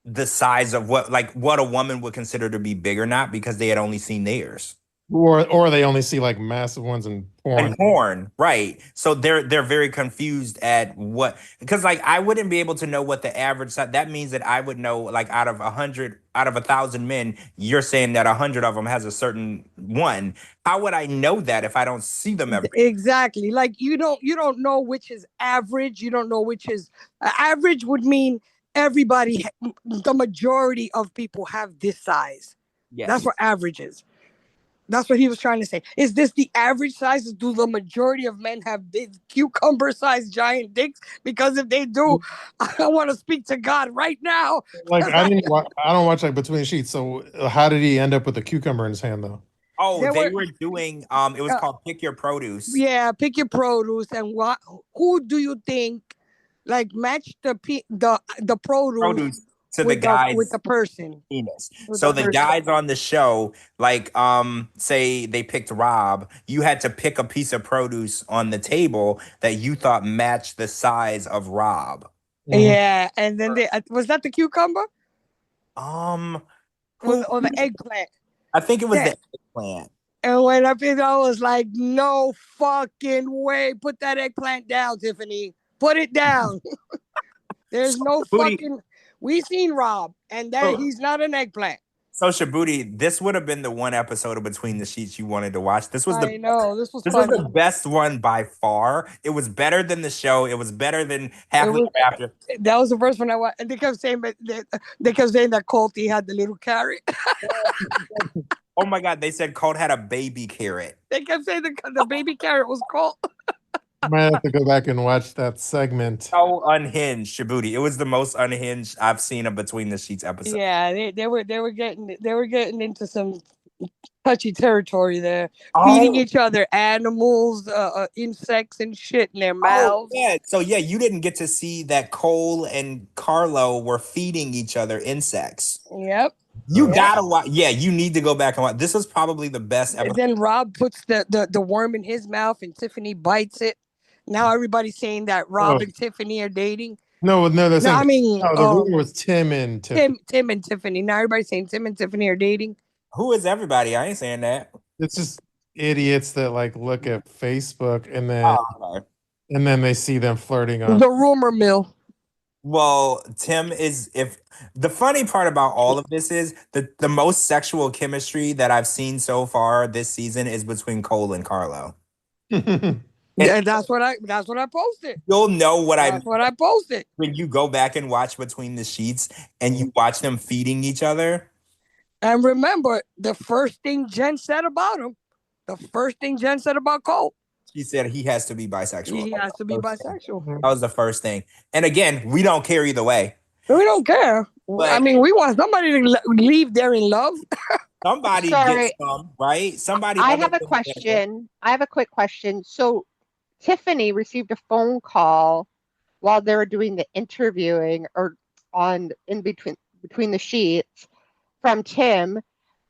D: the size of what a woman would consider to be big or not because they had only seen theirs.
B: Or they only see like massive ones in porn.
D: And porn, right? So they're very confused at what, because like I wouldn't be able to know what the average size. That means that I would know, like, out of 1,000 men, you're saying that 100 of them has a certain one. How would I know that if I don't see them every day?
C: Exactly. Like you don't know which is average. You don't know which is average would mean everybody, the majority of people have this size. Yes. That's what average is. That's what he was trying to say. Is this the average size? Do the majority of men have big cucumber-sized giant dicks? Because if they do, I want to speak to God right now.
B: Like I don't watch like Between the Sheets. So how did he end up with a cucumber in his hand though?
D: Oh, they were doing it was called Pick Your Produce.
C: Yeah, Pick Your Produce. And who do you think like match the produce
D: to the guys
C: with the person
D: penis? So the guys on the show, like say they picked Rob, you had to pick a piece of produce on the table that you thought matched the size of Rob.
C: Yeah, and then was that the cucumber?
D: Or
C: the eggplant.
D: I think it was the eggplant.
C: And when I picked it, I was like, no fucking way. Put that eggplant down, Tiffany. Put it down. There's no fucking... We seen Rob, and he's not an eggplant.
D: So Shabooty, this would have been the one episode of Between the Sheets you wanted to watch. This was
C: this was
D: the best one by far. It was better than the show. It was better than Happily Ever After.
C: That was the first one I watched. And they kept saying that Colty had the little carrot.
D: Oh my God, they said Colt had a baby carrot.
C: They kept saying the baby carrot was Colt.
B: I might have to go back and watch that segment.
D: So unhinged, Shabooty. It was the most unhinged I've seen a Between the Sheets episode.
C: Yeah, they were getting into some touchy territory there, feeding each other animals, insects and shit in their mouths.
D: Yeah. So yeah, you didn't get to see that Cole and Carlo were feeding each other insects.
C: Yep.
D: You gotta watch. Yeah, you need to go back and watch. This was probably the best episode.
C: And then Rob puts the worm in his mouth and Tiffany bites it. Now everybody's saying that Rob and Tiffany are dating.
B: No, that's
C: no, I mean,
B: the rumor was Tim and Tiffany.
C: Tim and Tiffany. Now everybody's saying Tim and Tiffany are dating.
D: Who is everybody? I ain't saying that.
B: It's just idiots that like look at Facebook and
D: Oh, okay.
B: then they see them flirting on.
C: The rumor mill.
D: Well, Tim is if the funny part about all of this is the most sexual chemistry that I've seen so far this season is between Cole and Carlo. And
C: Yeah, that's what I posted.
D: you'll know what I mean
C: That's what I posted.
D: when you go back and watch Between the Sheets and you watch them feeding each other.
C: And remember, the first thing Jenn said about him, the first thing Jenn said about Cole,
D: She said he has to be bisexual.
C: he has to be bisexual.
D: That was the first thing. And again, we don't care either way.
C: We don't care.
D: But-
C: I mean, we want somebody to leave there in love.
D: Somebody
E: Sorry.
D: gets some, right? Somebody.
E: I
D: other
E: have a
D: than-
E: question. I have a quick question. So Tiffany received a phone call while they were doing the interviewing or in between the sheets from Tim.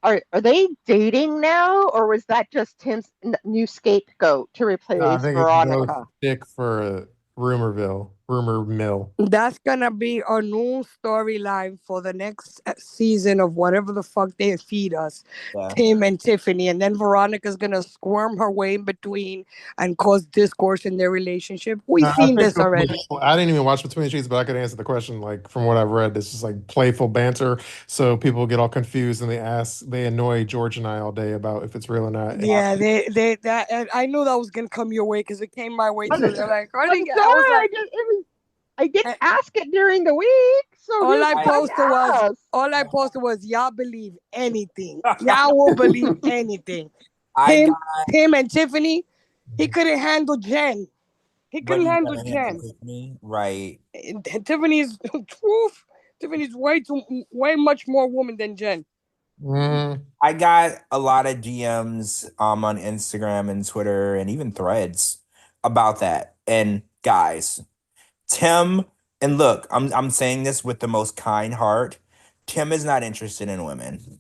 E: Are they dating now, or was that just Tim's new scapegoat to replace
B: I think
E: Veronica?
B: it's stick for rumor mill.
C: That's gonna be a new storyline for the next season of whatever the fuck they feed us.
D: Yeah.
C: Tim and Tiffany, and then Veronica's gonna squirm her way in between and cause discourse in their relationship. We've
B: I
C: seen
B: think
C: this
B: the-
C: already.
B: I didn't even watch Between the Sheets, but I could answer the question. Like from what I've read, it's just like playful banter. So people get all confused and they annoy George and I all day about if it's real or not.
C: Yeah, that and I knew that was gonna come your way because it came my way too. They're like,
E: I'm sorry, I didn't ask it during the week. So
C: all I
E: I
C: posted was y'all believe anything. Y'all will believe anything. Him and Tiffany, he couldn't handle Jenn. He couldn't handle Jenn.
D: Tiffany, right?
C: Tiffany's way much more woman than Jenn.
D: I got a lot of DMs on Instagram and Twitter and even Threads about that. And guys, Tim, and look, I'm saying this with the most kind heart. Tim is not interested in women.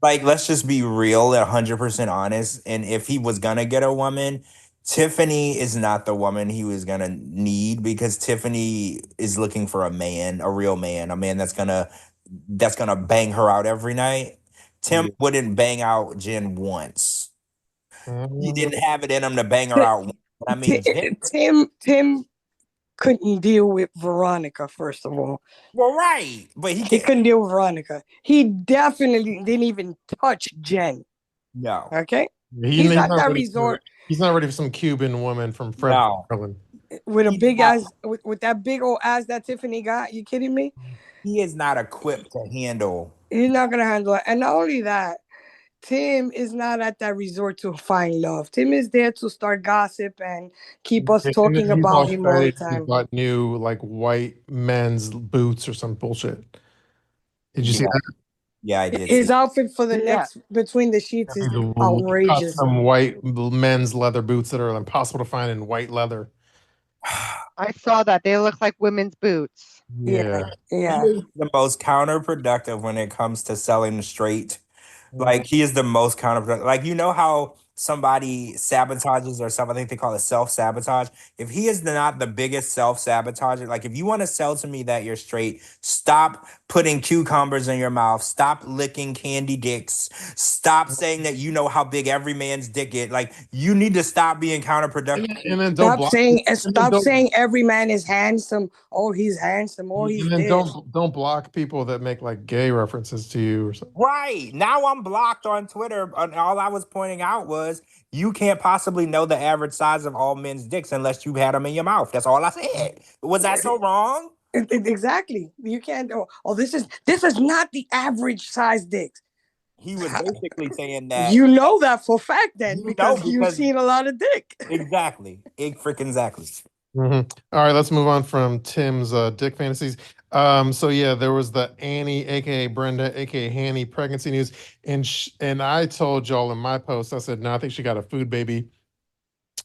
D: Like, let's just be real, 100% honest. And if he was gonna get a woman, Tiffany is not the woman he was gonna need, because Tiffany is looking for a man, a real man, a man that's gonna bang her out every night. Tim wouldn't bang out Jenn once. He didn't have it in him to bang her out once. I mean,
C: Tim couldn't deal with Veronica, first of all.
D: Well, right. But
C: he couldn't deal with Veronica. He definitely didn't even touch Jenn.
D: No.
C: Okay?
B: He's
C: not that resort.
B: He's not ready for some Cuban woman from Maryland.
C: With a big ass, with that big old ass that Tiffany got. You kidding me?
D: He is not equipped to handle.
C: He's not gonna handle it. And not only that, Tim is not at that resort to find love. Tim is there to start gossip and keep us talking about him all the time.
B: He bought new like white men's boots or some bullshit. Did you see that?
D: Yeah, I did.
C: His outfit for the next Between the Sheets is outrageous.
B: Some white men's leather boots that are impossible to find in white leather.
E: I saw that. They look like women's boots.
C: Yeah.
D: He is the most counterproductive when it comes to selling straight. Like, he is the most counterproductive. Like, you know how somebody sabotages or something? I think they call it self-sabotage. If he is not the biggest self-sabotager, like, if you want to sell to me that you're straight, stop putting cucumbers in your mouth. Stop licking candy dicks. Stop saying that you know how big every man's dick is. Like, you need to stop being counterproductive.
B: And then
C: stop saying every man is handsome. Oh, he's handsome. Oh, he's
B: and then
C: this.
B: don't block people that make like gay references to you or something.
D: Right. Now I'm blocked on Twitter, and all I was pointing out was you can't possibly know the average size of all men's dicks unless you've had them in your mouth. That's all I said. Was that so wrong?
C: Exactly. You can't. Oh, this is not the average size dick.
D: He was basically saying that.
C: You know that for a fact then, because you've seen a lot of dick.
D: Exactly. Exactly.
B: All right, let's move on from Tim's dick fantasies. So yeah, there was the Annie, aka Brenda, aka Hany pregnancy news, and I told y'all in my post, I said, no, I think she got a food baby,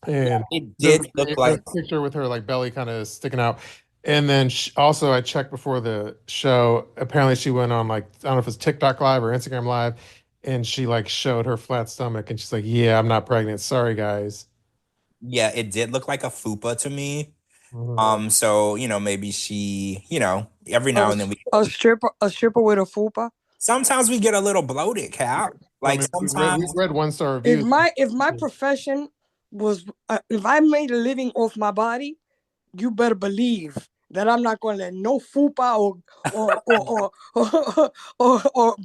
B: and
D: it did look like
B: a picture with her like belly kind of sticking out. And then also I checked before the show. Apparently she went on like, I don't know if it's TikTok live or Instagram live, and she like showed her flat stomach, and she's like, yeah, I'm not pregnant. Sorry, guys.
D: Yeah, it did look like a fupa to me. So, you know, maybe she, you know, every now and then
C: a stripper with a fupa.
D: Sometimes we get a little bloated, Cap. Like
B: we
D: sometimes,
B: read 1-star reviews.
C: If my profession was if I made a living off my body, you better believe that I'm not going to let no fupa or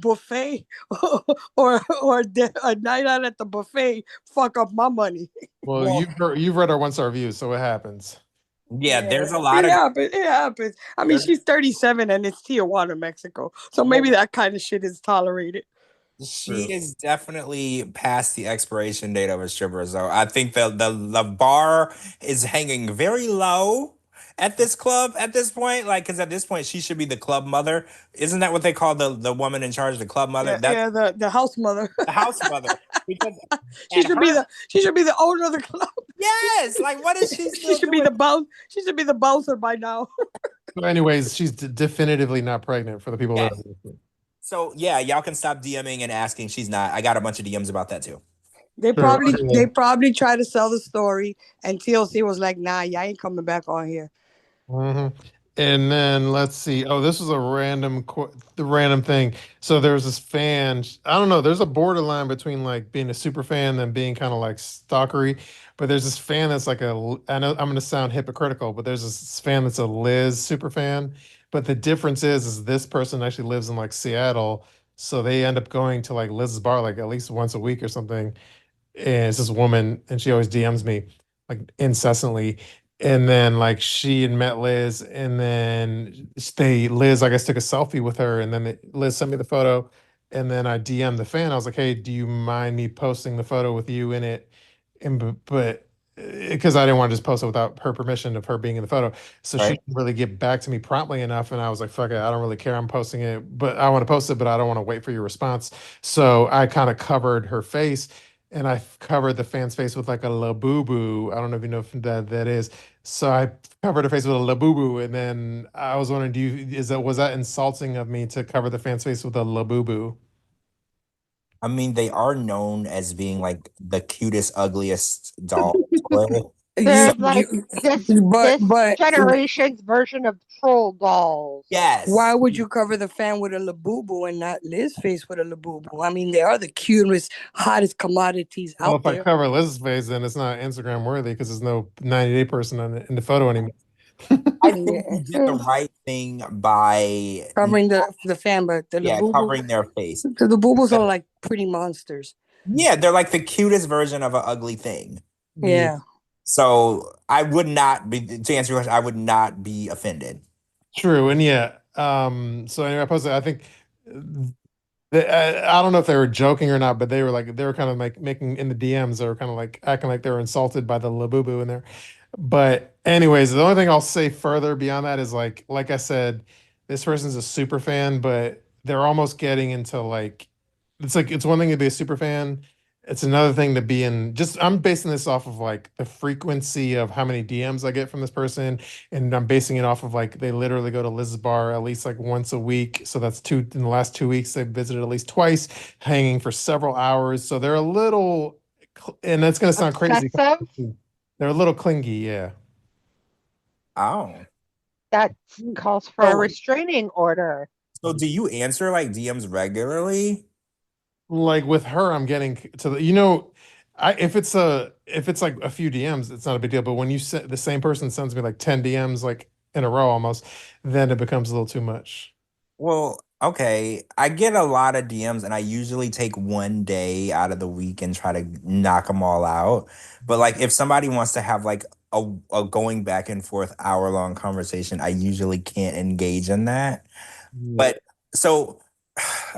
C: buffet a night out at the buffet fuck up my money.
B: Well,
D: well,
B: you've read our 1-star reviews, so it happens.
D: yeah,
C: Yeah,
D: there's a lot of
C: it happens. I mean, she's 37 and it's Tijuana, Mexico, so maybe that kind of shit is tolerated.
D: she is definitely past the expiration date of a stripper. So I think the bar is hanging very low at this club at this point. Like, because at this point she should be the club mother. Isn't that what they call the woman in charge, the club mother? That's
C: The house mother.
D: the house mother. Because
C: she should be the owner of the club.
D: Yes, like what is she still
C: She should
D: doing?
C: be the bounce. She should be the bouncer by now.
B: So anyways, she's definitively not pregnant for the people that
D: Yes. So yeah, y'all can stop DMing and asking. She's not. I got a bunch of DMs about that too.
C: They
B: Sure, okay.
C: probably tried to sell the story, and TLC was like, "Nah, y'all ain't coming back on here."
B: And then let's see. Oh, this was a the random thing. So there was this fan. I don't know. There's a borderline between like being a super fan and being kind of like stalkery. But there's this fan that's like I know I'm going to sound hypocritical, but there's this fan that's a Liz super fan. But the difference is this person actually lives in like Seattle, so they end up going to like Liz's bar like at least once a week or something. And it's this woman, and she always DMs me like incessantly. And then like she had met Liz, and then Liz, I guess, took a selfie with her, and then Liz sent me the photo, and then I DM'd the fan. I was like, "Hey, do you mind me posting the photo with you in it?" And but because I didn't want to just post it without her permission of her being in the photo, so she
D: Right.
B: didn't really get back to me promptly enough, and I was like, "Fuck it, I don't really care. I'm posting it, but I want to post it, but I don't want to wait for your response." So I kind of covered her face, and I covered the fan's face with like a labubu. I don't know if you know if that is. So I covered her face with a labubu, and then I was wondering, was that insulting of me to cover the fan's face with a labubu?
D: I mean, they are known as being like the cutest, ugliest doll toy.
E: There's like
C: but
E: this generation's version of troll dolls.
D: Yes.
C: why would you cover the fan with a labubu and not Liz face with a labubu? I mean, they are the cutest, hottest commodities
B: Well,
C: out
B: if I
C: there.
B: cover Liz's face, then it's not Instagram worthy because there's no 90-day person in the photo anymore.
D: I think you did the right thing by
C: Covering the fan, but the labubu,
D: covering their face.
C: the labubus are like pretty monsters.
D: Yeah, they're like the cutest version of an ugly thing.
C: Yeah.
D: So I would not be, to answer your question, I would not be offended.
B: True, and yeah. So anyway, I posted. I think I don't know if they were joking or not, but they were kind of like making in the DMs. They were kind of like acting like they were insulted by the labubu in there. But anyways, the only thing I'll say further beyond that is like I said, this person's a super fan, but they're almost getting into like it's one thing to be a super fan. It's another thing to be in just I'm basing this off of like the frequency of how many DMs I get from this person. And I'm basing it off of like they literally go to Liz's bar at least like once a week. So that's in the last 2 weeks, they've visited at least twice, hanging for several hours. So they're a little, and that's gonna sound crazy.
E: Obsessive?
B: They're a little clingy, yeah.
D: Oh.
E: That calls for a restraining order.
D: So do you answer like DMs regularly?
B: Like with her, I'm getting to the, if it's like a few DMs, it's not a big deal. But when the same person sends me like 10 DMs like in a row almost, then it becomes a little too much.
D: Well, okay. I get a lot of DMs and I usually take one day out of the week and try to knock them all out. But like if somebody wants to have like a going back and forth hour-long conversation, I usually can't engage in that. But so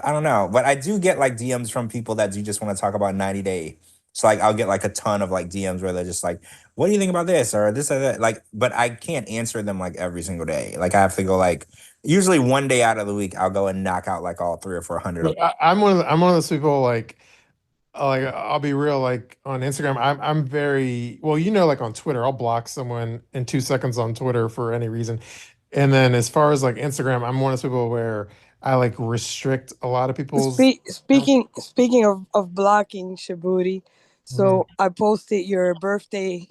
D: I don't know. But I do get like DMs from people that do just want to talk about 90 Day. So like I'll get like a ton of like DMs where they're just like, what do you think about this or this or that? Like, but I can't answer them like every single day. Like I have to go like usually one day out of the week I'll go and knock out like all 300 or 400 of them.
B: I'm one of those people like I'll be real, like on Instagram, I'm very well, like on Twitter, I'll block someone in 2 seconds on Twitter for any reason. And then as far as like Instagram, I'm one of those people where I like restrict a lot of people's
C: Speaking of blocking, Shabooty, so I posted your birthday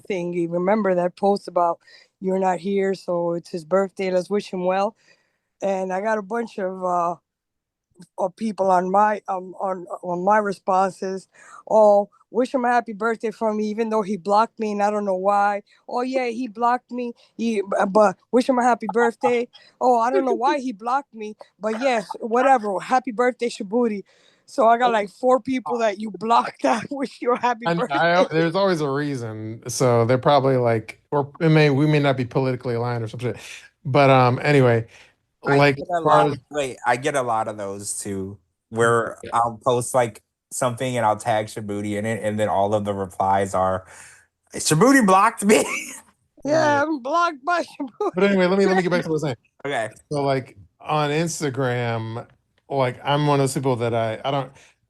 C: thing. You remember that post about you're not here, so it's his birthday. Let's wish him well. And I got a bunch of of people on my responses. Oh, wish him a happy birthday for me, even though he blocked me and I don't know why. Oh yeah, he blocked me. But wish him a happy birthday. Oh, I don't know why he blocked me, but yes, whatever. Happy birthday, Shabooty. So I got like 4 people that you blocked that wish you a happy
B: And
C: birthday.
B: there's always a reason. So they're probably like, or we may not be politically aligned or some shit. But anyway, like as far as
D: I get a lot of those too, where I'll post like something and I'll tag Shabooty in it, and then all of the replies are, Shabooty blocked me.
C: Yeah, I'm blocked by Shabooty.
B: But anyway, let me get back to what I was saying.
D: Okay.
B: So like on Instagram, like I'm one of those people that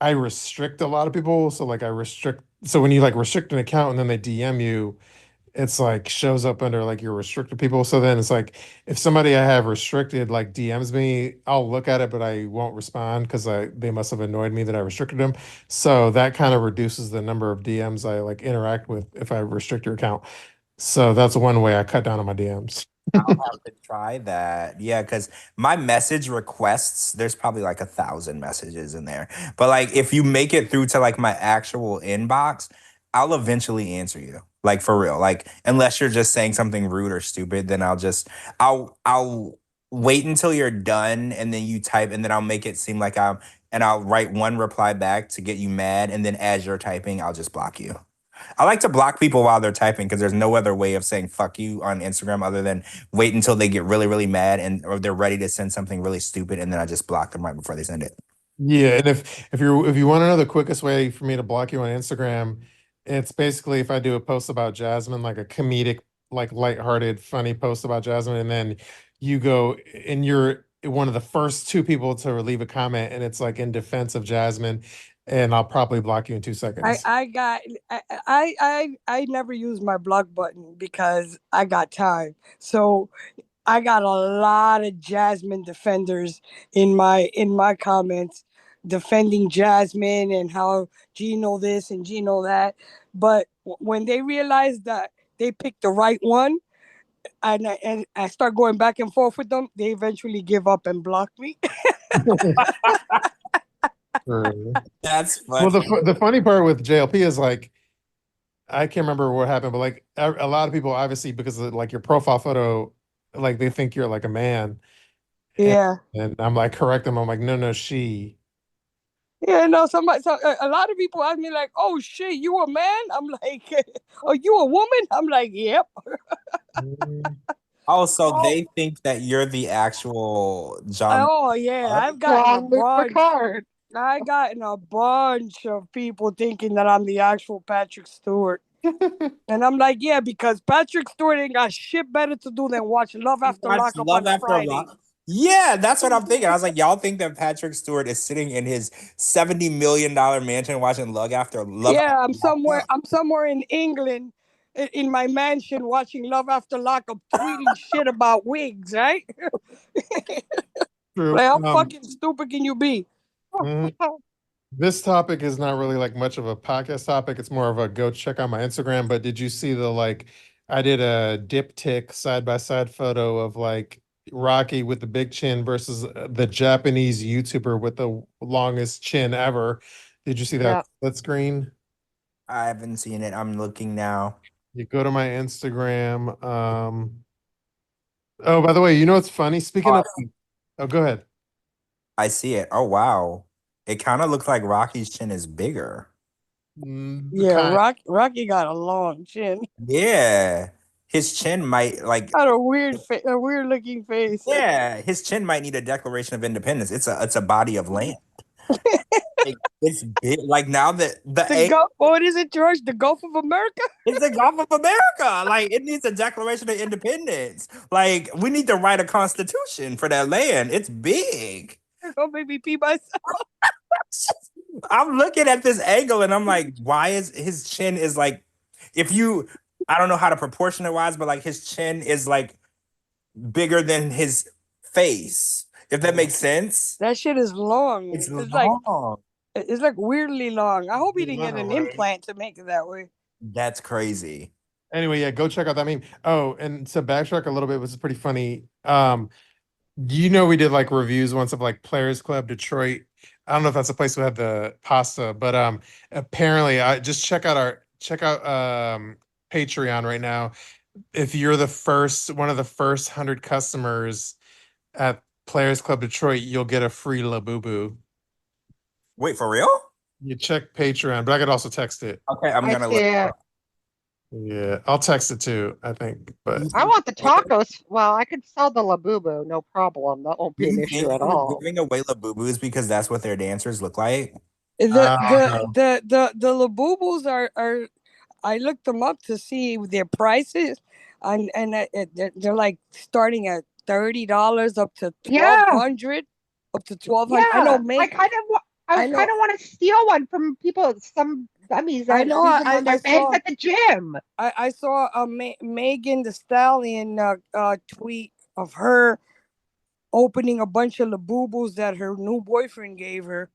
B: I restrict a lot of people. So like I restrict, so when you like restrict an account and then they DM you, it's like shows up under like your restricted people. So then it's like if somebody I have restricted like DMs me, I'll look at it, but I won't respond because they must have annoyed me that I restricted them. So that kind of reduces the number of DMs I like interact with if I restrict your account. So that's one way I cut down on my DMs.
D: I'll have to try that. Yeah, because my message requests, there's probably like 1,000 messages in there. But like if you make it through to like my actual inbox, I'll eventually answer you. Like for real. Like unless you're just saying something rude or stupid, then I'll wait until you're done and then you type and then I'll make it seem like I'll write one reply back to get you mad. And then as you're typing, I'll just block you. I like to block people while they're typing because there's no other way of saying fuck you on Instagram other than wait until they get really, really mad and or they're ready to send something really stupid and then I just block them right before they send it.
B: Yeah, and if you want to know the quickest way for me to block you on Instagram, it's basically if I do a post about Jasmine, like a comedic, like lighthearted, funny post about Jasmine, and then you go and you're one of the first 2 people to leave a comment, and it's like in defense of Jasmine, and I'll probably block you in 2 seconds.
C: I never use my block button because I got time. So I got a lot of Jasmine defenders in my comments defending Jasmine and how Gino this and Gino that. But when they realize that they picked the right one and I start going back and forth with them, they eventually give up and block me.
B: True.
D: That's
B: Well,
D: funny.
B: the funny part with JLP is like I can't remember what happened, but like a lot of people obviously because of like your profile photo, like they think you're like a man.
C: Yeah.
B: And I'm like correct them. I'm like, no, she.
C: Yeah, no, a lot of people ask me like, "Oh shit, you a man?" I'm like, "Oh, you a woman?" I'm like, "Yep."
D: Oh, so
C: Oh,
D: they think that you're the actual John.
C: oh yeah, I've gotten a
E: John Luke
C: bunch.
E: Picard.
C: I gotten a bunch of people thinking that I'm the actual Patrick Stewart. And I'm like, yeah, because Patrick Stewart ain't got shit better to do than watch Love After
D: Watch
C: Lockup
D: Love
C: on a
D: After
C: Friday.
D: Lockup. Yeah, that's what I'm thinking. I was like, y'all think that Patrick Stewart is sitting in his $70 million mansion watching Love After
C: Yeah, I'm
D: Lockup?
C: somewhere in England in my mansion watching Love After Lockup tweeting shit about wigs, right?
B: True.
C: Like how fucking stupid can you be?
B: Mhm. This topic is not really like much of a podcast topic. It's more of a go check out my Instagram. But did you see the like I did a diptych side by side photo of like Rocky with the big chin versus the Japanese YouTuber with the longest chin ever. Did you see that
E: Yep.
B: split screen?
D: I haven't seen it. I'm looking now.
B: You go to my Instagram. Oh, by the way, you know what's funny? Speaking of, oh, go ahead.
D: I see it. Oh, wow. It kind of looks like Rocky's chin is bigger.
C: Yeah, Rocky got a long chin.
D: Yeah. His chin might like
C: Got a weird looking face.
D: yeah, his chin might need a Declaration of Independence. It's a body of land. Like, it's big. Like now that
C: What is it, George? The Gulf of America?
D: it's the Gulf of America. Like it needs a Declaration of Independence. Like we need to write a constitution for that land. It's big.
C: Don't make me pee myself.
D: I'm looking at this angle and I'm like, why is his chin is like if you I don't know how to proportion it wise, but like his chin is like bigger than his face. If that makes sense.
C: That shit is long.
D: It's
C: long. It's like weirdly long. I hope he didn't get an implant to make it that way.
D: That's crazy.
B: Anyway, yeah, go check out that meme. Oh, and to backtrack a little bit, which is pretty funny. You know, we did like reviews once of like Players Club Detroit. I don't know if that's a place who had the pasta, but apparently I just check out Patreon right now. If you're the first one of the first 100 customers at Players Club Detroit, you'll get a free Labubu.
D: Wait, for real?
B: You check Patreon, but I could also text it.
D: Okay, I'm
E: I
D: gonna
E: see
D: look.
E: it.
B: Yeah, I'll text it too, I think. But
E: I want the tacos. Well, I could sell the Labubu, no problem. That won't
D: Do
E: be an
D: you
E: issue
D: think
E: at
D: they were
E: all.
D: giving away Labubus because that's what their dancers look like?
C: The
B: no.
C: the Labubus are I looked them up to see their prices, and they're like starting at $30 up to twelve
E: Yeah,
C: hundred, up to 1,200. I know
E: yeah.
C: May.
E: I
C: I
E: kind
C: know.
E: of want to steal one from people, some dummies
C: I
E: that
C: know.
E: use them on
C: I
E: their legs
C: saw.
E: at the gym.
C: I saw a Megan the Stallion tweet of her opening a bunch of Labubus that her new boyfriend gave her.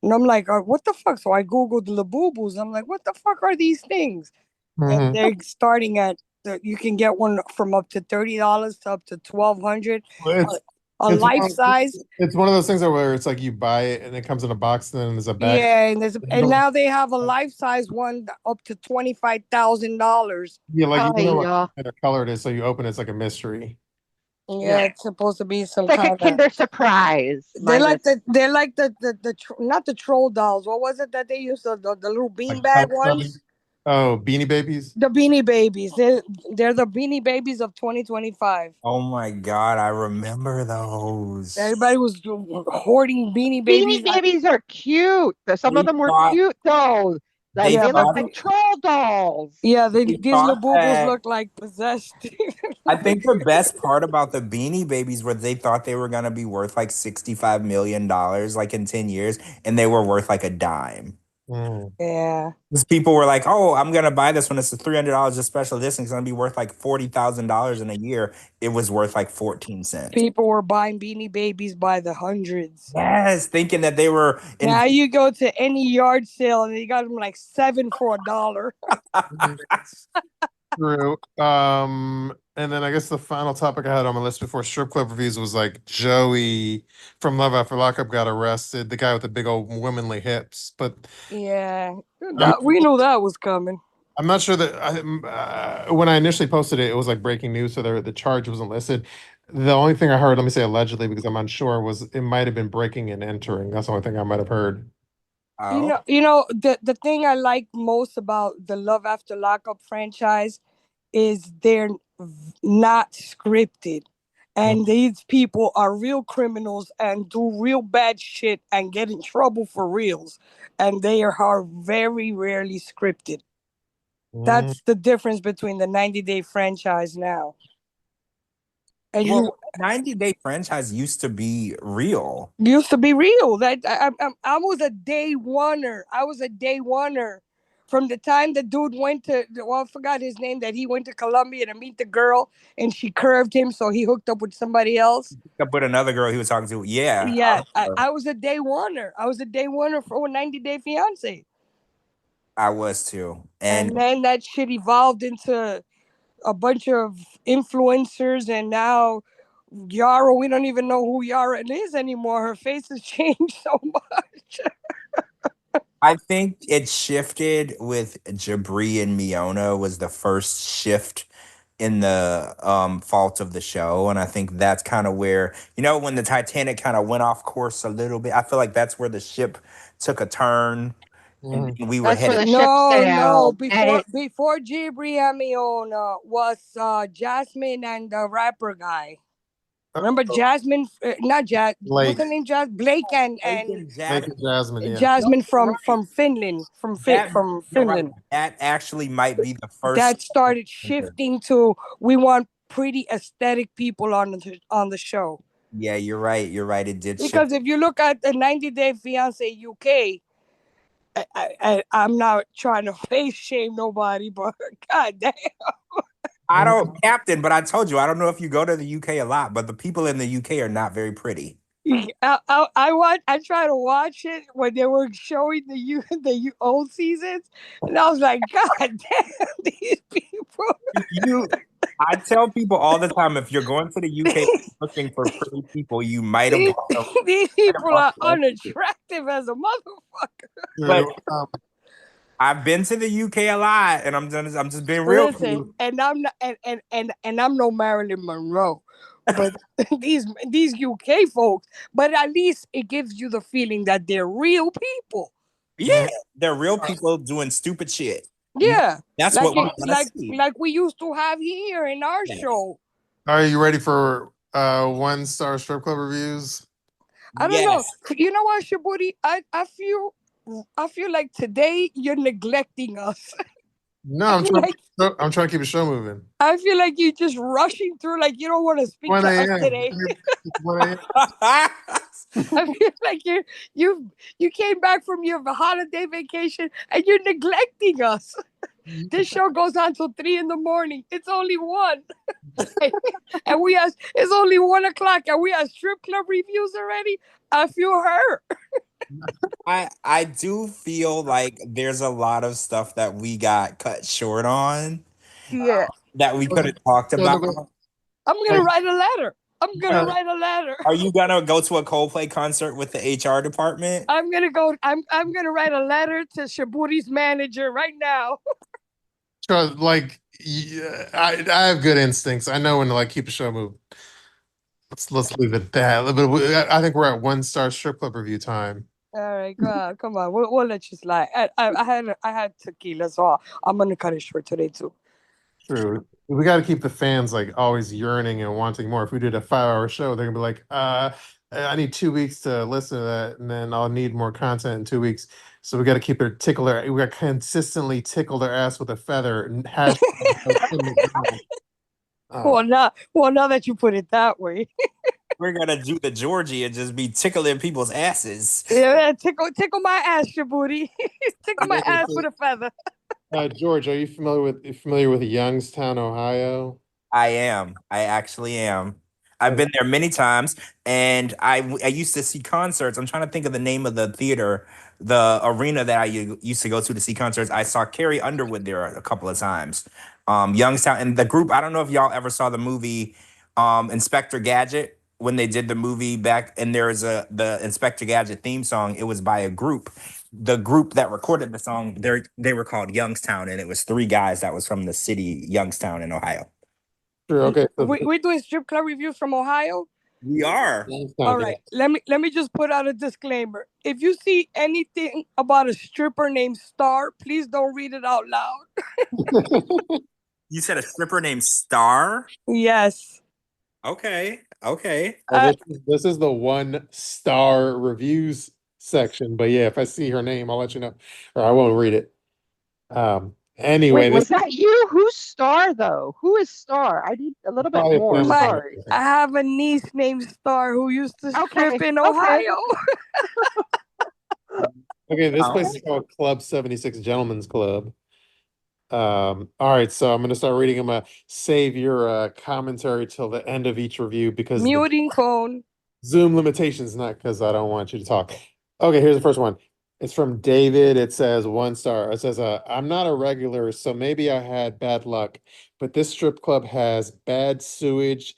C: And I'm like, what the fuck? So I Googled Labubus. I'm like, what the fuck are these things? And
B: Mhm.
C: they're starting at you can get one from up to $30 to up to 1,200.
B: Well,
C: A
B: it's
C: life size.
B: it's one of those things where it's like you buy it and it comes in a box and then there's a bag.
C: Yeah, and now they have a life size one up to $25,000.
B: Yeah, like you
E: Oh,
B: don't know what
E: yeah.
B: kind of color it is, so you open it, it's like a mystery.
C: Yeah,
E: Yeah.
C: it's supposed to be some
E: It's like a
C: kind of.
E: Kinder Surprise. Minus.
C: They're like not the troll dolls. What was it that they used, the little
B: Like
C: beanbag ones?
B: oh, Beanie Babies.
C: The Beanie Babies. They're the Beanie Babies of 2025.
D: Oh my God, I remember those.
C: Everybody was hoarding Beanie
E: Beanie
C: Babies.
E: Babies are cute. Some of
D: They
E: them were
D: thought
E: cute though. Like
D: they
C: Yeah,
E: they look
C: but
D: thought
E: like troll dolls.
D: they
C: these
D: thought
C: little boo-boos
D: that
C: look like possessed.
D: I think the best part about the Beanie Babies was they thought they were gonna be worth like $65 million like in 10 years, and they were worth like a dime.
B: Mm.
C: Yeah.
D: Because people were like, "Oh, I'm gonna buy this when it's $300 a special edition. It's gonna be worth like $40,000 in a year." It was worth like 14 cents.
C: People were buying Beanie Babies by the hundreds.
D: Yes, thinking that they were in.
C: Now you go to any yard sale and you got them like 7 for $1.
B: True. And then I guess the final topic I had on my list before strip club reviews was like Joey from Love After Lockup got arrested, the guy with the big old womanly hips. But
C: Yeah,
B: I'm,
C: we knew that was coming.
B: I'm not sure that when I initially posted it, it was like breaking news, so the charge wasn't listed. The only thing I heard, let me say allegedly because I'm unsure, was it might have been breaking and entering. That's the only thing I might have heard.
D: Oh,
C: The thing I like most about the Love After Lockup franchise is they're not scripted. And these people are real criminals and do real bad shit and get in trouble for reals. And they are very rarely scripted.
B: Mm.
C: That's the difference between the 90 Day franchise now. And
D: well, 90 Day franchise used to be real.
C: used to be real. That I was a day oneer. I was a day oneer from the time the dude went to, well, I forgot his name, that he went to Colombia to meet the girl and she curved him, so he hooked up with somebody else.
D: Up with another girl he was talking to. Yeah,
C: Yeah, I was a day oneer. I was a day oneer for 90 Day Fiance.
D: I was too.
C: And
D: And
C: then that shit evolved into a bunch of influencers, and now Yara, we don't even know who Yara is anymore. Her face has changed so much.
D: I think it shifted with Jabri and Miona was the first shift in the fault of the show. And I think that's kind of where, when the Titanic kind of went off course a little bit, I feel like that's where the ship took a turn and
B: Mhm.
D: we were
E: That's where
D: headed.
E: the ship
C: No.
E: sailed. And
C: Before Jibri and Miona was Jasmine and the rapper guy. Remember
B: Oh,
C: Jasmine? Not Jazz. What's
B: Blake,
C: her name? Blake
D: Blake
C: and
D: and
B: Blake
D: Jad-
B: and Jasmine, yeah.
C: Jasmine
D: You're right.
C: from Finland,
D: That
C: from
D: you're right.
C: Finland.
D: That actually might be the first.
C: That started shifting to, we want pretty aesthetic people on the show.
D: Yeah, you're right. You're right. It did shift.
C: Because if you look at the 90 Day Fiance UK, I'm not trying to face shame nobody, but god damn.
D: I don't, Captain, but I told you, I don't know if you go to the UK a lot, but the people in the UK are not very pretty.
C: I try to watch it when they were showing the old seasons, and I was like, God damn, these people.
D: I tell people all the time, if you're going to the UK looking for pretty people, you might have
C: these,
D: bought
C: these
D: might have
C: people
D: bought
C: are
D: the wrong ticket.
C: unattractive as a motherfucker.
D: But
B: True.
D: I've been to the UK a lot, and I'm just being real with
C: Listen,
D: you.
C: and I'm not, and I'm no Marilyn Monroe, but these UK folks. But at least it gives you the feeling that they're real people.
D: Yeah, they're real people doing stupid shit.
C: Yeah,
D: That's
C: like
D: what we
C: it,
D: want to see.
C: like we used to have here in our
D: Yes.
C: show.
B: Are you ready for 1-star strip club reviews?
C: I don't know.
D: Yes.
C: You know what, Shabooty? I feel like today you're neglecting us.
B: No,
C: I feel like
B: I'm trying to keep the show moving.
C: I feel like you're just rushing through, like you don't want to speak
B: 1
C: to us
B: a.m.
C: today.
B: It's 1 a.m.
C: I feel like you came back from your holiday vacation and you're neglecting us. This show goes on till 3 a.m. It's only 1. And it's only 1 o'clock and we have strip club reviews already. I feel hurt.
D: I do feel like there's a lot of stuff that we got cut short on
C: Yeah.
D: that we could have talked about.
C: I'm gonna write a letter. I'm gonna write a letter.
D: Are you gonna go to a Coldplay concert with the HR department?
C: I'm gonna go. I'm gonna write a letter to Shabooty's manager right now.
B: Like, yeah, I have good instincts. I know when to like keep the show moving. Let's leave it at that. But I think we're at 1-star strip club review time.
C: All right, come on. We'll let you slide. I had tequila, so I'm gonna cut it short today too.
B: True. We got to keep the fans like always yearning and wanting more. If we did a 5-hour show, they're gonna be like, I need 2 weeks to listen to that, and then I'll need more content in 2 weeks. So we got to keep it tickler. We got to consistently tickle their ass with a feather. And
C: Well, now that you put it that way,
D: We're gonna do the Georgie and just be tickling people's asses.
C: yeah, tickle my ass, Shabooty. Tickle my ass with a feather.
B: George, are you familiar with Youngstown, Ohio?
D: I am. I actually am. I've been there many times, and I used to see concerts. I'm trying to think of the name of the theater, the arena that I used to go to see concerts. I saw Carrie Underwood there a couple of times. Youngstown and the group. I don't know if y'all ever saw the movie Inspector Gadget when they did the movie back. And there's the Inspector Gadget theme song. It was by a group. The group that recorded the song, they were called Youngstown, and it was 3 guys that was from the city Youngstown in Ohio.
B: Sure. Okay. So
C: We're doing strip club reviews from Ohio.
D: We are.
C: All right. Let me just put out a disclaimer. If you see anything about a stripper named Star, please don't read it out loud.
D: You said a stripper named Star?
C: Yes.
D: Okay.
B: This is the 1-star reviews section. But yeah, if I see her name, I'll let you know, or I won't read it. Anyway,
E: Wait, was that you? Who's Star though? Who is Star? I need a little bit
B: Probably a
E: more.
B: family
E: Sorry.
C: I have a niece named Star who used to strip in
E: okay.
C: Ohio.
B: Okay, this place is called Club 76 Gentlemen's Club. All right, so I'm gonna start reading them. Save your commentary till the end of each review because the
C: Muting phone.
B: Zoom limitations, not because I don't want you to talk. Okay, here's the first one. It's from David. It says 1-star. It says, I'm not a regular, so maybe I had bad luck, but this strip club has bad sewage,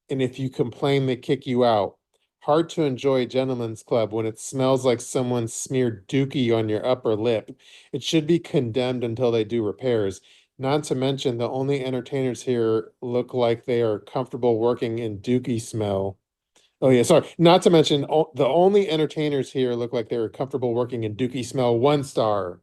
B: and if you complain, they kick you out. Hard to enjoy a gentleman's club when it smells like someone smeared dookie on your upper lip. It should be condemned until they do repairs. Not to mention, the only entertainers here look like they are comfortable working in dookie smell. Oh yeah, sorry. Not to mention, the only entertainers here look like they were comfortable working in dookie smell. 1-star.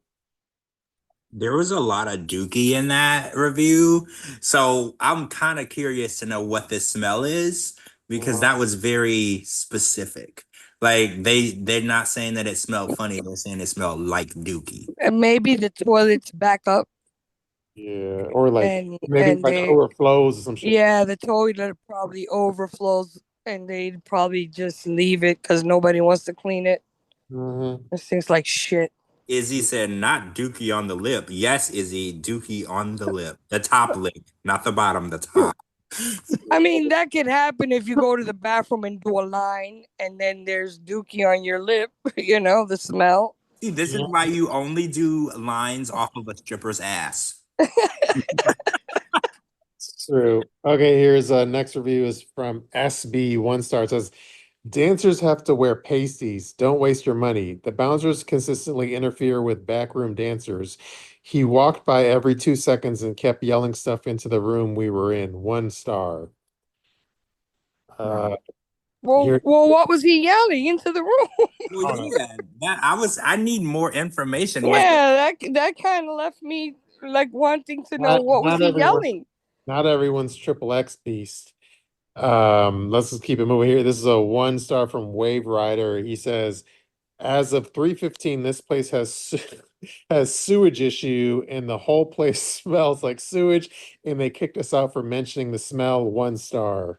D: There was a lot of dookie in that review. So I'm kind of curious to know what this smell is because that was very specific. Like they're not saying that it smelled funny, they're saying it smelled like dookie.
C: And maybe the toilet's back up.
B: Yeah, or like
C: And
B: maybe like
C: they
B: overflows or some shit.
C: Yeah, the toilet probably overflows and they'd probably just leave it because nobody wants to clean it. It seems like shit.
D: Izzy said, not dookie on the lip. Yes, Izzy, dookie on the lip. The top lip, not the bottom, the top.
C: I mean, that could happen if you go to the bathroom and do a line, and then there's dookie on your lip. You know, the smell.
D: See, this is why you only do lines off of a stripper's ass.
B: True. Okay, here's next review is from SB 1 star. It says, dancers have to wear pasties. Don't waste your money. The bouncers consistently interfere with backroom dancers. He walked by every 2 seconds and kept yelling stuff into the room we were in. 1 star. Here,
C: What was he yelling into the room?
D: Well, yeah, I need more information.
C: Yeah, that kind of left me like wanting to know what was
B: not
C: he
B: everyone,
C: yelling.
B: not everyone's triple X beast. Let's just keep it moving here. This is a 1 star from Wave Rider. He says, as of 3:15, this place has sewage issue and the whole place smells like sewage, and they kicked us out for mentioning the smell. 1 star.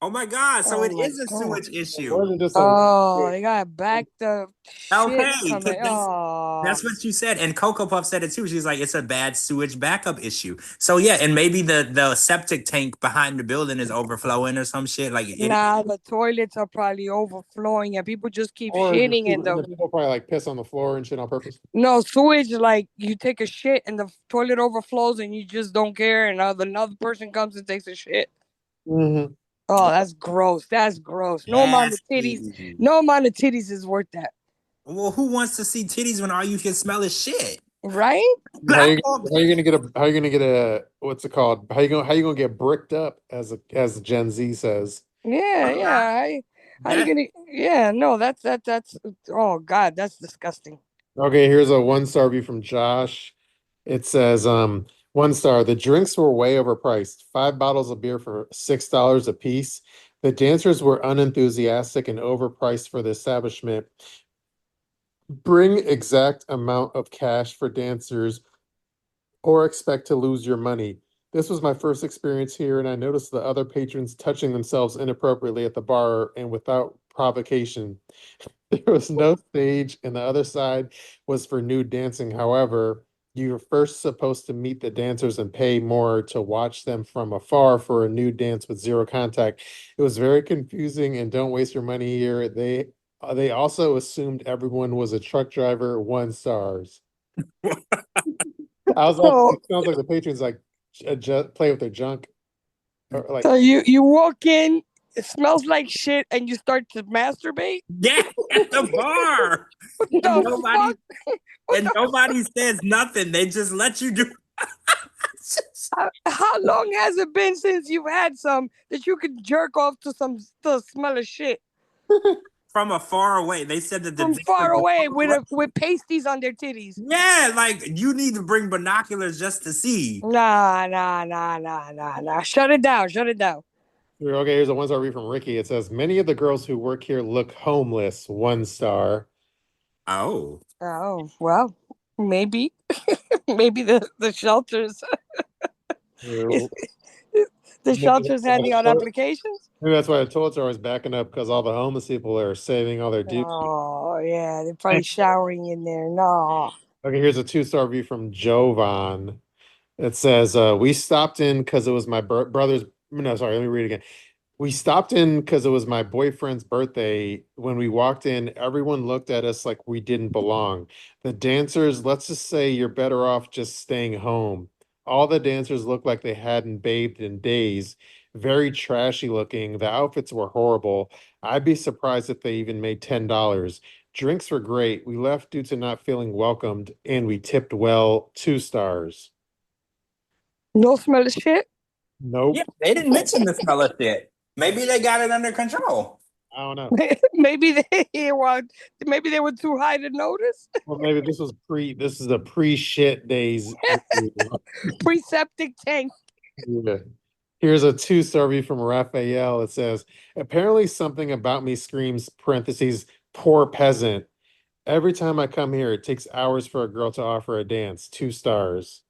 D: Oh my God! So
C: Oh
D: it
C: my
D: is a
C: God.
D: sewage issue.
B: Wasn't just
C: They got backed up shit
D: Okay, 'cause
C: coming.
D: that's what you said, and Coco Puff said it too. She's like, it's a bad sewage backup issue. So yeah, and maybe the septic tank behind the building is overflowing or some shit. Like
C: Nah, the toilets are probably overflowing and people just keep
B: or
C: shitting in
B: the
C: them.
B: people probably like piss on the floor and shit on purpose.
C: No, sewage, like you take a shit and the toilet overflows and you just don't care, and another person comes and takes a shit.
B: Mm-hmm.
C: Oh, that's gross. That's gross. No amount of titties.
D: Nasty.
C: No amount of titties is worth that.
D: Well, who wants to see titties when all you can smell is shit?
C: Right?
B: How you gonna get a what's it called? How you gonna get bricked up as Gen Z says?
C: Yeah. How you gonna? Yeah, no, that's Oh God, that's disgusting.
B: Okay, here's a 1 star review from Josh. It says, 1 star, the drinks were way overpriced. 5 bottles of beer for $6 a piece. The dancers were unenthusiastic and overpriced for the establishment. Bring exact amount of cash for dancers or expect to lose your money. This was my first experience here, and I noticed the other patrons touching themselves inappropriately at the bar and without provocation. There was no stage, and the other side was for nude dancing. However, you were first supposed to meet the dancers and pay more to watch them from afar for a nude dance with zero contact. It was very confusing, and don't waste your money here. They also assumed everyone was a truck driver. 1 stars. I was like, it sounds like the patrons like play with their junk. Or like,
C: So you walk in, it smells like shit, and you start to masturbate.
D: Yeah, at the bar.
C: What
D: And
C: the
D: nobody
C: fuck?
D: nobody says nothing. They just let you do.
C: How long has it been since you've had some that you could jerk off to the smell of shit
D: From afar away. They said that
C: from far away with pasties on their titties?
D: Yeah, like you need to bring binoculars just to see.
C: Nah. Shut it down.
B: okay, here's a 1 star review from Ricky. It says, many of the girls who work here look homeless. 1 star.
D: Oh.
C: Oh, well, maybe. Maybe the shelters. The shelters handing out applications.
B: Maybe that's why the toilets are always backing up, because all the homeless people are saving all their dues.
C: Oh, yeah. They're probably showering in there. No.
B: Okay, here's a 2 star review from Jovan. It says, we stopped in because it was my brother's. No, sorry, let me read it again. We stopped in because it was my boyfriend's birthday. When we walked in, everyone looked at us like we didn't belong. The dancers, let's just say you're better off just staying home. All the dancers looked like they hadn't bathed in days. Very trashy looking. The outfits were horrible. I'd be surprised if they even made $10. Drinks were great. We left due to not feeling welcomed, and we tipped well. 2 stars.
C: No smell of shit?
B: Nope.
D: Yeah, they didn't mention the smell of shit. Maybe they got it under control.
B: I don't know.
C: maybe they were too high to notice.
B: Well, maybe this is the pre-shit days.
C: Pre-septic tank.
B: Yeah. Here's a 2 star review from Raphael. It says, apparently something about me screams, parentheses, poor peasant. Every time I come here, it takes hours for a girl to offer a dance. 2 stars.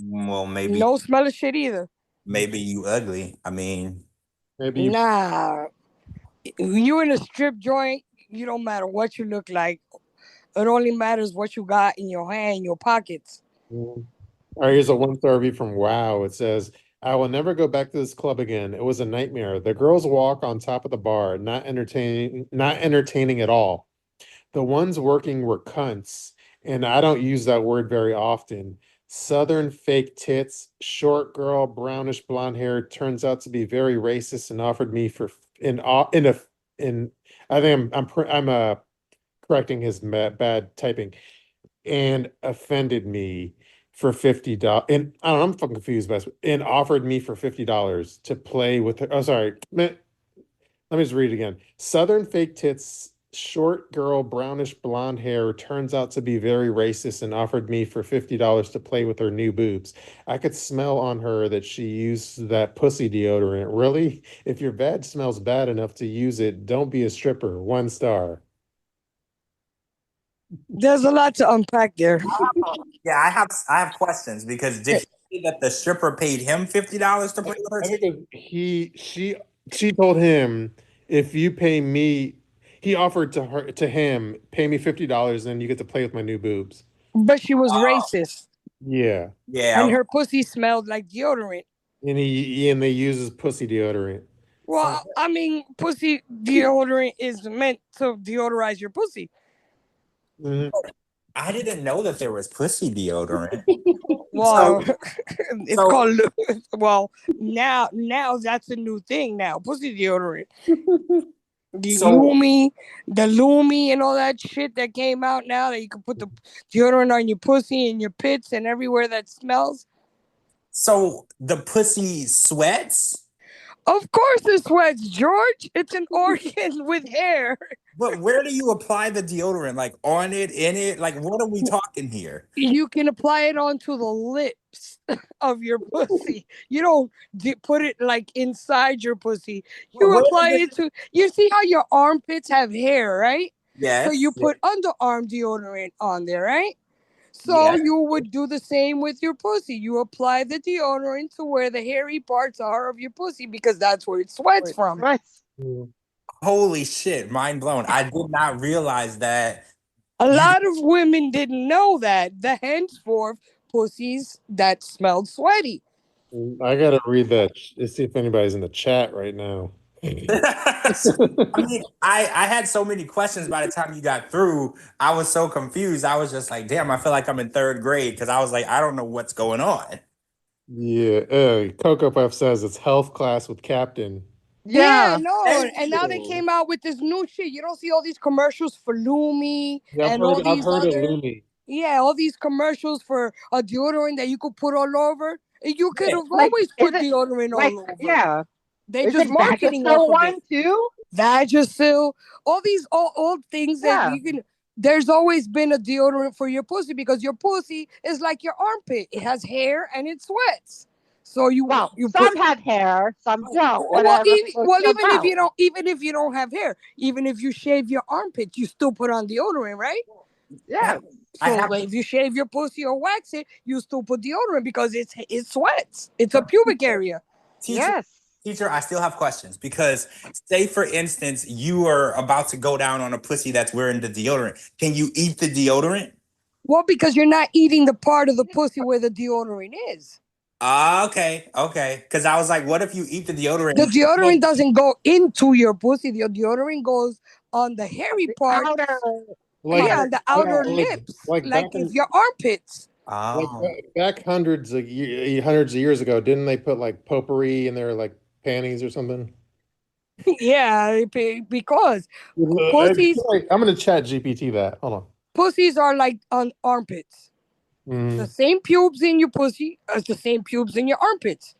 D: Well, maybe
C: no smell of shit either.
D: Maybe you ugly. I mean,
B: maybe you...
C: Nah. You in a strip joint, you don't matter what you look like. It only matters what you got in your hand, your pockets.
B: All right, here's a 1 star review from Wow. It says, I will never go back to this club again. It was a nightmare. The girls walk on top of the bar, not entertaining at all. The ones working were cunts, and I don't use that word very often. Southern fake tits, short girl, brownish blonde hair turns out to be very racist and offered me for in a in I think I'm correcting his bad typing and offended me for $50. And I don't know, I'm fucking confused by this, and offered me for $50 to play with her. Oh, sorry. Let me just read it again. Southern fake tits, short girl, brownish blonde hair turns out to be very racist and offered me for $50 to play with her new boobs. I could smell on her that she used that pussy deodorant. Really? If your bed smells bad enough to use it, don't be a stripper. 1 star.
C: There's a lot to unpack there.
D: Yeah, I have questions because did he say that the stripper paid him $50 to play with her?
B: I think she told him, if you pay me, he offered to him, pay me $50 and you get to play with my new boobs.
C: But she was racist.
B: Yeah.
D: Yeah.
C: And her pussy smelled like deodorant.
B: And they use his pussy deodorant.
C: Well, I mean, pussy deodorant is meant to deodorize your pussy.
B: Mhm.
D: I didn't know that there was pussy deodorant.
C: Well,
D: So-
C: it's
D: so-
C: called. Well, now that's a new thing. Now, pussy deodorant. The Lumi, and all that shit that came out now that you can put the deodorant on your pussy and your pits and everywhere that smells.
D: So the pussy sweats?
C: Of course it sweats, George. It's an organ with hair.
D: But where do you apply the deodorant? Like on it, in it? Like what are we talking here?
C: You can apply it onto the lips of your pussy. You don't put it like inside your pussy. You
D: Where
C: apply
D: does
C: it to. You see how your armpits have hair, right?
D: Yes.
C: So you put underarm deodorant on there, right? So you would do the same with your pussy. You apply the deodorant to where the hairy parts are of your pussy because that's where it sweats from.
E: Sweats.
D: Holy shit, mind blown. I did not realize that.
C: A lot of women didn't know that. The henceforth pussies that smelled sweaty.
B: I gotta read that. Let's see if anybody's in the chat right now.
D: I mean, I had so many questions by the time you got through. I was so confused. I was just like, damn, I feel like I'm in third grade because I was like, I don't know what's going on.
B: Yeah. Coco Puff says it's health class with Capt'n.
C: Yeah, no.
D: Thank
C: And now they
D: you.
C: came out with this new shit. You don't see all these commercials for Lumi
B: Yeah,
C: and all
B: I've
C: these
B: heard of
C: other.
B: Lumi.
C: Yeah, all these commercials for a deodorant that you could put all over. You could have
E: Like,
C: always
E: is
C: put
E: it
C: deodorant
E: like,
C: all over.
E: yeah.
C: They
E: Is
C: just
E: it
C: marketing
E: Vagisil
C: off of
E: one
C: it.
E: too?
C: Vagisil, all these old things that
E: Yeah.
C: you can. There's always been a deodorant for your pussy because your pussy is like your armpit. It has hair and it sweats. So you
E: Some have hair, some don't.
C: well,
E: Whatever.
C: even if you don't have hair, even if you shave your armpit, you still put on deodorant, right?
E: Yeah.
C: So if you shave your pussy or wax it, you still put deodorant because it sweats. It's a pubic area.
D: Teacher, I still have questions because say for instance, you are about to go down on a pussy that's wearing the deodorant. Can you eat the deodorant?
C: Well, because you're not eating the part of the pussy where the deodorant is.
D: Okay. Because I was like, what if you eat the deodorant?
C: The deodorant doesn't go into your pussy. The deodorant goes on the hairy part.
E: Outer,
C: on the outer lips, like if your armpits.
B: Back hundreds of years ago, didn't they put like potpourri in their like panties or something?
C: Yeah, because pussies.
B: I'm gonna chat GPT that. Hold on.
C: Pussies are like on armpits. The same pubes in your pussy as the same pubes in your armpits.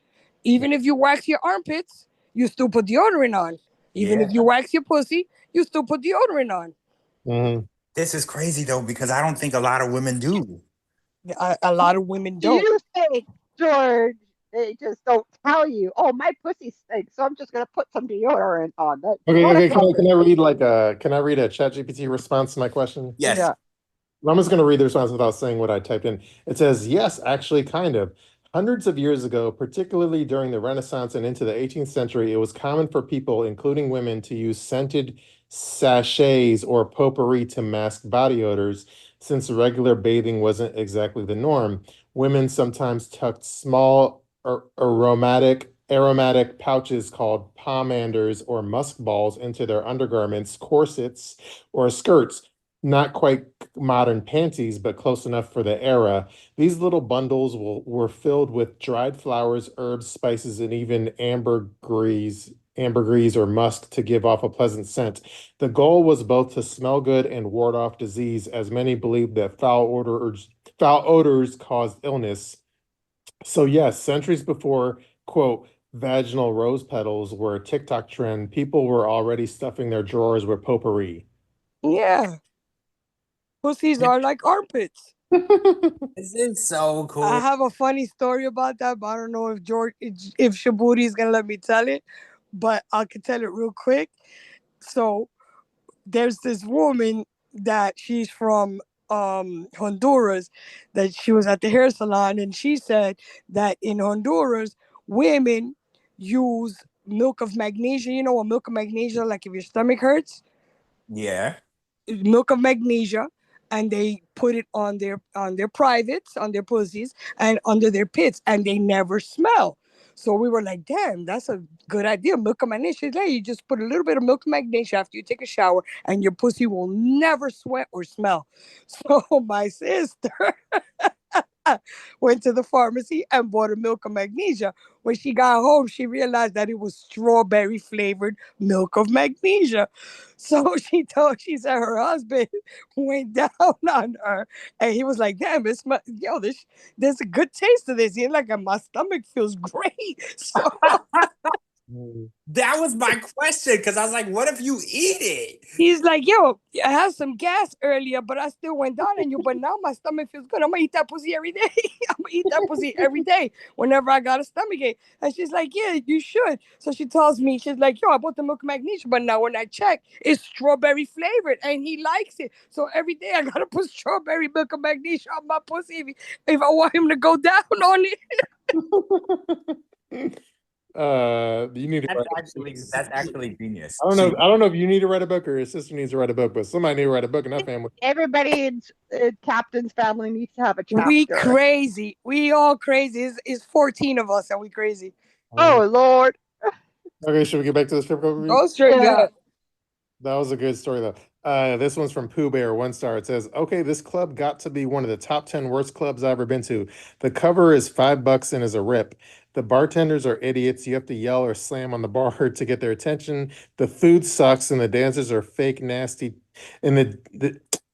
C: Even if you wax your armpits, you still put deodorant on. Even if you wax your pussy, you still put deodorant on.
D: This is crazy though, because I don't think a lot of women do.
C: A lot of women don't.
E: You think, George, they just don't tell you, oh, my pussy stinks, so I'm just going to put some deodorant on.
B: Okay. Can I read a ChatGPT response to my question?
D: Yes.
E: Yeah.
B: I'm just going to read the response without saying what I typed in. It says, yes, actually, kind of. Hundreds of years ago, particularly during the Renaissance and into the 18th century, it was common for people, including women, to use scented sachets or potpourri to mask body odors. Since regular bathing wasn't exactly the norm, women sometimes tucked small aromatic pouches called pomanders or musk balls into their undergarments, corsets, or skirts. Not quite modern panties, but close enough for the era. These little bundles were filled with dried flowers, herbs, spices, and even ambergris or musk to give off a pleasant scent. The goal was both to smell good and ward off disease, as many believed that foul odors caused illness. So yes, centuries before, quote, vaginal rose petals were a TikTok trend, people were already stuffing their drawers with potpourri.
C: Yeah. Pussies are like armpits.
D: This is so cool.
C: I have a funny story about that, but I don't know if Shabooty is gonna let me tell it, but I can tell it real quick. So there's this woman that she's from Honduras, that she was at the hair salon, and she said that in Honduras women use milk of magnesia. You know what milk of magnesia, like if your stomach hurts?
D: Yeah.
C: Milk of magnesia, and they put it on their privates, on their pussies, and under their pits, and they never smell. So we were like, damn, that's a good idea. Milk of magnesia. Like, you just put a little bit of milk of magnesia after you take a shower, and your pussy will never sweat or smell. So my sister went to the pharmacy and bought a milk of magnesia. When she got home, she realized that it was strawberry flavored milk of magnesia. So she said her husband went down on her, and he was like, damn, there's a good taste to this. He's like, my stomach feels great. So
D: That was my question, because I was like, what if you eat it?
C: he's like, yo, I had some gas earlier, but I still went down on you. But now my stomach feels good. I'm gonna eat that pussy every day. I'm gonna eat that pussy every day whenever I got a stomach ache. And she's like, yeah, you should. So she tells me, she's like, yo, I bought the milk magnesia, but now when I check, it's strawberry flavored, and he likes it. So every day I gotta put strawberry milk of magnesia on my pussy if I want him to go down on
B: it. You need to
D: that's actually genius.
B: I don't know if you need to write a book or your sister needs to write a book, but somebody need to write a book in that family.
E: Everybody in Captain's family needs to have a chapter.
C: We crazy. We all crazy. It's 14 of us, and we crazy.
E: Oh Lord.
B: Okay, should we get back to the strip club review?
C: Go straight. Yeah.
B: That was a good story though. This one's from Pooh Bear, 1 star. It says, okay, this club got to be one of the top 10 worst clubs I've ever been to. The cover is $5 and is a rip. The bartenders are idiots. You have to yell or slam on the bar to get their attention. The food sucks and the dancers are fake nasty. And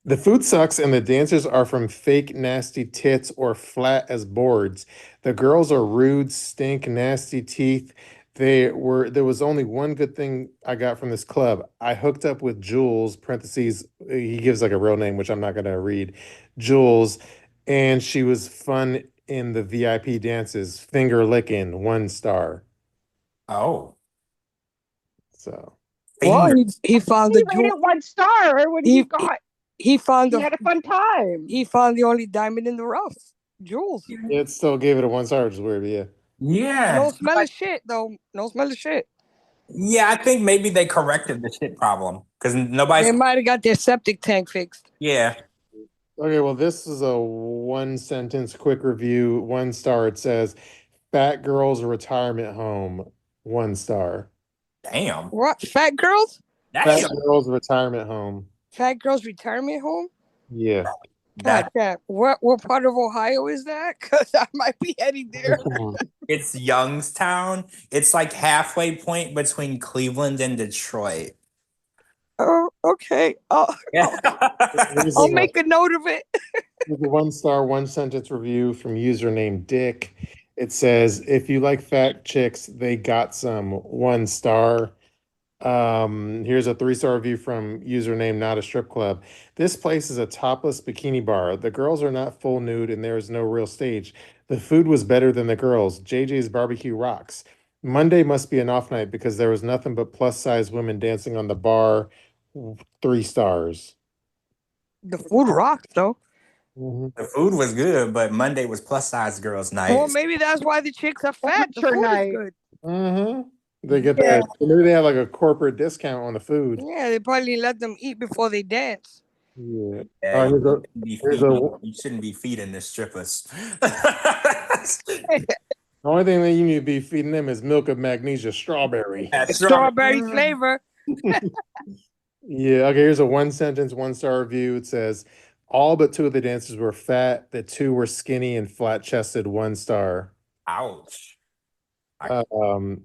B: the food sucks and the dancers are from fake nasty tits or flat as boards. The girls are rude, stink, nasty teeth. There was only one good thing I got from this club. I hooked up with Jules, parentheses, he gives like a real name, which I'm not gonna read. Jules, and she was fun in the VIP dances, finger licking, 1 star.
D: Oh.
B: So
C: well, he found the
E: jewel. 1 star. What he got?
C: He found
E: he had a fun time.
C: He found the only diamond in the rough. Jules.
B: It still gave it a 1 star, which is weird, but yeah.
D: Yeah.
C: No smell of shit though. No smell of shit.
D: Yeah, I think maybe they corrected the shit problem because
C: They might have got their septic tank fixed.
D: Yeah.
B: Okay, well, this is a 1 sentence quick review. 1 star. It says, "Fat Girls Retirement Home." 1 star.
D: Damn.
C: What? Fat girls?
B: Fat Girls Retirement Home.
C: Fat girls retirement home?
B: Yeah.
C: God damn. What part of Ohio is that? Because I might be heading there.
D: It's Youngstown. It's like halfway point between Cleveland and Detroit.
C: Oh, okay. I'll make a note of it.
B: With a 1 star, 1 sentence review from username Dick. It says, if you like fat chicks, they got some. 1 star. Here's a 3 star review from username Not a Strip Club. This place is a topless bikini bar. The girls are not full nude and there is no real stage. The food was better than the girls. JJ's barbecue rocks. Monday must be an off night because there was nothing but plus size women dancing on the bar. 3 stars.
C: The food rocked though.
D: The food was good, but Monday was plus size girls' night.
C: Well, maybe that's why the chicks are fat. The food is good.
B: They get that. Maybe they have like a corporate discount on the food.
C: Yeah, they probably let them eat before they dance.
B: Yeah.
D: You shouldn't be feeding the strippers.
B: The only thing that you need to be feeding them is milk of magnesia strawberry.
D: That's
C: Strawberry flavor.
B: Yeah, okay, here's a one sentence, 1 star review. It says, all but 2 of the dancers were fat, the 2 were skinny and flat chested, 1 star.
D: Ouch.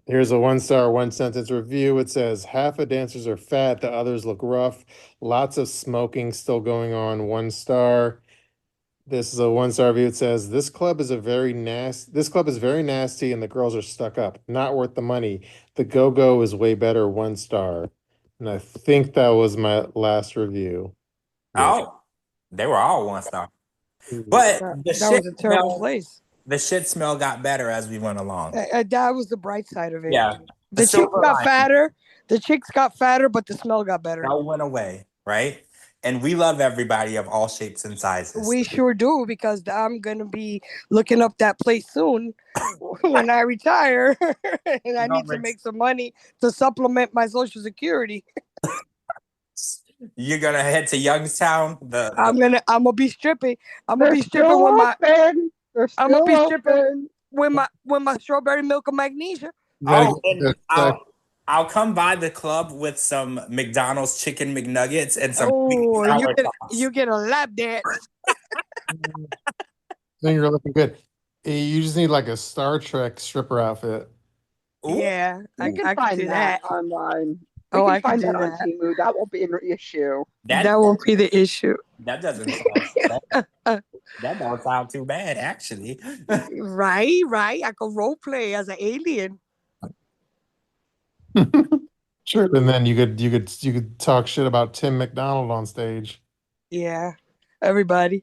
B: Here's a 1 star, 1 sentence review. It says, half of dancers are fat, the others look rough. Lots of smoking still going on, 1 star. This is a 1 star review. It says, this club is very nasty and the girls are stuck up. Not worth the money. The go-go is way better, 1 star. And I think that was my last review. Yeah.
D: Oh, they were all 1 star.
B: Mhm.
D: But
C: That,
D: the
C: that
D: shit
C: was a terrible
D: smell,
C: place.
D: the shit smell got better as we went along.
C: That was the bright side of it.
D: Yeah.
C: The chicks
D: silver
C: got
D: lining.
C: fatter. The chicks got fatter, but the smell got better.
D: That went away, right? And we love everybody of all shapes and sizes.
C: We sure do, because I'm gonna be looking up that place soon when I retire, and I need to make some money to supplement my Social Security.
D: You're gonna head to Youngstown.
C: I'm gonna be stripping. I'm gonna
E: They're
C: be stripping
E: still
C: with my.
E: open. They're
C: I'm gonna be
E: still
C: stripping
E: open.
C: with my strawberry milk of magnesia.
D: Oh, and I'll come by the club with some McDonald's chicken McNuggets and some
C: Oh,
D: sour
C: you get a lap dance.
B: Then you're looking good. You just need like a Star Trek stripper outfit.
D: Ooh.
C: Yeah,
E: You can
C: I
E: find
C: do
E: that
C: that
E: online.
C: Oh, I
E: You can
C: can
E: find
C: do
E: that on
C: that.
E: Temu. That won't be an issue.
C: That won't be the issue.
D: That doesn't sound that don't sound too bad, actually.
C: Right. I could role play as an alien.
B: Sure. And then you could talk shit about Tim McDonald on stage.
C: Yeah, everybody.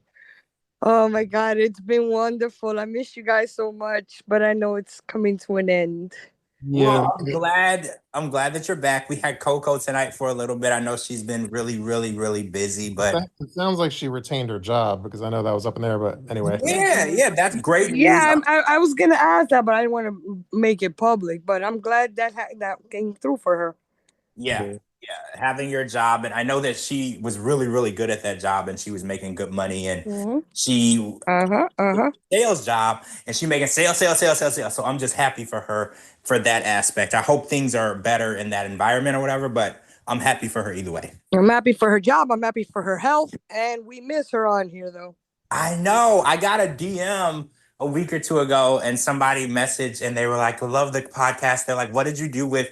C: Oh my God, it's been wonderful. I miss you guys so much, but I know it's coming to an end.
B: Yeah.
D: Well, I'm glad that you're back. We had Coco tonight for a little bit. I know she's been really, really, really busy, but
B: It sounds like she retained her job because I know that was up in there, but anyway.
D: yeah, that's great news.
C: Yeah, I was gonna ask that, but I didn't want to make it public. But I'm glad that that came through for her.
D: Yeah, having your job, and I know that she was really, really good at that job, and she was making good money, and she sales job, and she making sales. So I'm just happy for her for that aspect. I hope things are better in that environment or whatever, but I'm happy for her either way.
C: I'm happy for her job. I'm happy for her health, and we miss her on here though.
D: I know. I got a DM a week or two ago, and somebody messaged, and they were like, "Love the podcast." They're like, "What did you do with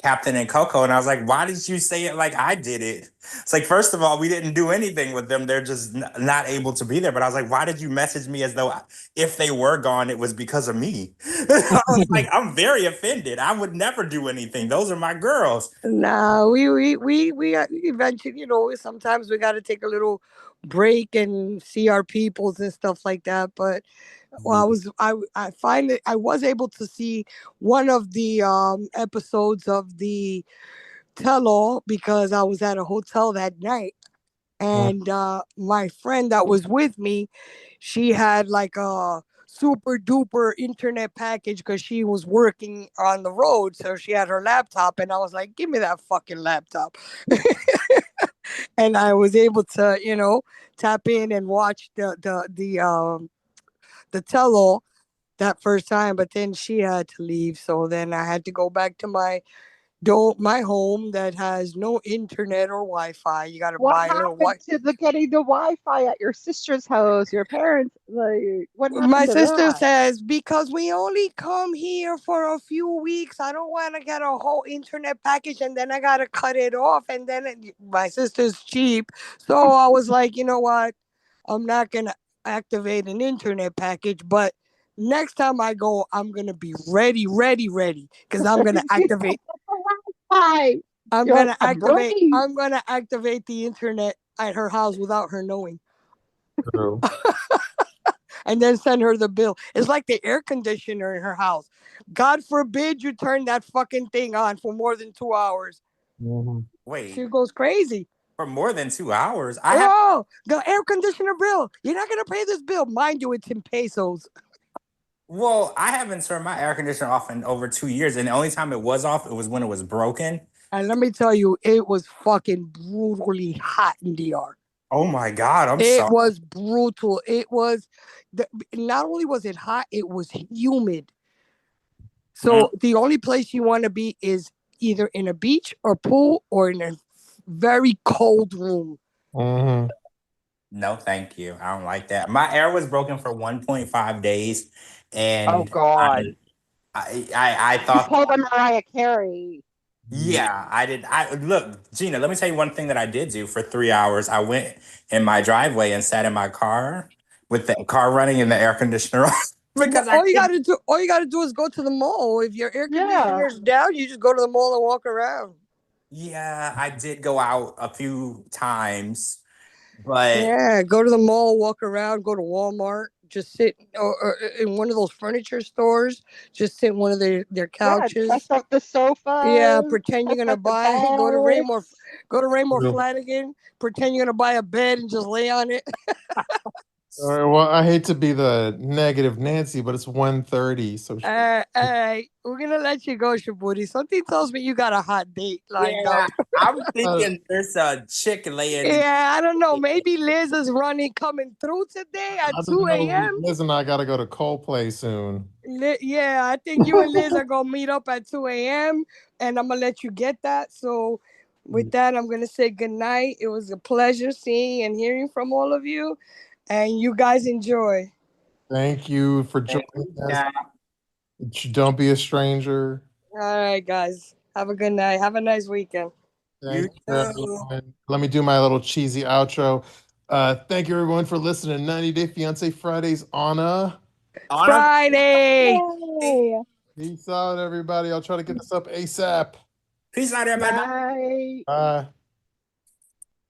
D: Capt'n and Coco?" And I was like, "Why did you say it like I did it?" It's like, first of all, we didn't do anything with them. They're just not able to be there. But I was like, "Why did you message me as though if they were gone, it was because of me?" I was like, "I'm very offended. I would never do anything. Those are my girls."
C: No, we eventually, you know, sometimes we got to take a little break and see our peoples and stuff like that. But well, I find that I was able to see one of the episodes of the tell-all because I was at a hotel that night, and my friend that was with me, she had like a super duper internet package because she was working on the road, so she had her laptop, and I was like, give me that fucking laptop. And I was able to, you know, tap in and watch the tell-all that first time, but then she had to leave, so then I had to go back to my home that has no internet or Wi-Fi. You got to
E: What
C: buy a little
E: happened to getting the Wi-Fi at your sister's house? Your parents, like, what happened
C: My
E: to
C: sister
E: that?
C: says, because we only come here for a few weeks, I don't want to get a whole internet package and then I got to cut it off. And then my sister's cheap. So I was like, you know what? I'm not going to activate an internet package, but next time I go, I'm going to be ready. Because I'm going to activate.
E: Wi-Fi.
C: I'm going to activate the internet at her house without her knowing.
B: True.
C: And then send her the bill. It's like the air conditioner in her house. God forbid you turn that fucking thing on for more than 2 hours.
D: Wait,
C: She goes crazy.
D: for more than 2 hours?
C: The air conditioner bill. You're not going to pay this bill. Mind you, it's in pesos.
D: Well, I haven't turned my air conditioner off in over 2 years, and the only time it was off, it was when it was broken.
C: And let me tell you, it was fucking brutally hot in DR.
D: Oh my God, I'm sorry.
C: It was brutal. It was, not only was it hot, it was humid. So the only place you want to be is either in a beach or pool or in a very cold room.
B: Mhm.
D: No, thank you. I don't like that. My air was broken for 1.5 days,
E: Oh
D: and
E: God.
D: I
E: You
D: thought,
E: pulled a Mariah Carey.
D: yeah, I did. I look, Gina. Let me tell you one thing that I did do for 3 hours. I went in my driveway and sat in my car with the car running and the air conditioner on because I
C: all you
D: couldn't.
C: gotta do is go to the mall. If your air
E: Yeah.
C: conditioner's down, you just go to the mall and walk around.
D: Yeah, I did go out a few times, but
C: Yeah, go to the mall, walk around, go to Walmart, just sit or in one of those furniture stores, just sit in one of their
E: Yeah,
C: couches.
E: test out the sofa.
C: Yeah, pretend you're gonna
E: Test out the
C: buy.
E: beds.
C: Go to Raymore
B: Real.
C: Flanagan. Pretend you're gonna buy a bed and just lay on it.
B: All right, well, I hate to be the negative Nancy, but it's 1:30, so
C: We're gonna let you go, Shabooty. Something tells me you got a hot date lined
D: yeah,
C: up.
D: I'm
B: uh,
D: thinking there's a chick laying.
C: Yeah, I don't know. Maybe Liz is coming through today
B: I
C: at
B: just
C: 2
B: know
C: a.m.
B: Liz and I got to go to Coldplay soon.
C: Yeah, I think you and Liz are gonna meet up at 2 a.m. and I'm gonna let you get that. So with that, I'm gonna say good night. It was a pleasure seeing and hearing from all of you. And you guys enjoy.
B: Thank you for joining us. Don't be a stranger.
C: All right, guys. Have a good night. Have a nice weekend.
B: Thank you, everyone. Let me do my little cheesy outro. Thank you, everyone, for listening to 90 Day Fiancé Fridays on a
C: Friday.
E: Yay.
B: Peace out, everybody. I'll try to get this up ASAP.
D: Peace out, everybody.
E: Bye.
B: Bye.